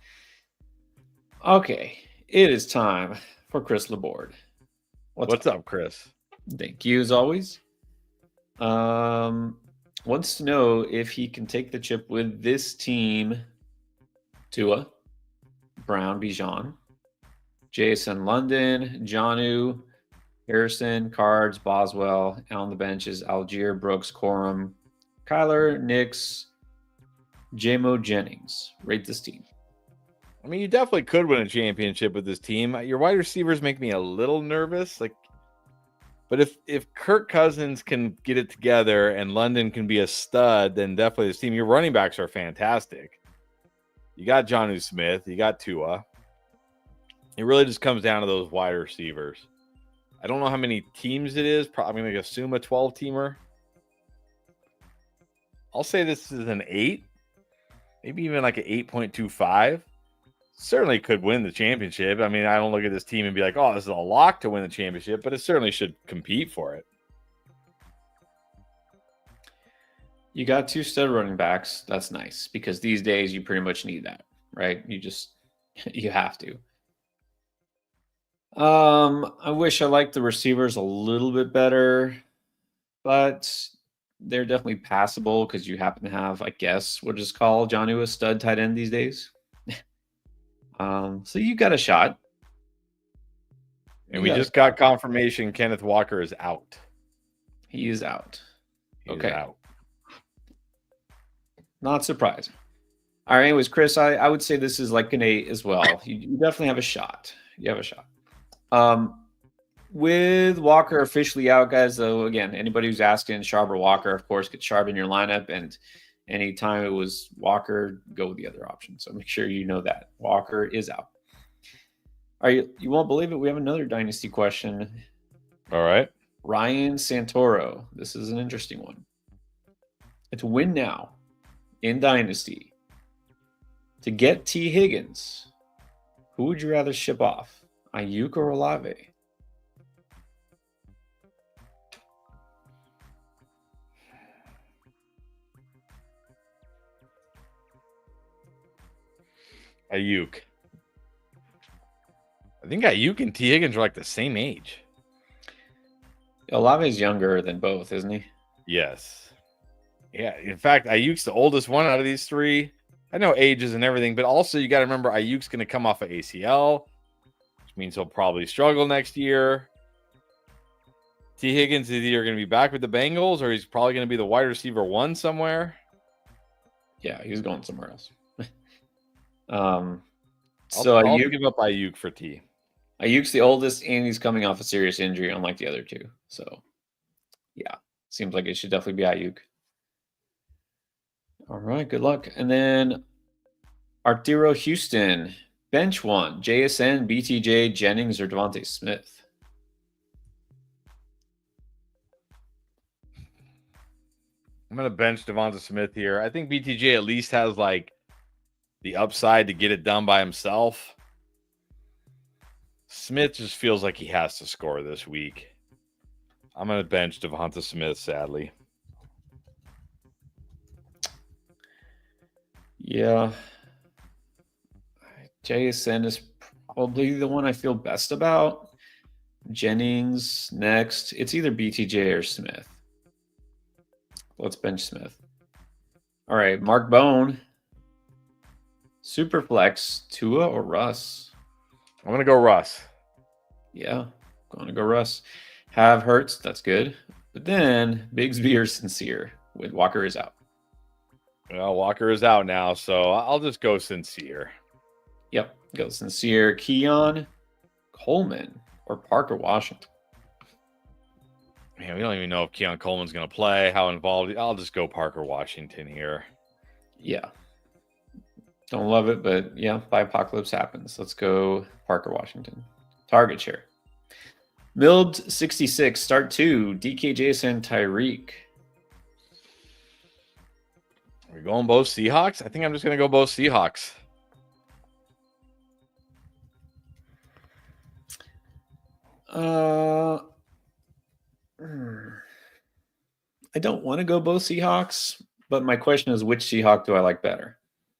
Okay. It is time for Chris Laborde. What's up, Chris? Thank you as always. Wants to know if he can take the chip with this team. Tua, Brown, Bijan, Jason London, Jonnu, Harrison, Cards, Boswell. On the benches, Algier, Brooks, Corum, Kyler, Nix, J-Mo Jennings. Rate this team. I mean, you definitely could win a championship with this team. Your wide receivers make me a little nervous. But if Kirk Cousins can get it together and London can be a stud, then definitely this team. Your running backs are fantastic. You got Jonnu Smith. You got Tua. It really just comes down to those wide receivers. I don't know how many teams it is. I'm going to assume a 12-teamer. I'll say this is an 8. Maybe even like an 8.25. Certainly could win the championship. I mean, I don't look at this team and be like, oh, this is a lock to win the championship, but it certainly should compete for it. You got 2 stud running backs. That's nice because these days you pretty much need that, right? You have to. I wish I liked the receivers a little bit better, but they're definitely passable because you happen to have, I guess, what is called Jonnu a stud tight end these days. So you got a shot. And we just got confirmation Kenneth Walker is out. He is out. He is out. Not surprising. All right, anyways, Chris, I would say this is like an 8 as well. You definitely have a shot. You have a shot. With Walker officially out, guys, though, again, anybody who's asking Sharp or Walker, of course, get Sharp in your lineup. And anytime it was Walker, go with the other option. So make sure you know that. Walker is out. All right, you won't believe it. We have another dynasty question. All right. Ryan Santoro. This is an interesting one. It's win now in dynasty. To get T. Higgins, who would you rather ship off? Ayuk or Olave? Ayuk. I think Ayuk and T. Higgins are like the same age. Olave's younger than both, isn't he? Yes. Yeah. In fact, Ayuk's the oldest one out of these 3. I know ages and everything, but also you got to remember Ayuk's going to come off of ACL, which means he'll probably struggle next year. T. Higgins is either going to be back with the Bengals or he's probably going to be the wide receiver 1 somewhere. Yeah, he's going somewhere else. I'll give up Ayuk for T. Ayuk's the oldest, and he's coming off a serious injury, unlike the other 2. So, yeah, seems like it should definitely be Ayuk. All right, good luck. And then Arturo Houston, bench 1, JSN, BTJ, Jennings, or Devontae Smith. I'm going to bench Devonta Smith here. I think BTJ at least has like the upside to get it done by himself. Smith just feels like he has to score this week. I'm going to bench Devonta Smith, sadly. Yeah. JSN is probably the one I feel best about. Jennings next. It's either BTJ or Smith. Let's bench Smith. All right, Mark Bone. Superflex, Tua or Russ? I'm going to go Russ. Yeah, going to go Russ. Have Hurts, that's good. But then Bigsby or Sincere with Walker is out. Well, Walker is out now, so I'll just go Sincere. Yep. Go Sincere, Keon Coleman, or Parker Washington. Man, we don't even know if Keon Coleman's going to play, how involved. I'll just go Parker Washington here. Yeah. Don't love it, but yeah, by apocalypse happens. Let's go Parker Washington. Target share. Mild 66, start 2, DK Jason, Tyreek. Are we going both Seahawks? I think I'm just going to go both Seahawks. I don't want to go both Seahawks, but my question is, which Seahawk do I like better?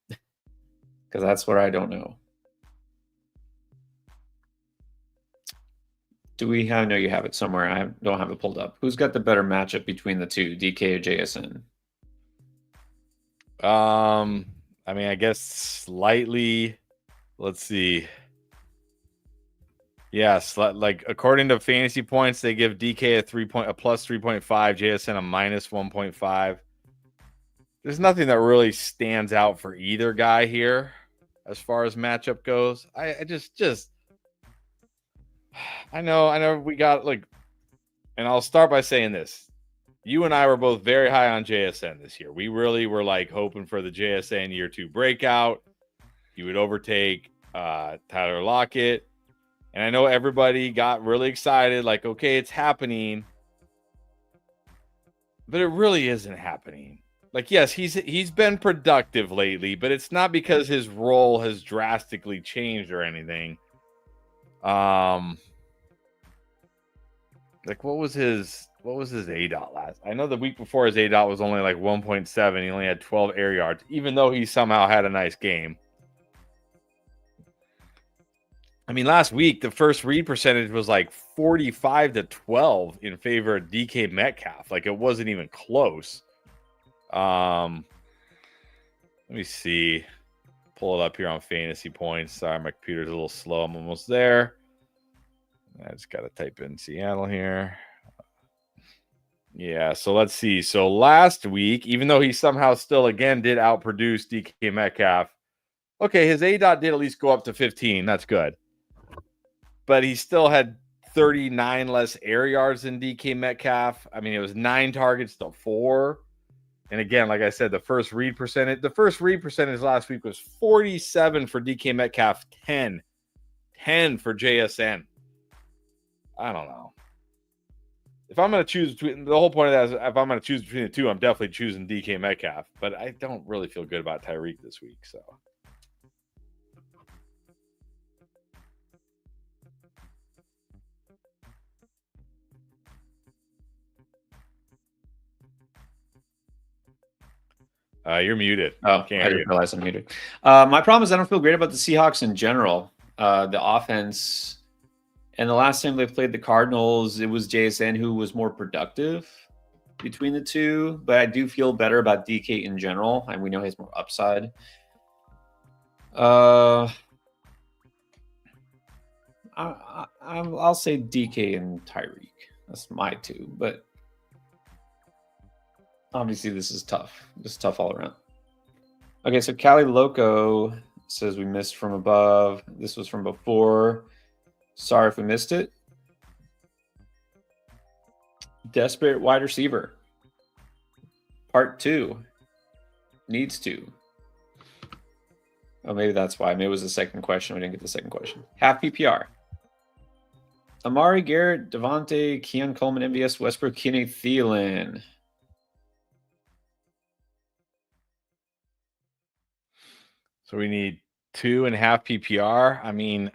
Because that's what I don't know. Do we have? No, you have it somewhere. I don't have it pulled up. Who's got the better matchup between the two, DK or JSN? I mean, I guess slightly. Let's see. Yes, like according to fantasy points, they give DK a plus 3.5, JSN a minus 1.5. There's nothing that really stands out for either guy here as far as matchup goes. I just I know we got like, and I'll start by saying this. You and I were both very high on JSN this year. We really were like hoping for the JSN year 2 breakout. He would overtake Tyler Lockett. And I know everybody got really excited, like, okay, it's happening. But it really isn't happening. Like, yes, he's been productive lately, but it's not because his role has drastically changed or anything. Like what was his ADOT last? I know the week before his ADOT was only like 1.7. He only had 12 air yards, even though he somehow had a nice game. I mean, last week, the first read percentage was like 45-12 in favor of DK Metcalf. Like, it wasn't even close. Let me see. Pull it up here on fantasy points. Sorry, my computer's a little slow. I'm almost there. I just got to type in Seattle here. Yeah, so let's see. So last week, even though he somehow still, again, did outproduce DK Metcalf, okay, his ADOT did at least go up to 15. That's good. But he still had 39 less air yards than DK Metcalf. I mean, it was 9 targets to 4. And again, like I said, the first read percentage last week was 47 for DK Metcalf, 10 for JSN. I don't know. If I'm going to choose between, the whole point of that is if I'm going to choose between the two, I'm definitely choosing DK Metcalf. But I don't really feel good about Tyreek this week, so. You're muted. Oh, I didn't realize I'm muted. My problem is I don't feel great about the Seahawks in general. The offense, and the last time they played the Cardinals, it was JSN who was more productive between the two. But I do feel better about DK in general, and we know he has more upside. I'll say DK and Tyreek. That's my two, but obviously this is tough. This is tough all around. Okay, so Cali Loco says we missed from above. This was from before. Sorry if we missed it. Desperate wide receiver. Part 2. Needs to. Oh, maybe that's why. Maybe it was the second question. We didn't get the second question. Half PPR. Amari Garrett, Devontae, Keon Coleman, MVS, Westbrook, Kenny Thielen. So we need 2.5 PPR. I mean,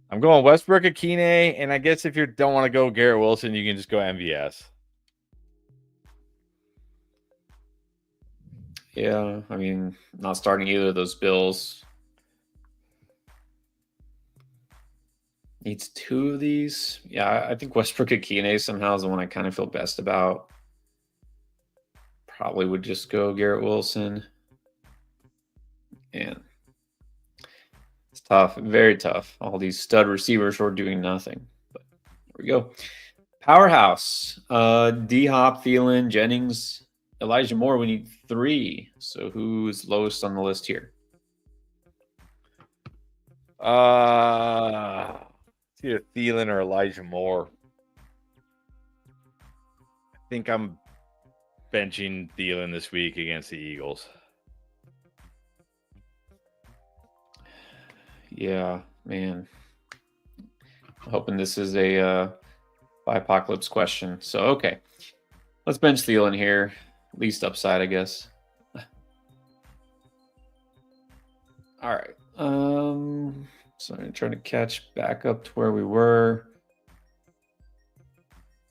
I'm going Westbrook, Akine, and I guess if you don't want to go Garrett Wilson, you can just go MVS. Yeah, I mean, not starting either of those Bills. Needs 2 of these. Yeah, I think Westbrook Akine somehow is the one I kind of feel best about. Probably would just go Garrett Wilson. And it's tough, very tough. All these stud receivers are doing nothing. But there we go. Powerhouse. D-Hop, Thielen, Jennings, Elijah Moore. We need 3. So who's lowest on the list here? It's either Thielen or Elijah Moore. I think I'm benching Thielen this week against the Eagles. Yeah, man. I'm hoping this is a apocalypse question. So, okay. Let's bench Thielen here. Least upside, I guess. All right. So I'm trying to catch back up to where we were.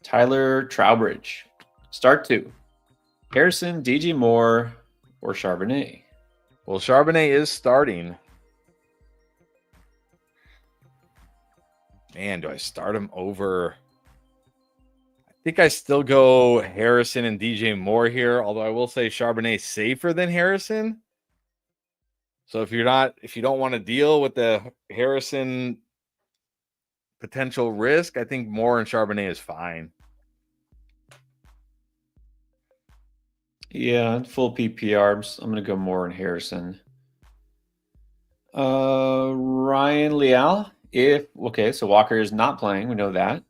Tyler Trowbridge. Start 2. Harrison, DJ Moore, or Charbonnet? Well, Charbonnet is starting. Man, do I start him over? I think I still go Harrison and DJ Moore here, although I will say Charbonnet safer than Harrison. So if you don't want to deal with the Harrison potential risk, I think Moore and Charbonnet is fine. Yeah, full PPR. I'm going to go Moore and Harrison. Ryan Leal. So Walker is not playing. We know that.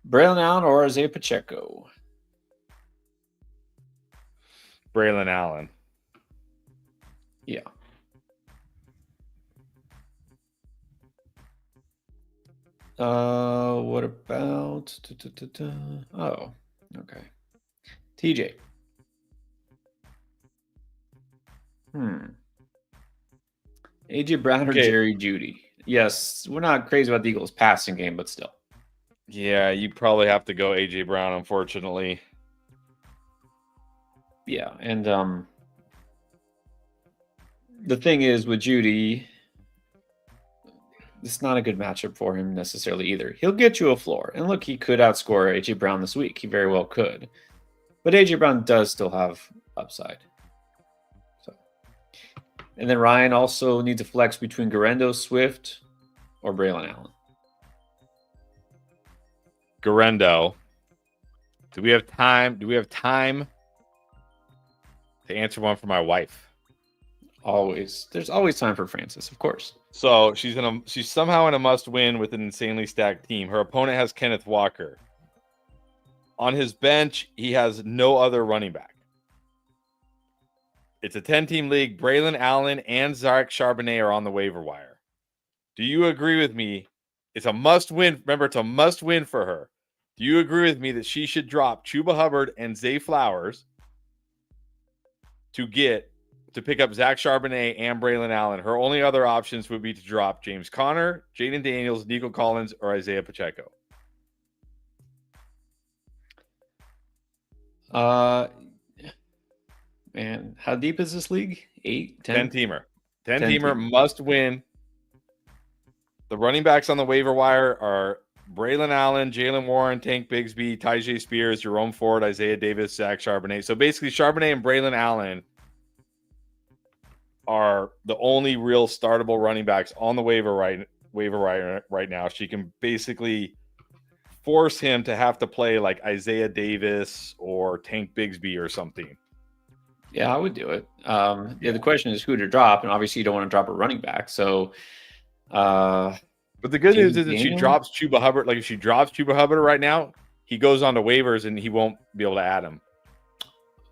Braylon Allen or Isaiah Pacheco? Braylon Allen. Yeah. What about? Oh, okay. TJ. AJ Brown or Jerry Jeudy? Yes, we're not crazy about the Eagles' passing game, but still. Yeah, you probably have to go AJ Brown, unfortunately. Yeah, and the thing is with Jeudy, it's not a good matchup for him necessarily either. He'll get you a floor, and look, he could outscore AJ Brown this week. He very well could, but AJ Brown does still have upside. So, and then Ryan also needs to flex between Garendo, Swift, or Braylon Allen. Garendo. Do we have time? Do we have time to answer one for my wife? Always. There's always time for Francis, of course. So she's somehow in a must-win with an insanely stacked team. Her opponent has Kenneth Walker. On his bench, he has no other running back. It's a 10-team league. Braylon Allen and Zach Charbonnet are on the waiver wire. Do you agree with me? It's a must-win. Remember, it's a must-win for her. Do you agree with me that she should drop Chuba Hubbard and Zay Flowers to pick up Zach Charbonnet and Braylon Allen? Her only other options would be to drop James Conner, Jaden Daniels, Nico Collins, or Isaiah Pacheco. Man, how deep is this league? 8, 10? 10-teamer. 10-teamer must win. The running backs on the waiver wire are Braylon Allen, Jalen Warren, Tank Bigsby, Tyjae Spears, Jerome Ford, Isaiah Davis, Zach Charbonnet. So basically, Charbonnet and Braylon Allen are the only real startable running backs on the waiver right now. She can basically force him to have to play like Isaiah Davis or Tank Bigsby or something. Yeah, I would do it. The question is who to drop, and obviously you don't want to drop a running back. So, but the good news is that she drops Chuba Hubbard. Like if she drops Chuba Hubbard right now, he goes on to waivers and he won't be able to add him.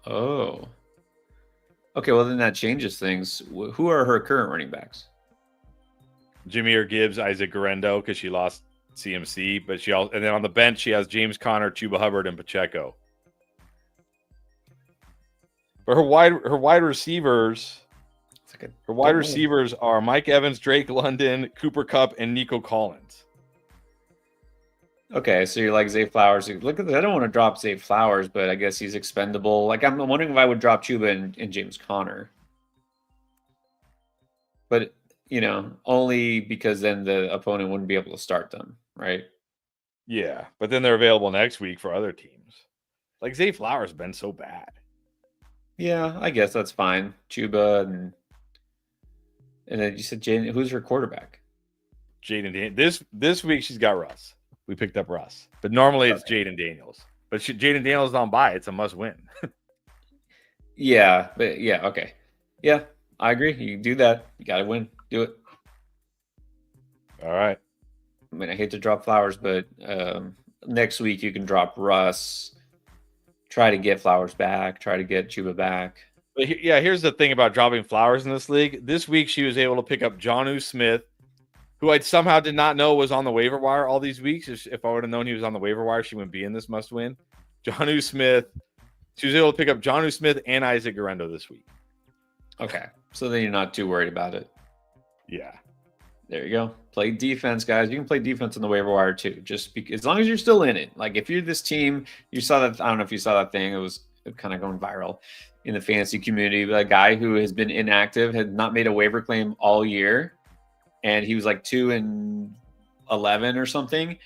Oh. Okay, well then that changes things. Who are her current running backs? Jameer Gibbs, Isaac Garendo, because she lost CMC, but and then on the bench she has James Conner, Chuba Hubbard, and Pacheco. But her wide receivers, receivers are Mike Evans, Drake London, Cooper Kupp, and Nico Collins. Okay, so you're like Zay Flowers. Look at that. I don't want to drop Zay Flowers, but I guess he's expendable. Like I'm wondering if I would drop Chuba and James Conner. But, only because then the opponent wouldn't be able to start them, right? Yeah, but then they're available next week for other teams. Like Zay Flowers has been so bad. Yeah, I guess that's fine. Chuba and then you said Jaden. Who's her quarterback? Jaden. This week she's got Russ. We picked up Russ, but normally it's Jaden Daniels. But Jaden Daniels is on bye. It's a must win. Yeah, but yeah, okay, yeah, I agree. You do that. You got to win. Do it. All right. I mean, I hate to drop Flowers, but next week you can drop Russ. Try to get Flowers back. Try to get Chuba back. But here's the thing about dropping Flowers in this league. This week she was able to pick up Jonnu Smith, who I somehow did not know was on the waiver wire all these weeks. If I would have known he was on the waiver wire, she wouldn't be in this must win. Jonnu Smith. She was able to pick up Jonnu Smith and Isaac Guerrero this week. Okay. So then you're not too worried about it. Yeah. There you go. Play defense, guys. You can play defense on the waiver wire too. Just as long as you're still in it. Like if you're this team, you saw that. I don't know if you saw that thing. It was kind of going viral in the fantasy community. But a guy who has been inactive, had not made a waiver claim all year, and he was like 2-11 or something,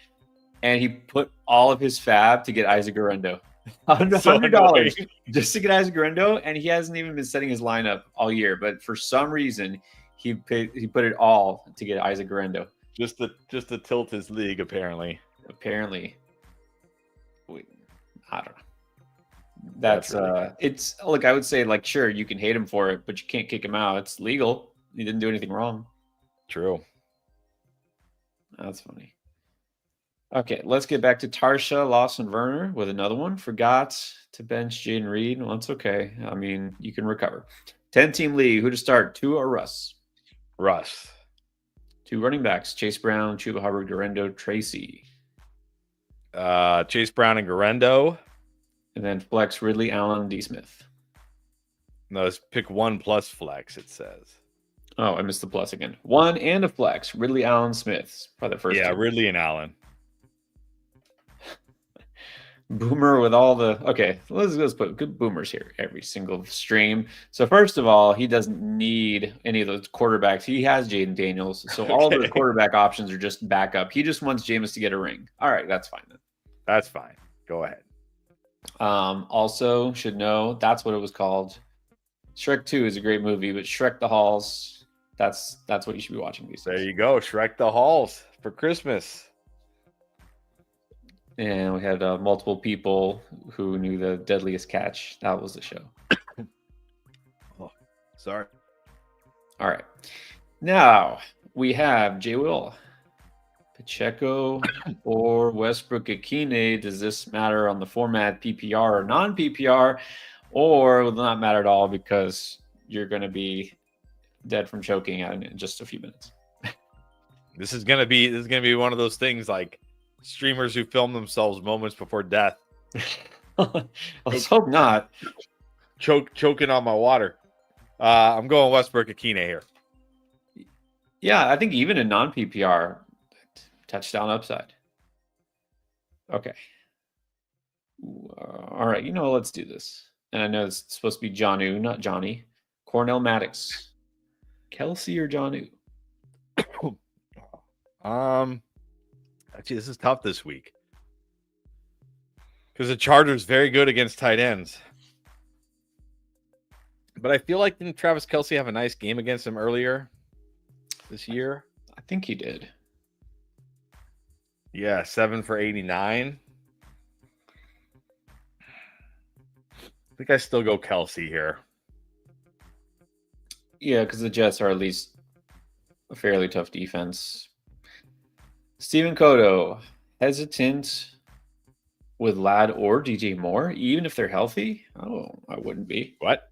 and he put all of his fab to get Isaac Guerrero. $100 just to get Isaac Guerrero, and he hasn't even been setting his lineup all year. But for some reason, he put it all to get Isaac Guerrero. Just to tilt his league, apparently. Apparently, I don't know. That's really it's like I would say, like, sure, you can hate him for it, but you can't kick him out. It's legal. He didn't do anything wrong. True. That's funny. Okay, let's get back to Tarsha Lawson Werner with another one. Forgot to bench Jaden Reed. Well, it's okay. I mean, you can recover. 10-team league. Who to start? Tua or Russ? Russ. 2 running backs: Chase Brown, Chuba Hubbard, Guerrero, Tracy. Chase Brown and Guerrero. And then flex Ridley, Allen, D. Smith. No, let's pick 1 plus flex, it says. Oh, I missed the plus again. 1 and a flex. Ridley, Allen, Smith. Probably the first. Yeah, 2. Ridley and Allen. Boomer with all the let's put good boomers here every single stream. So first of all, he doesn't need any of those quarterbacks. He has Jaden Daniels, so all of the quarterback options are just backup. He just wants Jameis to get a ring. All right, that's fine then. That's fine. Go ahead. Also should know that's what it was called. Shrek 2 is a great movie, but Shrek the Halls, that's what you should be watching these days. There you go, Shrek the Halls for Christmas. And we had multiple people who knew the deadliest catch. That was the show. Oh, sorry. All right. Now we have J. Will, Pacheco, or Westbrook Akine. Does this matter on the format PPR or non-PPR, or will it not matter at all because you're going to be dead from choking in just a few minutes? This is gonna be one of those things like streamers who film themselves moments before death. Let's hope not. Choking on my water. I'm going Westbrook Akine here. Yeah, I think even in non-PPR, touchdown upside. Okay. All right, let's do this. And I know it's supposed to be Jonnu, not Johnny. Cornell Maddox. Kelsey or Jonnu? Actually, this is tough this week because the Chargers very good against tight ends. But I feel like didn't Travis Kelce have a nice game against him earlier this year? I think he did. Yeah, 7 for 89. I think I still go Kelce here. Yeah, because the Jets are at least a fairly tough defense. Steven Cotto, hesitant with Ladd or DJ Moore, even if they're healthy? Oh, I wouldn't be. What?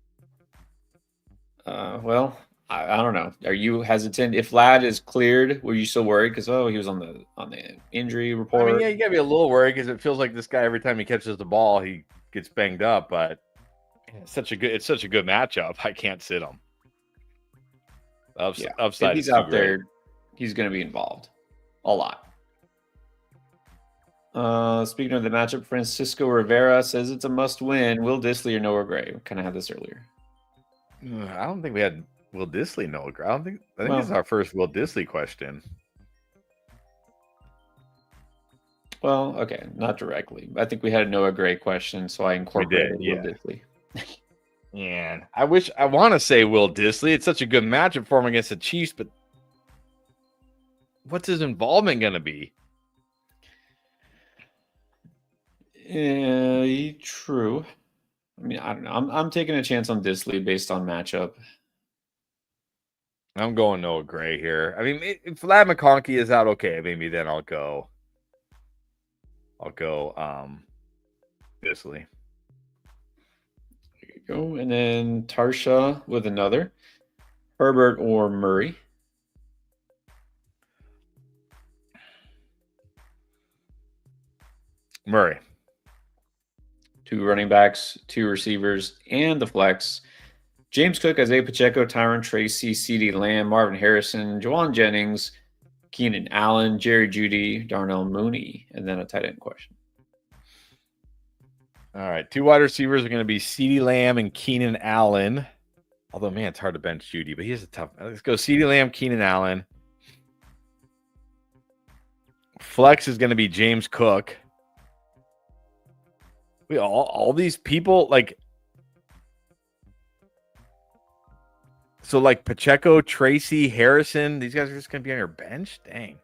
Well, I don't know. Are you hesitant? If Ladd is cleared, were you still worried? Because he was on the injury report. I mean, yeah, you gotta be a little worried because it feels like this guy every time he catches the ball, he gets banged up. But it's such a good matchup. I can't sit him. Upside. If he's out there, he's going to be involved a lot. Speaking of the matchup, Francisco Rivera says it's a must-win. Will Dissly or Noah Gray? We kind of had this earlier. I don't think we had Will Dissly, Noah Gray. I think this is our first Will Dissly question. Well, okay, not directly. I think we had a Noah Gray question, so I incorporated Will Dissly. Man, I want to say Will Dissly. It's such a good matchup for him against the Chiefs, but what's his involvement going to be? Yeah, true. I mean, I don't know. I'm taking a chance on Dissly based on matchup. I'm going Noah Gray here. I mean, if Lad McConkey is out, okay, maybe then I'll go Disley. There you go. And then Tarsha with another. Herbert or Murray? Murray. 2 running backs, 2 receivers, and the flex. James Cook, Isaiah Pacheco, Tyron Tracy, CeeDee Lamb, Marvin Harrison, Juwan Jennings, Keenan Allen, Jerry Jeudy, Darnell Mooney, and then a tight end question. All right. 2 wide receivers are going to be CeeDee Lamb and Keenan Allen. Although, man, it's hard to bench Jeudy, but he is a tough. Let's go CeeDee Lamb, Keenan Allen. Flex is going to be James Cook. We all these people like. So like Pacheco, Tracy, Harrison, these guys are just going to be on your bench? Dang.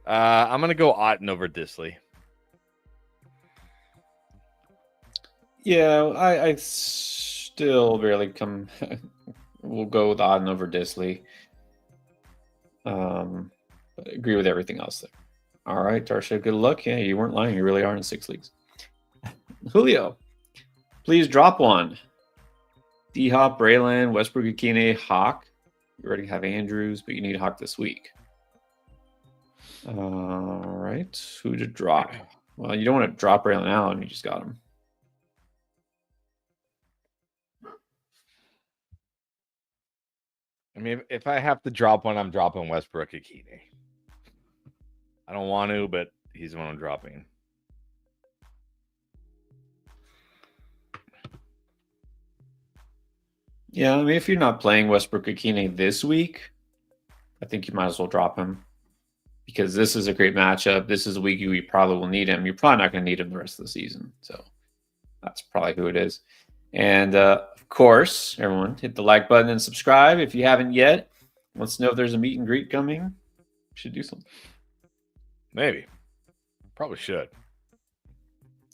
I'm going to go Otten over Disley. Yeah, I still barely come. We'll go with Otten over Disley. But I agree with everything else there. All right, Tarsha, good luck. Yeah, you weren't lying. You really are in 6 leagues. Julio, please drop one. D-Hop, Braylon, Westbrook, Akine, Hawk. You already have Andrews, but you need Hawk this week. All right, who to drop? Well, you don't want to drop Braylon Allen. You just got him. I mean, if I have to drop one, I'm dropping Westbrook Akine. I don't want to, but he's the one I'm dropping. Yeah, I mean, if you're not playing Westbrook Akine this week, I think you might as well drop him because this is a great matchup. This is a week you probably will need him. You're probably not going to need him the rest of the season. So that's probably who it is. And of course, everyone, hit the like button and subscribe if you haven't yet. Let's know if there's a meet and greet coming. Should do something. Maybe. Probably should.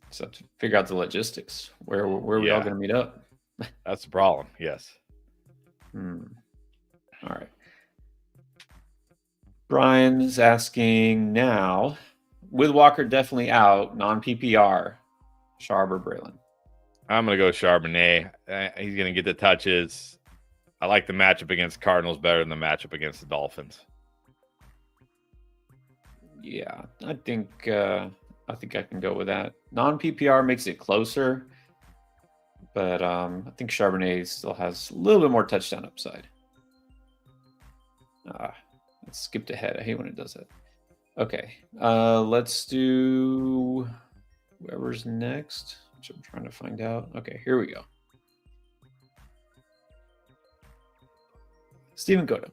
Just have to figure out the logistics. Where are we all going to meet up? That's the problem. Yes. All right. Brian's asking now, with Walker definitely out, non-PPR, Sharp or Braylon? I'm going to go Charbonnet. He's going to get the touches. I like the matchup against Cardinals better than the matchup against the Dolphins. Yeah, I think I can go with that. Non-PPR makes it closer, but I think Charbonnet still has a little bit more touchdown upside. Let's skip ahead. I hate when it does that. Okay, let's do whoever's next, which I'm trying to find out. Okay, here we go. Steven Cotto.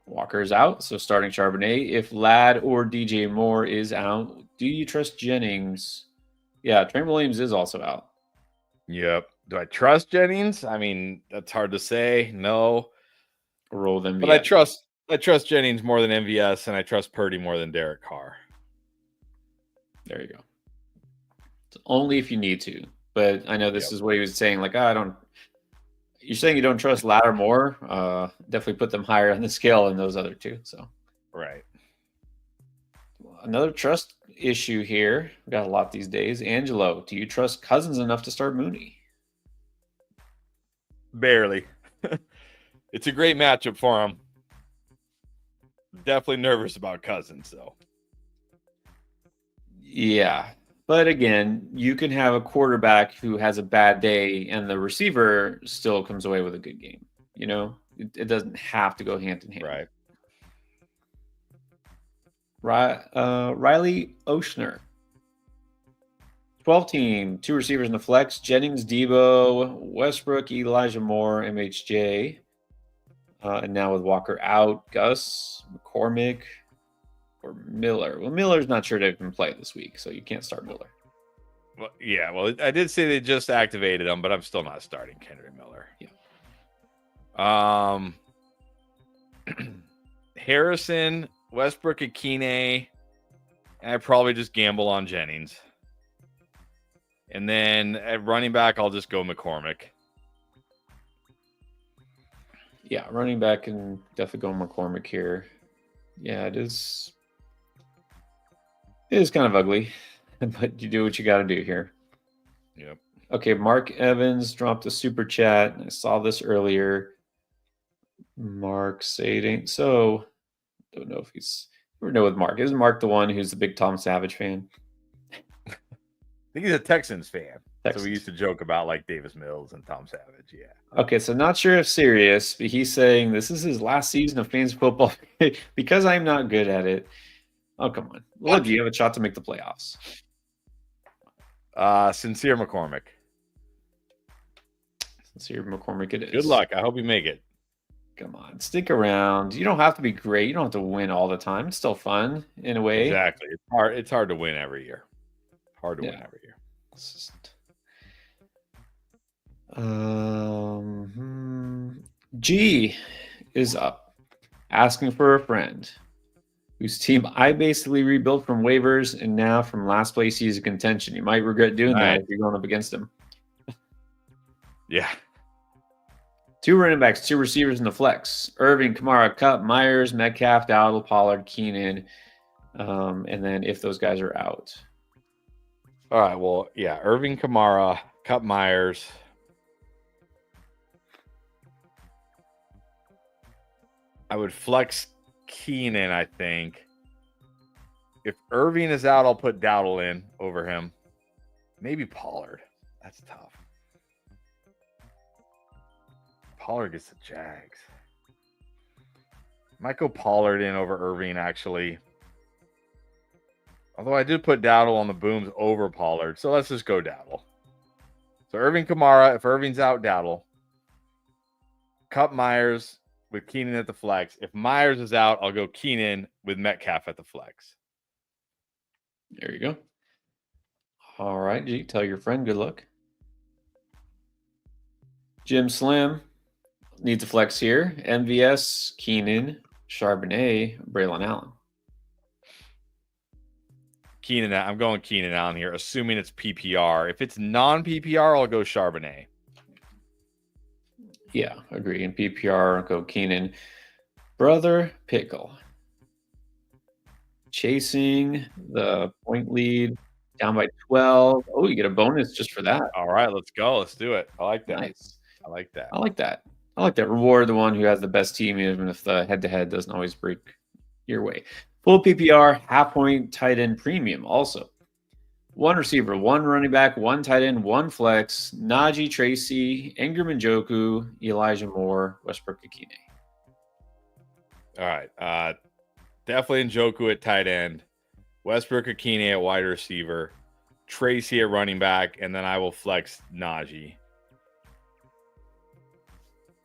Walker's out, so starting Charbonnet. If Ladd or DJ Moore is out, do you trust Jennings? Yeah, Trent Williams is also out. Yep. Do I trust Jennings? I mean, that's hard to say. No. Roll them. But I trust Jennings more than MVS, and I trust Purdy more than Derek Carr. There you go. It's only if you need to. But I know this is what he was saying. Like, I don't. You're saying you don't trust Ladd or Moore. Definitely put them higher on the scale than those other two. So, right. Another trust issue here. We got a lot these days. Angelo, do you trust Cousins enough to start Mooney? Barely. It's a great matchup for him. Definitely nervous about Cousins, though. Yeah. But again, you can have a quarterback who has a bad day and the receiver still comes away with a good game. You know, it doesn't have to go hand in hand. Right. Riley Oshner. 12 team, 2 receivers in the flex. Jennings, Debo, Westbrook, Elijah Moore, MHJ. And now with Walker out, Gus, McCormick, or Miller. Well, Miller's not sure to even play this week, so you can't start Miller. Well, yeah, well, I did say they just activated him, but I'm still not starting Kendre Miller. Yeah. Harrison, Westbrook, Akine, and I probably just gamble on Jennings. And then at running back, I'll just go McCormick. Yeah, running back and definitely go McCormick here. Yeah, it is. It is kind of ugly, but you do what you got to do here. Yep. Okay, Mark Evans dropped a super chat. I saw this earlier. Mark say it ain't so. Don't know if he's. Never know with Mark. Isn't Mark the one who's the big Tom Savage fan? I think he's a Texans fan. Texans. So we used to joke about like Davis Mills and Tom Savage. Yeah. Okay, so not sure if serious, but he's saying this is his last season of fantasy football because I'm not good at it. Oh, come on. Look, you have a shot to make the playoffs. Sincere McCormick. Sincere McCormick it is. Good luck. I hope you make it. Come on, stick around. You don't have to be great. You don't have to win all the time. It's still fun in a way. Exactly. It's hard to win every year. Hard to win every year. G is up, asking for a friend whose team I basically rebuilt from waivers, and now from last place he's in contention. You might regret doing that if you're going up against him. Yeah. 2 running backs, 2 receivers in the flex. Irving, Kamara, Kupp, Myers, Metcalf, Dowdle, Pollard, Keenan. And then if those guys are out. All right. Well, yeah. Irving, Kamara, Kupp, Myers. I would flex Keenan, I think. If Irving is out, I'll put Dowdle in over him. Maybe Pollard. That's tough. Pollard gets the Jags. Might go Pollard in over Irving, actually. Although I did put Dowdle on the booms over Pollard. So let's just go Dowdle. So Irving, Kamara. If Irving's out, Dowdle. Kupp, Myers with Keenan at the flex. If Myers is out, I'll go Keenan with Metcalf at the flex. There you go. All right, G. Tell your friend good luck. Jim Slim needs a flex here. MVS, Keenan, Charbonnet, Braylon Allen. Keenan, I'm going Keenan Allen here, assuming it's PPR. If it's non-PPR, I'll go Charbonnet. Yeah, agree. In PPR, I'll go Keenan. Brother Pickle. Chasing the point lead down by 12. Oh, you get a bonus just for that. All right, let's go. Let's do it. I like that. Nice. I like that. I like that. I like that. Reward the one who has the best team, even if the head-to-head doesn't always break your way. Full PPR, half-point tight end premium also. 1 receiver, 1 running back, 1 tight end, 1 flex, Najee Tracy, Ingram Njoku, Elijah Moore, Westbrook Akine. All right. Definitely Njoku at tight end, Westbrook Akine at wide receiver, Tracy at running back, and then I will flex Najee.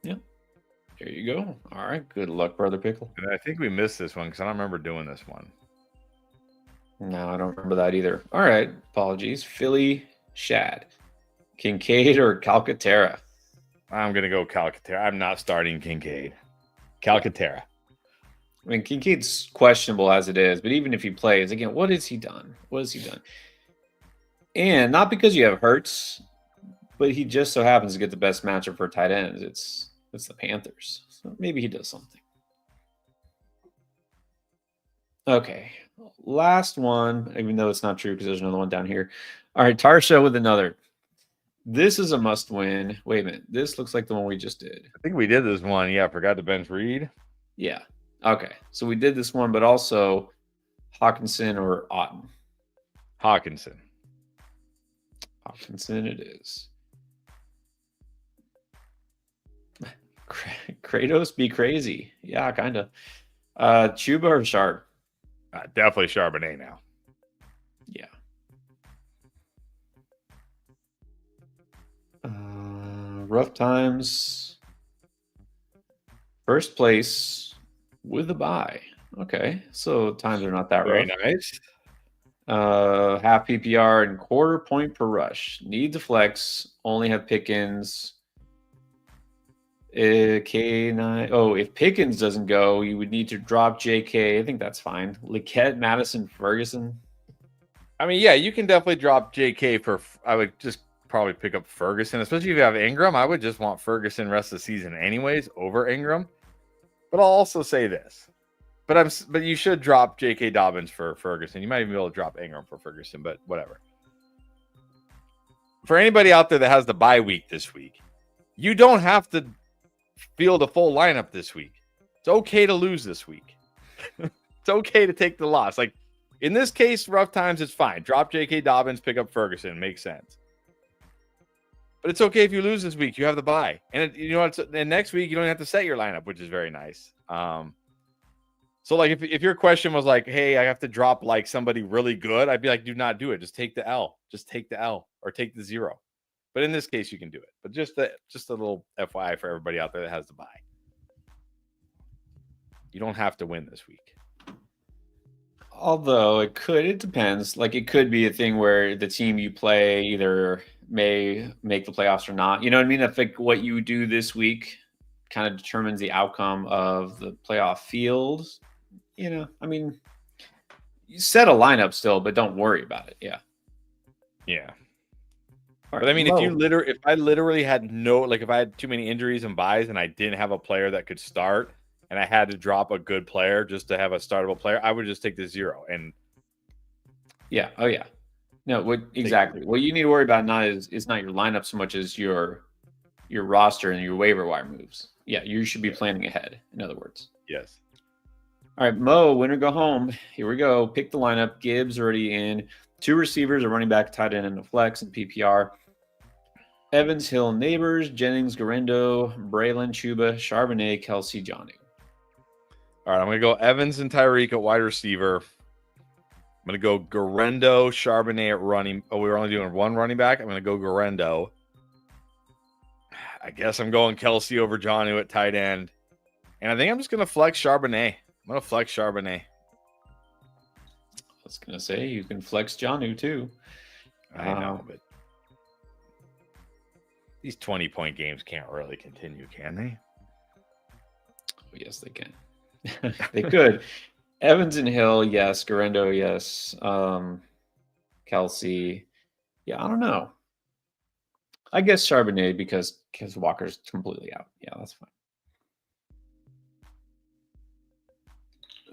Yeah. There you go. All right. Good luck, Brother Pickle. And I think we missed this one because I don't remember doing this one. No, I don't remember that either. All right. Apologies. Philly Shad. Kincaid or Calcaterra? I'm going to go Calcaterra. I'm not starting Kincaid. Calcaterra. I mean, Kincaid's questionable as it is, but even if he plays, again, what has he done? What has he done? And not because you have Hurts, but he just so happens to get the best matchup for tight ends. It's the Panthers. So maybe he does something. Okay. Last one, even though it's not true because there's another one down here. All right, Tarsha with another. This is a must win. Wait a minute. This looks like the one we just did. I think we did this one. Yeah, I forgot to bench Reed. Yeah. Okay. So we did this one, but also Hawkinson or Otten. Hawkinson it is. Kratos be crazy. Yeah, kind of. Chuba or Sharp? Definitely Charbonnet now. Yeah. Rough times. First place with a bye. Okay, so times are not that Very rough. nice. Half PPR and quarter point per rush. Need to flex. Only have Pickens. K9. Oh, if Pickens doesn't go, you would need to drop JK. I think that's fine. Leggett, Madison, Ferguson. I mean, yeah, you can definitely drop JK for. I would just probably pick up Ferguson, especially if you have Ingram. I would just want Ferguson rest of the season anyways over Ingram. But I'll also say this. But you should drop J.K. Dobbins for Ferguson. You might even be able to drop Ingram for Ferguson, but whatever. For anybody out there that has the bye week this week, you don't have to field a full lineup this week. It's okay to lose this week. It's okay to take the loss. Like in this case, rough times, it's fine. Drop J.K. Dobbins, pick up Ferguson. Makes sense. But it's okay if you lose this week. You have the bye. And you know what? And next week, you don't have to set your lineup, which is very nice. So like if your question was like, hey, I have to drop like somebody really good, I'd be like, do not do it. Just take the L. Just take the L or take the 0. But in this case, you can do it. But just a little FYI for everybody out there that has the bye. You don't have to win this week. Although it depends. Like it could be a thing where the team you play either may make the playoffs or not. You know what I mean? I think what you do this week kind of determines the outcome of the playoff field. You know, I mean, you set a lineup still, but don't worry about it. Yeah. Yeah. Right, but I mean, if I literally had if I had too many injuries and buys and I didn't have a player that could start and I had to drop a good player just to have a startable player, I would just take the 0. And yeah. Oh yeah. No, exactly. What you need to worry about is not your lineup so much as your roster and your waiver wire moves. Yeah. You should be planning ahead. In other words. Yes. All right, Mo, win or go home. Here we go. Pick the lineup. Gibbs already in. 2 receivers, a running back, tight end, and a flex and PPR. Evans, Hill, Neighbors, Jennings, Garendo, Braylon, Chuba, Charbonnet, Kelsey, Jonnu. All right, I'm going to go Evans and Tyreek at wide receiver. I'm going to go Garendo, Charbonnet at running. Oh, we were only doing 1 running back. I'm going to go Garendo. I guess I'm going Kelsey over Jonnu at tight end. And I think I'm just going to flex Charbonnet. I'm going to flex Charbonnet. I was going to say, you can flex Jonnu too. I know, but these 20-point games can't really continue, can they? Oh, yes, they can. They could. Evans and Hill, yes. Garendo, yes. Kelsey. Yeah, I don't know. I guess Charbonnet because Walker's completely out. Yeah, that's fine.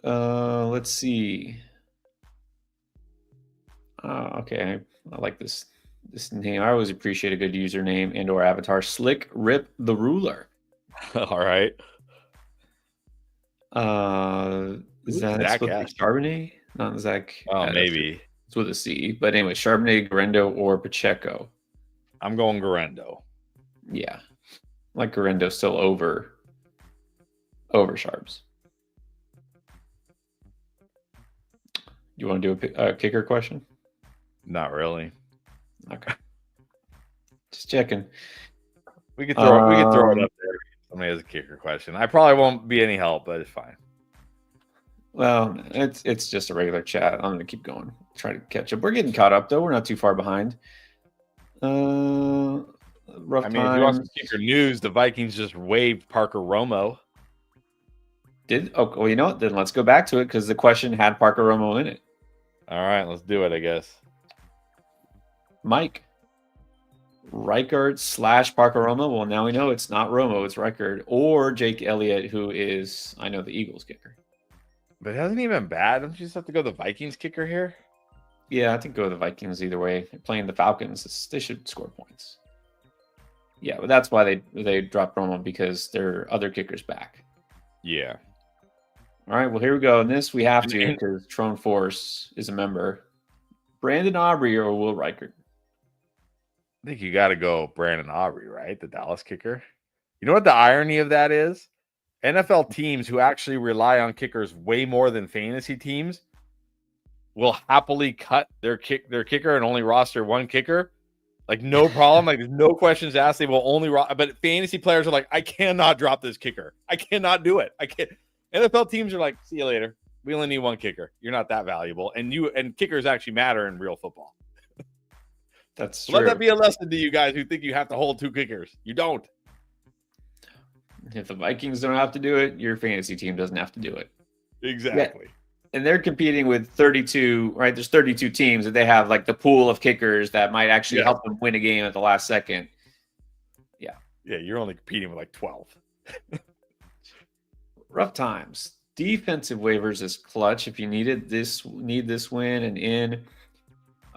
Let's see. Okay, I like this name. I always appreciate a good username and/or avatar. Slick Rip the Ruler. All right. Is that supposed to be Charbonnet? Not Zach. Oh, maybe it's with a C. But anyway, Charbonnet, Garendo, or Pacheco. I'm going Garendo. Yeah, like Garendo still over Sharps. You want to do a kicker question? Not really. Okay. Just checking. We could throw it up there. Somebody has a kicker question. I probably won't be any help, but it's fine. Well, it's just a regular chat. I'm going to keep going. Try to catch up. We're getting caught up, though. We're not too far behind. Rough if you want some kicker news, the Vikings just waived Parker Romo. Well, you know what? Then let's go back to it because the question had Parker Romo in it. All right, let's do it, I guess. Mike. Reichard / Parker Romo. Well, now we know it's not Romo, it's Reichard. Or Jake Elliott, who is, I know, the Eagles kicker. But it hasn't even been bad. Don't you just have to go the Vikings kicker here? Yeah, I think go the Vikings either way. They're playing the Falcons. They should score points. Yeah, but that's why they dropped Romo because their other kicker's back. Yeah. All right, well, here we go. And this we have to because Trone Force is a member. Brandon Aubrey or Will Reichard? I think you got to go Brandon Aubrey, right? The Dallas kicker. You know what the irony of that is? NFL teams who actually rely on kickers way more than fantasy teams will happily cut their kicker and only roster 1 kicker. Like, no problem. Like, there's no questions asked. They will only but fantasy players are like, I cannot drop this kicker. I cannot do it. I can't. NFL teams are like, see you later. We only need 1 kicker. You're not that valuable. And kickers actually matter in real football. That's true. Let that be a lesson to you guys who think you have to hold 2 kickers. You don't. If the Vikings don't have to do it, your fantasy team doesn't have to do it. Exactly. And they're competing with 32, right? There's 32 teams that they have like the pool of kickers that might actually help them win a game at the last second. Yeah. Yeah, you're only competing with like 12. Rough times. Defensive waivers is clutch if you need this win and in.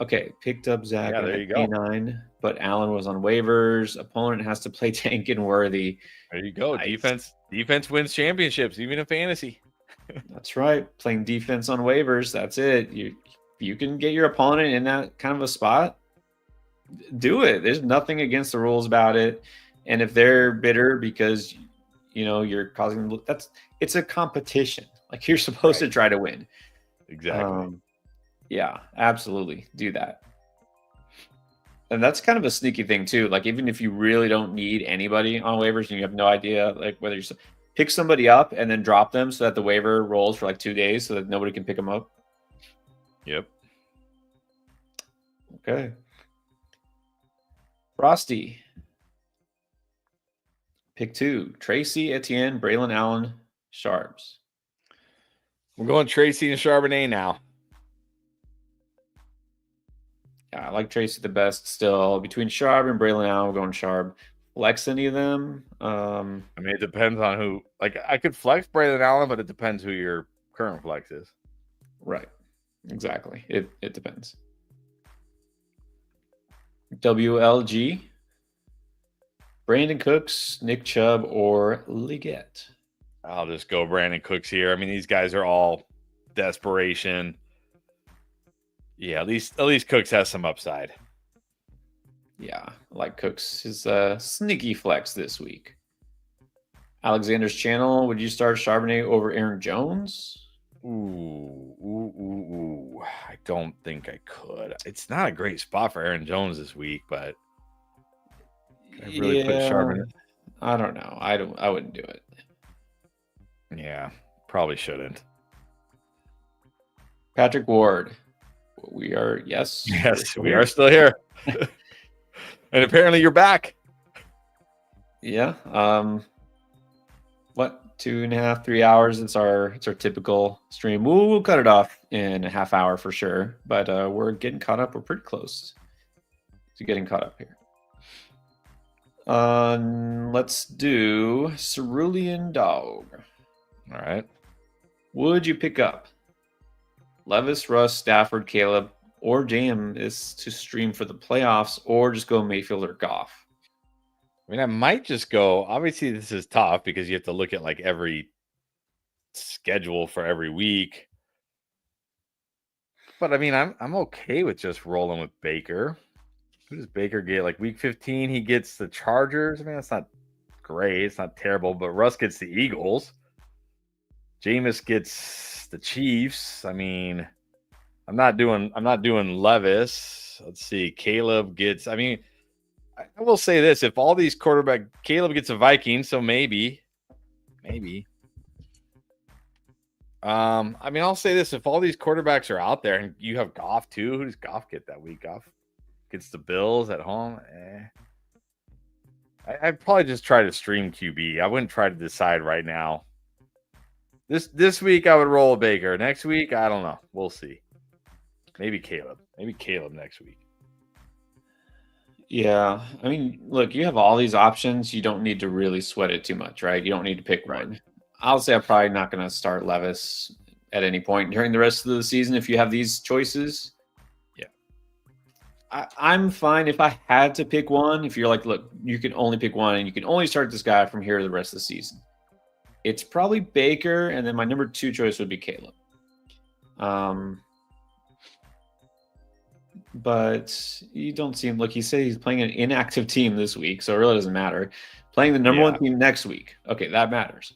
Okay, picked up Zach Yeah, there at you go. K9, but Allen was on waivers. Opponent has to play Tank and Worthy. There you go. Nice. Defense wins championships, even in fantasy. That's right. Playing defense on waivers. That's it. You can get your opponent in that kind of a spot. Do it. There's nothing against the rules about it. And if they're bitter because you're causing them, it's a competition. Like you're supposed to try to win. Exactly. Yeah, absolutely. Do that. And that's kind of a sneaky thing too. Like even if you really don't need anybody on waivers and you have no idea like whether you pick somebody up and then drop them so that the waiver rolls for like 2 days so that nobody can pick them up. Yep. Okay. Frosty. Pick 2. Tracy, Etienne, Braylon Allen, Sharps. We're going Tracy and Charbonnet now. Yeah, I like Tracy the best still. Between Sharp and Braylon Allen, we're going Sharp. Flex any of them? I mean, it depends on who. Like, I could flex Braylon Allen, but it depends who your current flex is. Right. Exactly. It depends. WLG. Brandon Cooks, Nick Chubb, or Liggett. I'll just go Brandon Cooks here. I mean, these guys are all desperation. Yeah, at least Cooks has some upside. Yeah, I like Cooks. His sneaky flex this week. Alexander's channel. Would you start Charbonnet over Aaron Jones? Ooh. I don't think I could. It's not a great spot for Aaron Jones this week, but I really put Charbonnet. I don't know. I wouldn't do it. Yeah, probably shouldn't. Patrick Ward. We are Yes, we are still here. And apparently you're back. Yeah. What, 2.5, 3 hours? It's our typical stream. We'll cut it off in a half hour for sure. But we're getting caught up. We're pretty close to getting caught up here. Let's do Cerulean Dog. All right. Would you pick up Levis, Russ, Stafford, Caleb, or Jam is to stream for the playoffs, or just go Mayfield or Goff? I mean, I might just go. Obviously, this is tough because you have to look at like every schedule for every week. But I mean, I'm okay with just rolling with Baker. Who does Baker get? Like week 15, he gets the Chargers. I mean, that's not great. It's not terrible, but Russ gets the Eagles. Jameis gets the Chiefs. I mean, I'm not doing Levis. Let's see. Caleb gets. I mean, I will say this: if all these Caleb gets a Viking, so maybe. I mean, I'll say this: if all these quarterbacks are out there, and you have Goff too, who does Goff get that week? Goff gets the Bills at home. I'd probably just try to stream QB. I wouldn't try to decide right now. This week I would roll a Baker. Next week, I don't know. We'll see. Maybe Caleb. Next week. Yeah. I mean, look, you have all these options. You don't need to really sweat it too much, right? You don't need to pick one. I'll say I'm probably not going to start Levis at any point during the rest of the season if you have these choices. Yeah. I'm fine if I had to pick one. If you're like, look, you can only pick one and you can only start this guy from here the rest of the season. It's probably Baker, and then my number 2 choice would be Caleb. But you don't seem like he said he's playing an inactive team this week, so it really doesn't matter. Playing the number 1 team next week. Okay, that matters.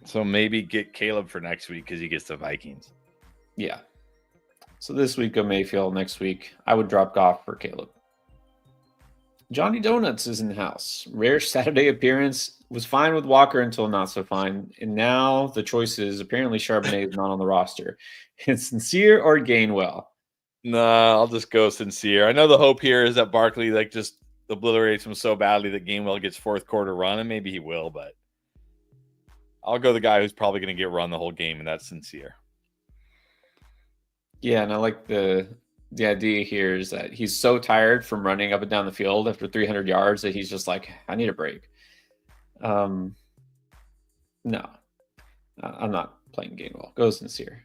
So maybe get Caleb for next week because he gets the Vikings. Yeah. So this week go Mayfield. Next week, I would drop Goff for Caleb. Johnny Donuts is in the house. Rare Saturday appearance. Was fine with Walker until not so fine. And now the choice is apparently Charbonnet is not on the roster. It's Sincere or Gainwell. No, I'll just go Sincere. I know the hope here is that Barkley just obliterates him so badly that Gainwell gets fourth quarter run, and maybe he will, but I'll go the guy who's probably going to get run the whole game, and that's Sincere. Yeah, and I like the idea here is that he's so tired from running up and down the field after 300 yards that he's just like, I need a break. Um, no, I'm not playing Gainwell. Go Sincere.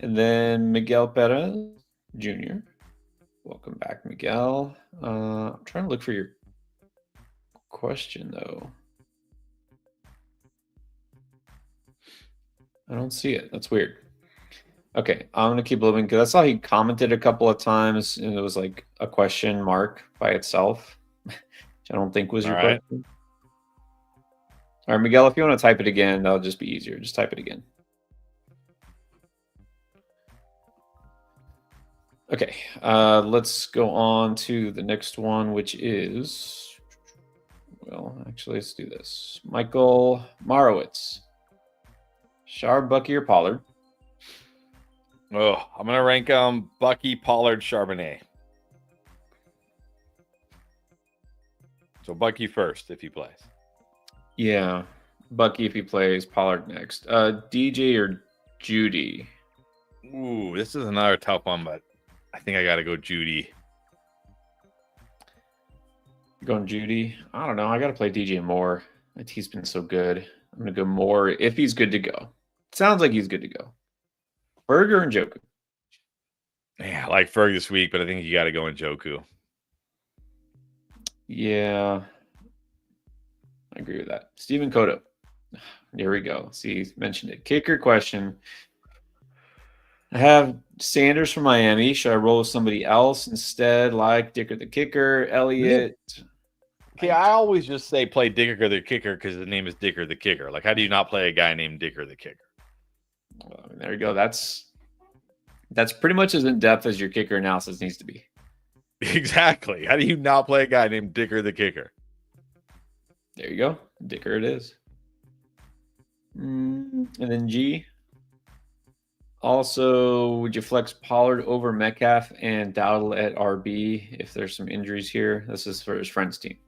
And then Miguel Perez Jr. Welcome back, Miguel. I'm trying to look for your question, though. I don't see it. That's weird. Okay, I'm gonna keep living because I saw he commented a couple of times and it was like a question mark by itself, which I don't think was All your right. question. All right, Miguel, if you want to type it again, that'll just be easier. Just type it again. Okay, let's go on to the next one, which is, well, actually, let's do this. Michael Marowitz. Shar, Bucky, or Pollard? Oh, I'm gonna rank Bucky, Pollard, Charbonnet. So Bucky first if he plays. Yeah, Bucky if he plays, Pollard next. DJ or Judy? Ooh, this is another tough one, but I think I gotta go Judy. Going Judy? I don't know. I got to play DJ Moore. He's been so good. I'm going to go Moore if he's good to go. Sounds like he's good to go. Berger and Joku. Yeah, I like Ferg this week, but I think you got to go in Joku. Yeah, I agree with that. Steven Cotto. There we go. See, he mentioned it. Kicker question. I have Sanders from Miami. Should I roll with somebody else instead, like Dicker the kicker, Elliott? Okay, I always just say play Dicker the kicker because his name is Dicker the kicker. Like, how do you not play a guy named Dicker the kicker? Well, I mean, there you go. That's pretty much as in depth as your kicker analysis needs to be. Exactly. How do you not play a guy named Dicker the kicker? There you go. Dicker it is. And then G. Also, would you flex Pollard over Metcalf and Dowdle at RB if there's some injuries here? This is for his friend's team.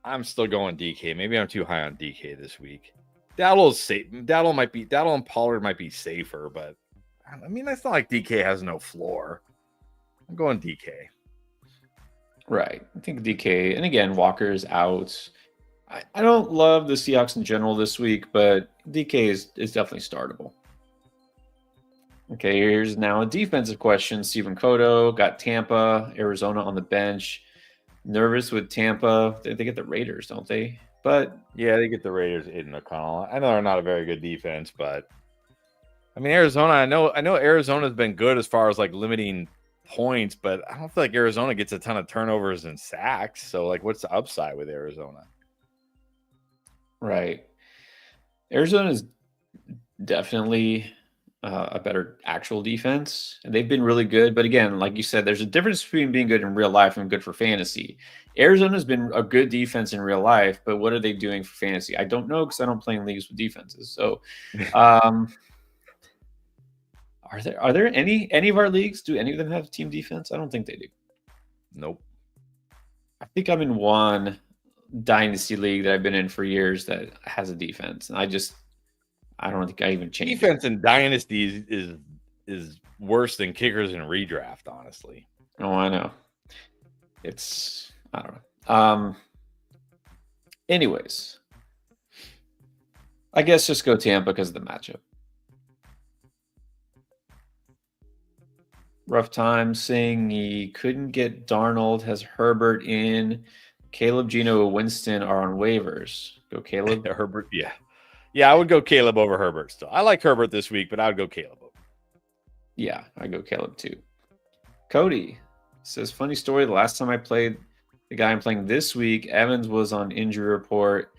I'm still going DK. Maybe I'm too high on DK this week. Dowdle is safe. Dowdle and Pollard might be safer, but I mean that's not like DK has no floor. I'm going DK. Right. I think DK, and again, Walker's out. I don't love the Seahawks in general this week, but DK is definitely startable. Okay, here's now a defensive question. Stephen Cotto got Tampa, Arizona on the bench. Nervous with Tampa. They get the Raiders, don't they? But yeah, they get the Raiders. Aiden O'Connell. I know they're not a very good defense, but I mean Arizona. I know Arizona's been good as far as like limiting points, but I don't feel like Arizona gets a ton of turnovers and sacks. So like, what's the upside with Arizona? right, Arizona is definitely a better actual defense, and they've been really good. But again, like you said, there's a difference between being good in real life and good for fantasy. Arizona's been a good defense in real life, but what are they doing for fantasy? I don't know because I don't play in leagues with defenses. So, are there any of our leagues? Do any of them have team defense? I don't think they do. Nope. I think I'm in one dynasty league that I've been in for years that has a defense, and I don't think I even changed. Defense in dynasties is worse than kickers in redraft, honestly. Oh, I know. I don't know. Anyways, I guess just go Tampa because of the matchup. Rough time saying he couldn't get Darnold, has Herbert in. Caleb, Gino, Winston are on waivers. Go Caleb. Herbert, yeah. Yeah, I would go Caleb over Herbert still. I like Herbert this week, but I would go Caleb over. Yeah, I go Caleb too. Cody says, funny story. The last time I played the guy I'm playing this week, Evans was on injury report.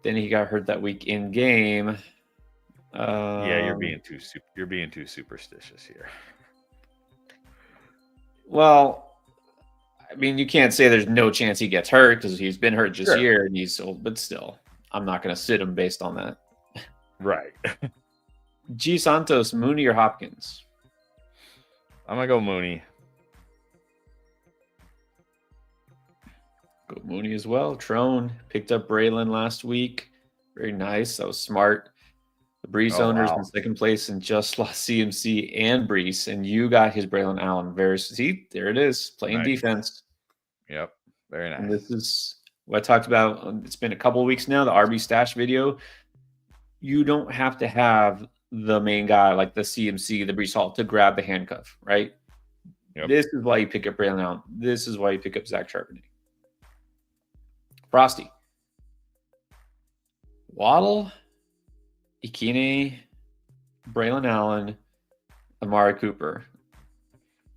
Then he got hurt that week in game. Yeah, you're being too superstitious here. Well, I mean, you can't say there's no chance he gets hurt because he's been hurt this year and he's old, but still, I'm not going to sit him based on that. Right. G. Santos, Mooney or Hopkins? I'm going to go Mooney. Go Mooney as well. Trone picked up Braylon last week. Very nice. That was smart. The Breece owners in second place and just lost CMC and Breece, and you got his Braylon Allen. See, there it is, playing defense. Yep, very nice. And this is what I talked about. It's been a couple of weeks now, the RB stash video. You don't have to have the main guy like the CMC, the Breece Hall, to grab the handcuff, right? Yep. This is why you pick up Braylon Allen. This is why you pick up Zach Charbonnet. Frosty. Waddle, Ikine, Braylon Allen, Amari Cooper.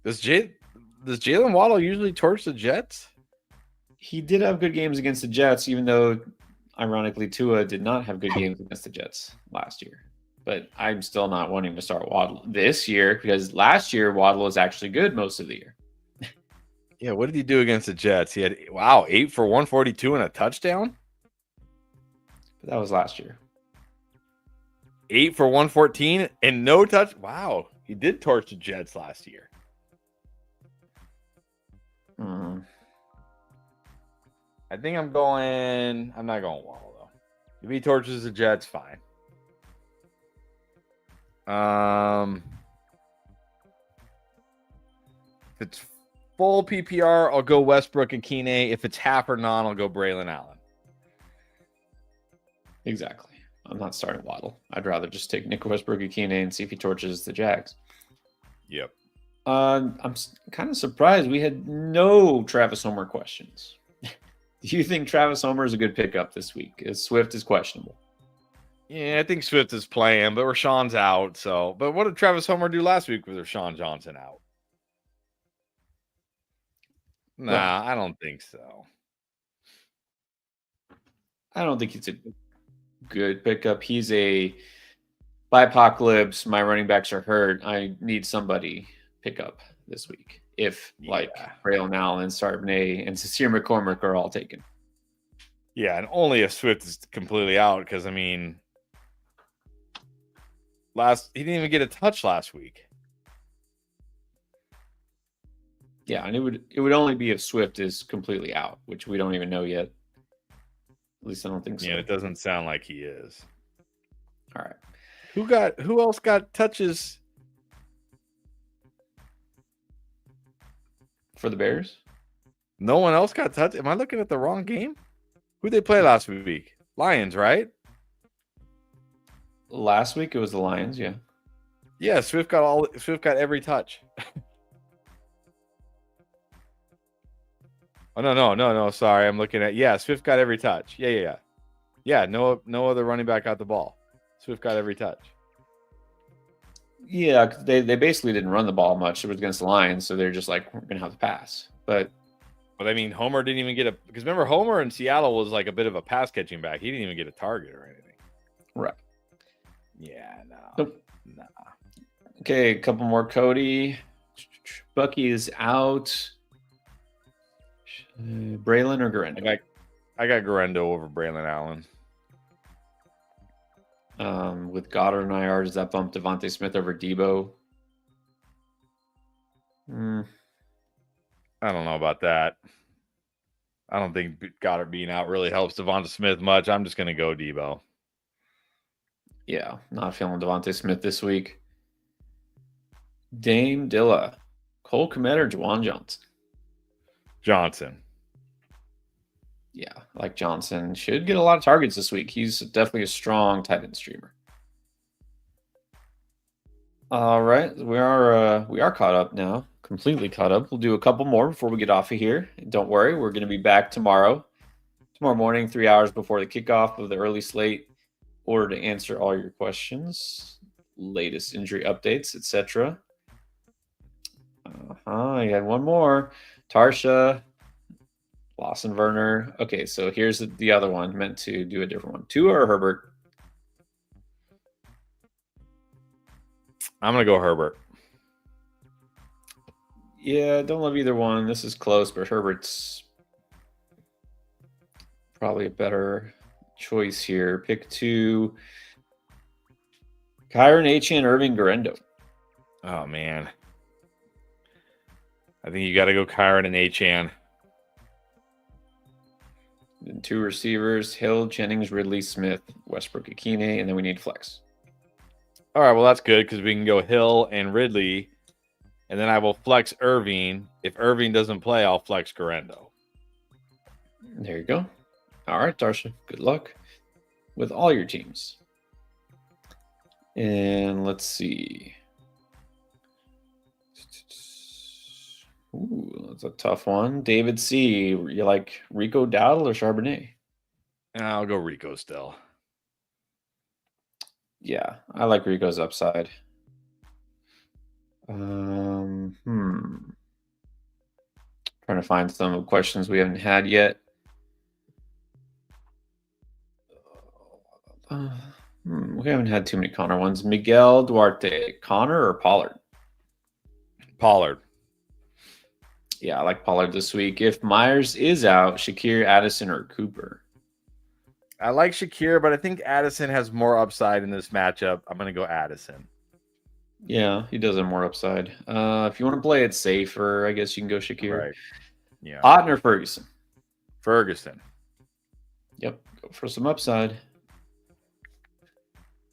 Does Jalen Waddle usually torch the Jets? He did have good games against the Jets, even though, ironically, Tua did not have good games against the Jets last year. But I'm still not wanting to start Waddle this year because last year Waddle was actually good most of the year. Yeah, what did he do against the Jets? He had 8 for 142 and a touchdown. But that was last year. 8 for 114 and no touch. Wow, he did torch the Jets last year. I think I'm not going Waddle though. If he torches the Jets, fine. If it's full PPR, I'll go Westbrook and Kine. If it's half or non, I'll go Braylon Allen. Exactly. I'm not starting Waddle. I'd rather just take Nick Westbrook and Kine and see if he torches the Jags. Yep. I'm kind of surprised we had no Travis Homer questions. Do you think Travis Homer is a good pickup this week? As Swift is questionable. Yeah, I think Swift is playing, but Rashawn's out. But what did Travis Homer do last week with Rashawn Johnson out? Nah, well, I don't think so. I don't think he's a good pickup. He's a bipocalypse. My running backs are hurt. I need somebody pick up this week. If Braylon Allen, Charbonnet, and Cecile McCormick are all taken. Yeah, and only if Swift is completely out, because I mean, he didn't even get a touch last week. Yeah, and it would only be if Swift is completely out, which we don't even know yet. At least I don't think so. Yeah, it doesn't sound like he is. All right. Who else got touches for the Bears? No one else got touched. Am I looking at the wrong game? Who'd they play last week? Lions, right? Last week it was the Lions, yeah. Yeah, Swift got every touch. Oh no. Sorry, I'm looking at Swift got every touch. Yeah. No other running back got the ball. Swift got every touch. Yeah, they basically didn't run the ball much. It was against the Lions, so they're just like, we're gonna have to pass. But I mean, Homer didn't even get because remember Homer in Seattle was like a bit of a pass catching back. He didn't even get a target or anything. Right. Yeah, no. Nope. Nah. Okay, a couple more. Cody. Bucky is out. Braylon or Garendo? I got Garendo over Braylon Allen. With Goddard and IR, does that bump Devontae Smith over Debo? I don't know about that. I don't think Goddard being out really helps Devonta Smith much. I'm just going to go Debo. Yeah, not feeling Devontae Smith this week. Dame Dilla, Cole Kmet or Juwan Johnson? Johnson. Yeah, like Johnson should get a lot of targets this week. He's definitely a strong tight end streamer. All right, we are caught up now, completely caught up. We'll do a couple more before we get off of here. And don't worry, we're going to be back tomorrow morning, 3 hours before the kickoff of the early slate, in order to answer all your questions, latest injury updates, etc. I had one more. Tarsha, Lawson Werner. Okay, so here's the other one. Meant to do a different one. Tua or Herbert? I'm going to go Herbert. Yeah, don't love either one. This is close, but Herbert's probably a better choice here. Pick 2. Kyron Achane, Irving Garendo. Oh, man. I think you got to go Kyron and Achane. Then 2 receivers, Hill, Jennings, Ridley, Smith, Westbrook, Akine, and then we need flex. All right, well, that's good because we can go Hill and Ridley, and then I will flex Irving. If Irving doesn't play, I'll flex Garendo. There you go. All right, Tarsha. Good luck with all your teams. And let's see. Ooh, that's a tough one. David C. You like Rico Dowdle or Charbonnet? I'll go Rico still. Yeah, I like Rico's upside. Trying to find some questions we haven't had yet. We haven't had too many Connor ones. Miguel Duarte, Connor or Pollard? Pollard. Yeah, I like Pollard this week. If Myers is out, Shakir, Addison, or Cooper? I like Shakir, but I think Addison has more upside in this matchup. I'm going to go Addison. Yeah, he does have more upside. If you want to play it safer, I guess you can go Shakir. Right. Yeah. Otten or Ferguson? Ferguson. Yep, go for some upside.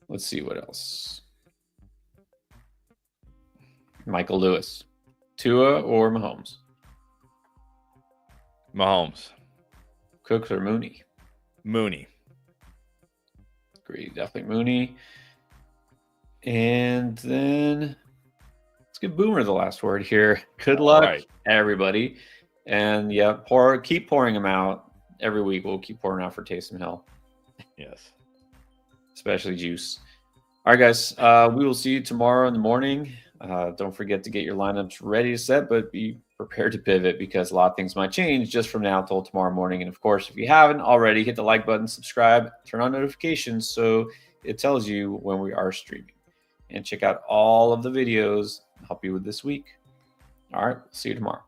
Let's see what else. Michael Lewis, Tua or Mahomes? Mahomes. Cooks or Mooney? Mooney. Agree, definitely Mooney. And then let's give Boomer the last word here. Good luck, everybody. And yeah, keep pouring them out every week. We'll keep pouring out for Taysom Hill. Yes. Especially juice. All right, guys. We will see you tomorrow in the morning. Don't forget to get your lineups ready to set, but be prepared to pivot because a lot of things might change just from now till tomorrow morning. And of course, if you haven't already, hit the like button, subscribe, turn on notifications so it tells you when we are streaming. And check out all of the videos to help you with this week. All right, see you tomorrow.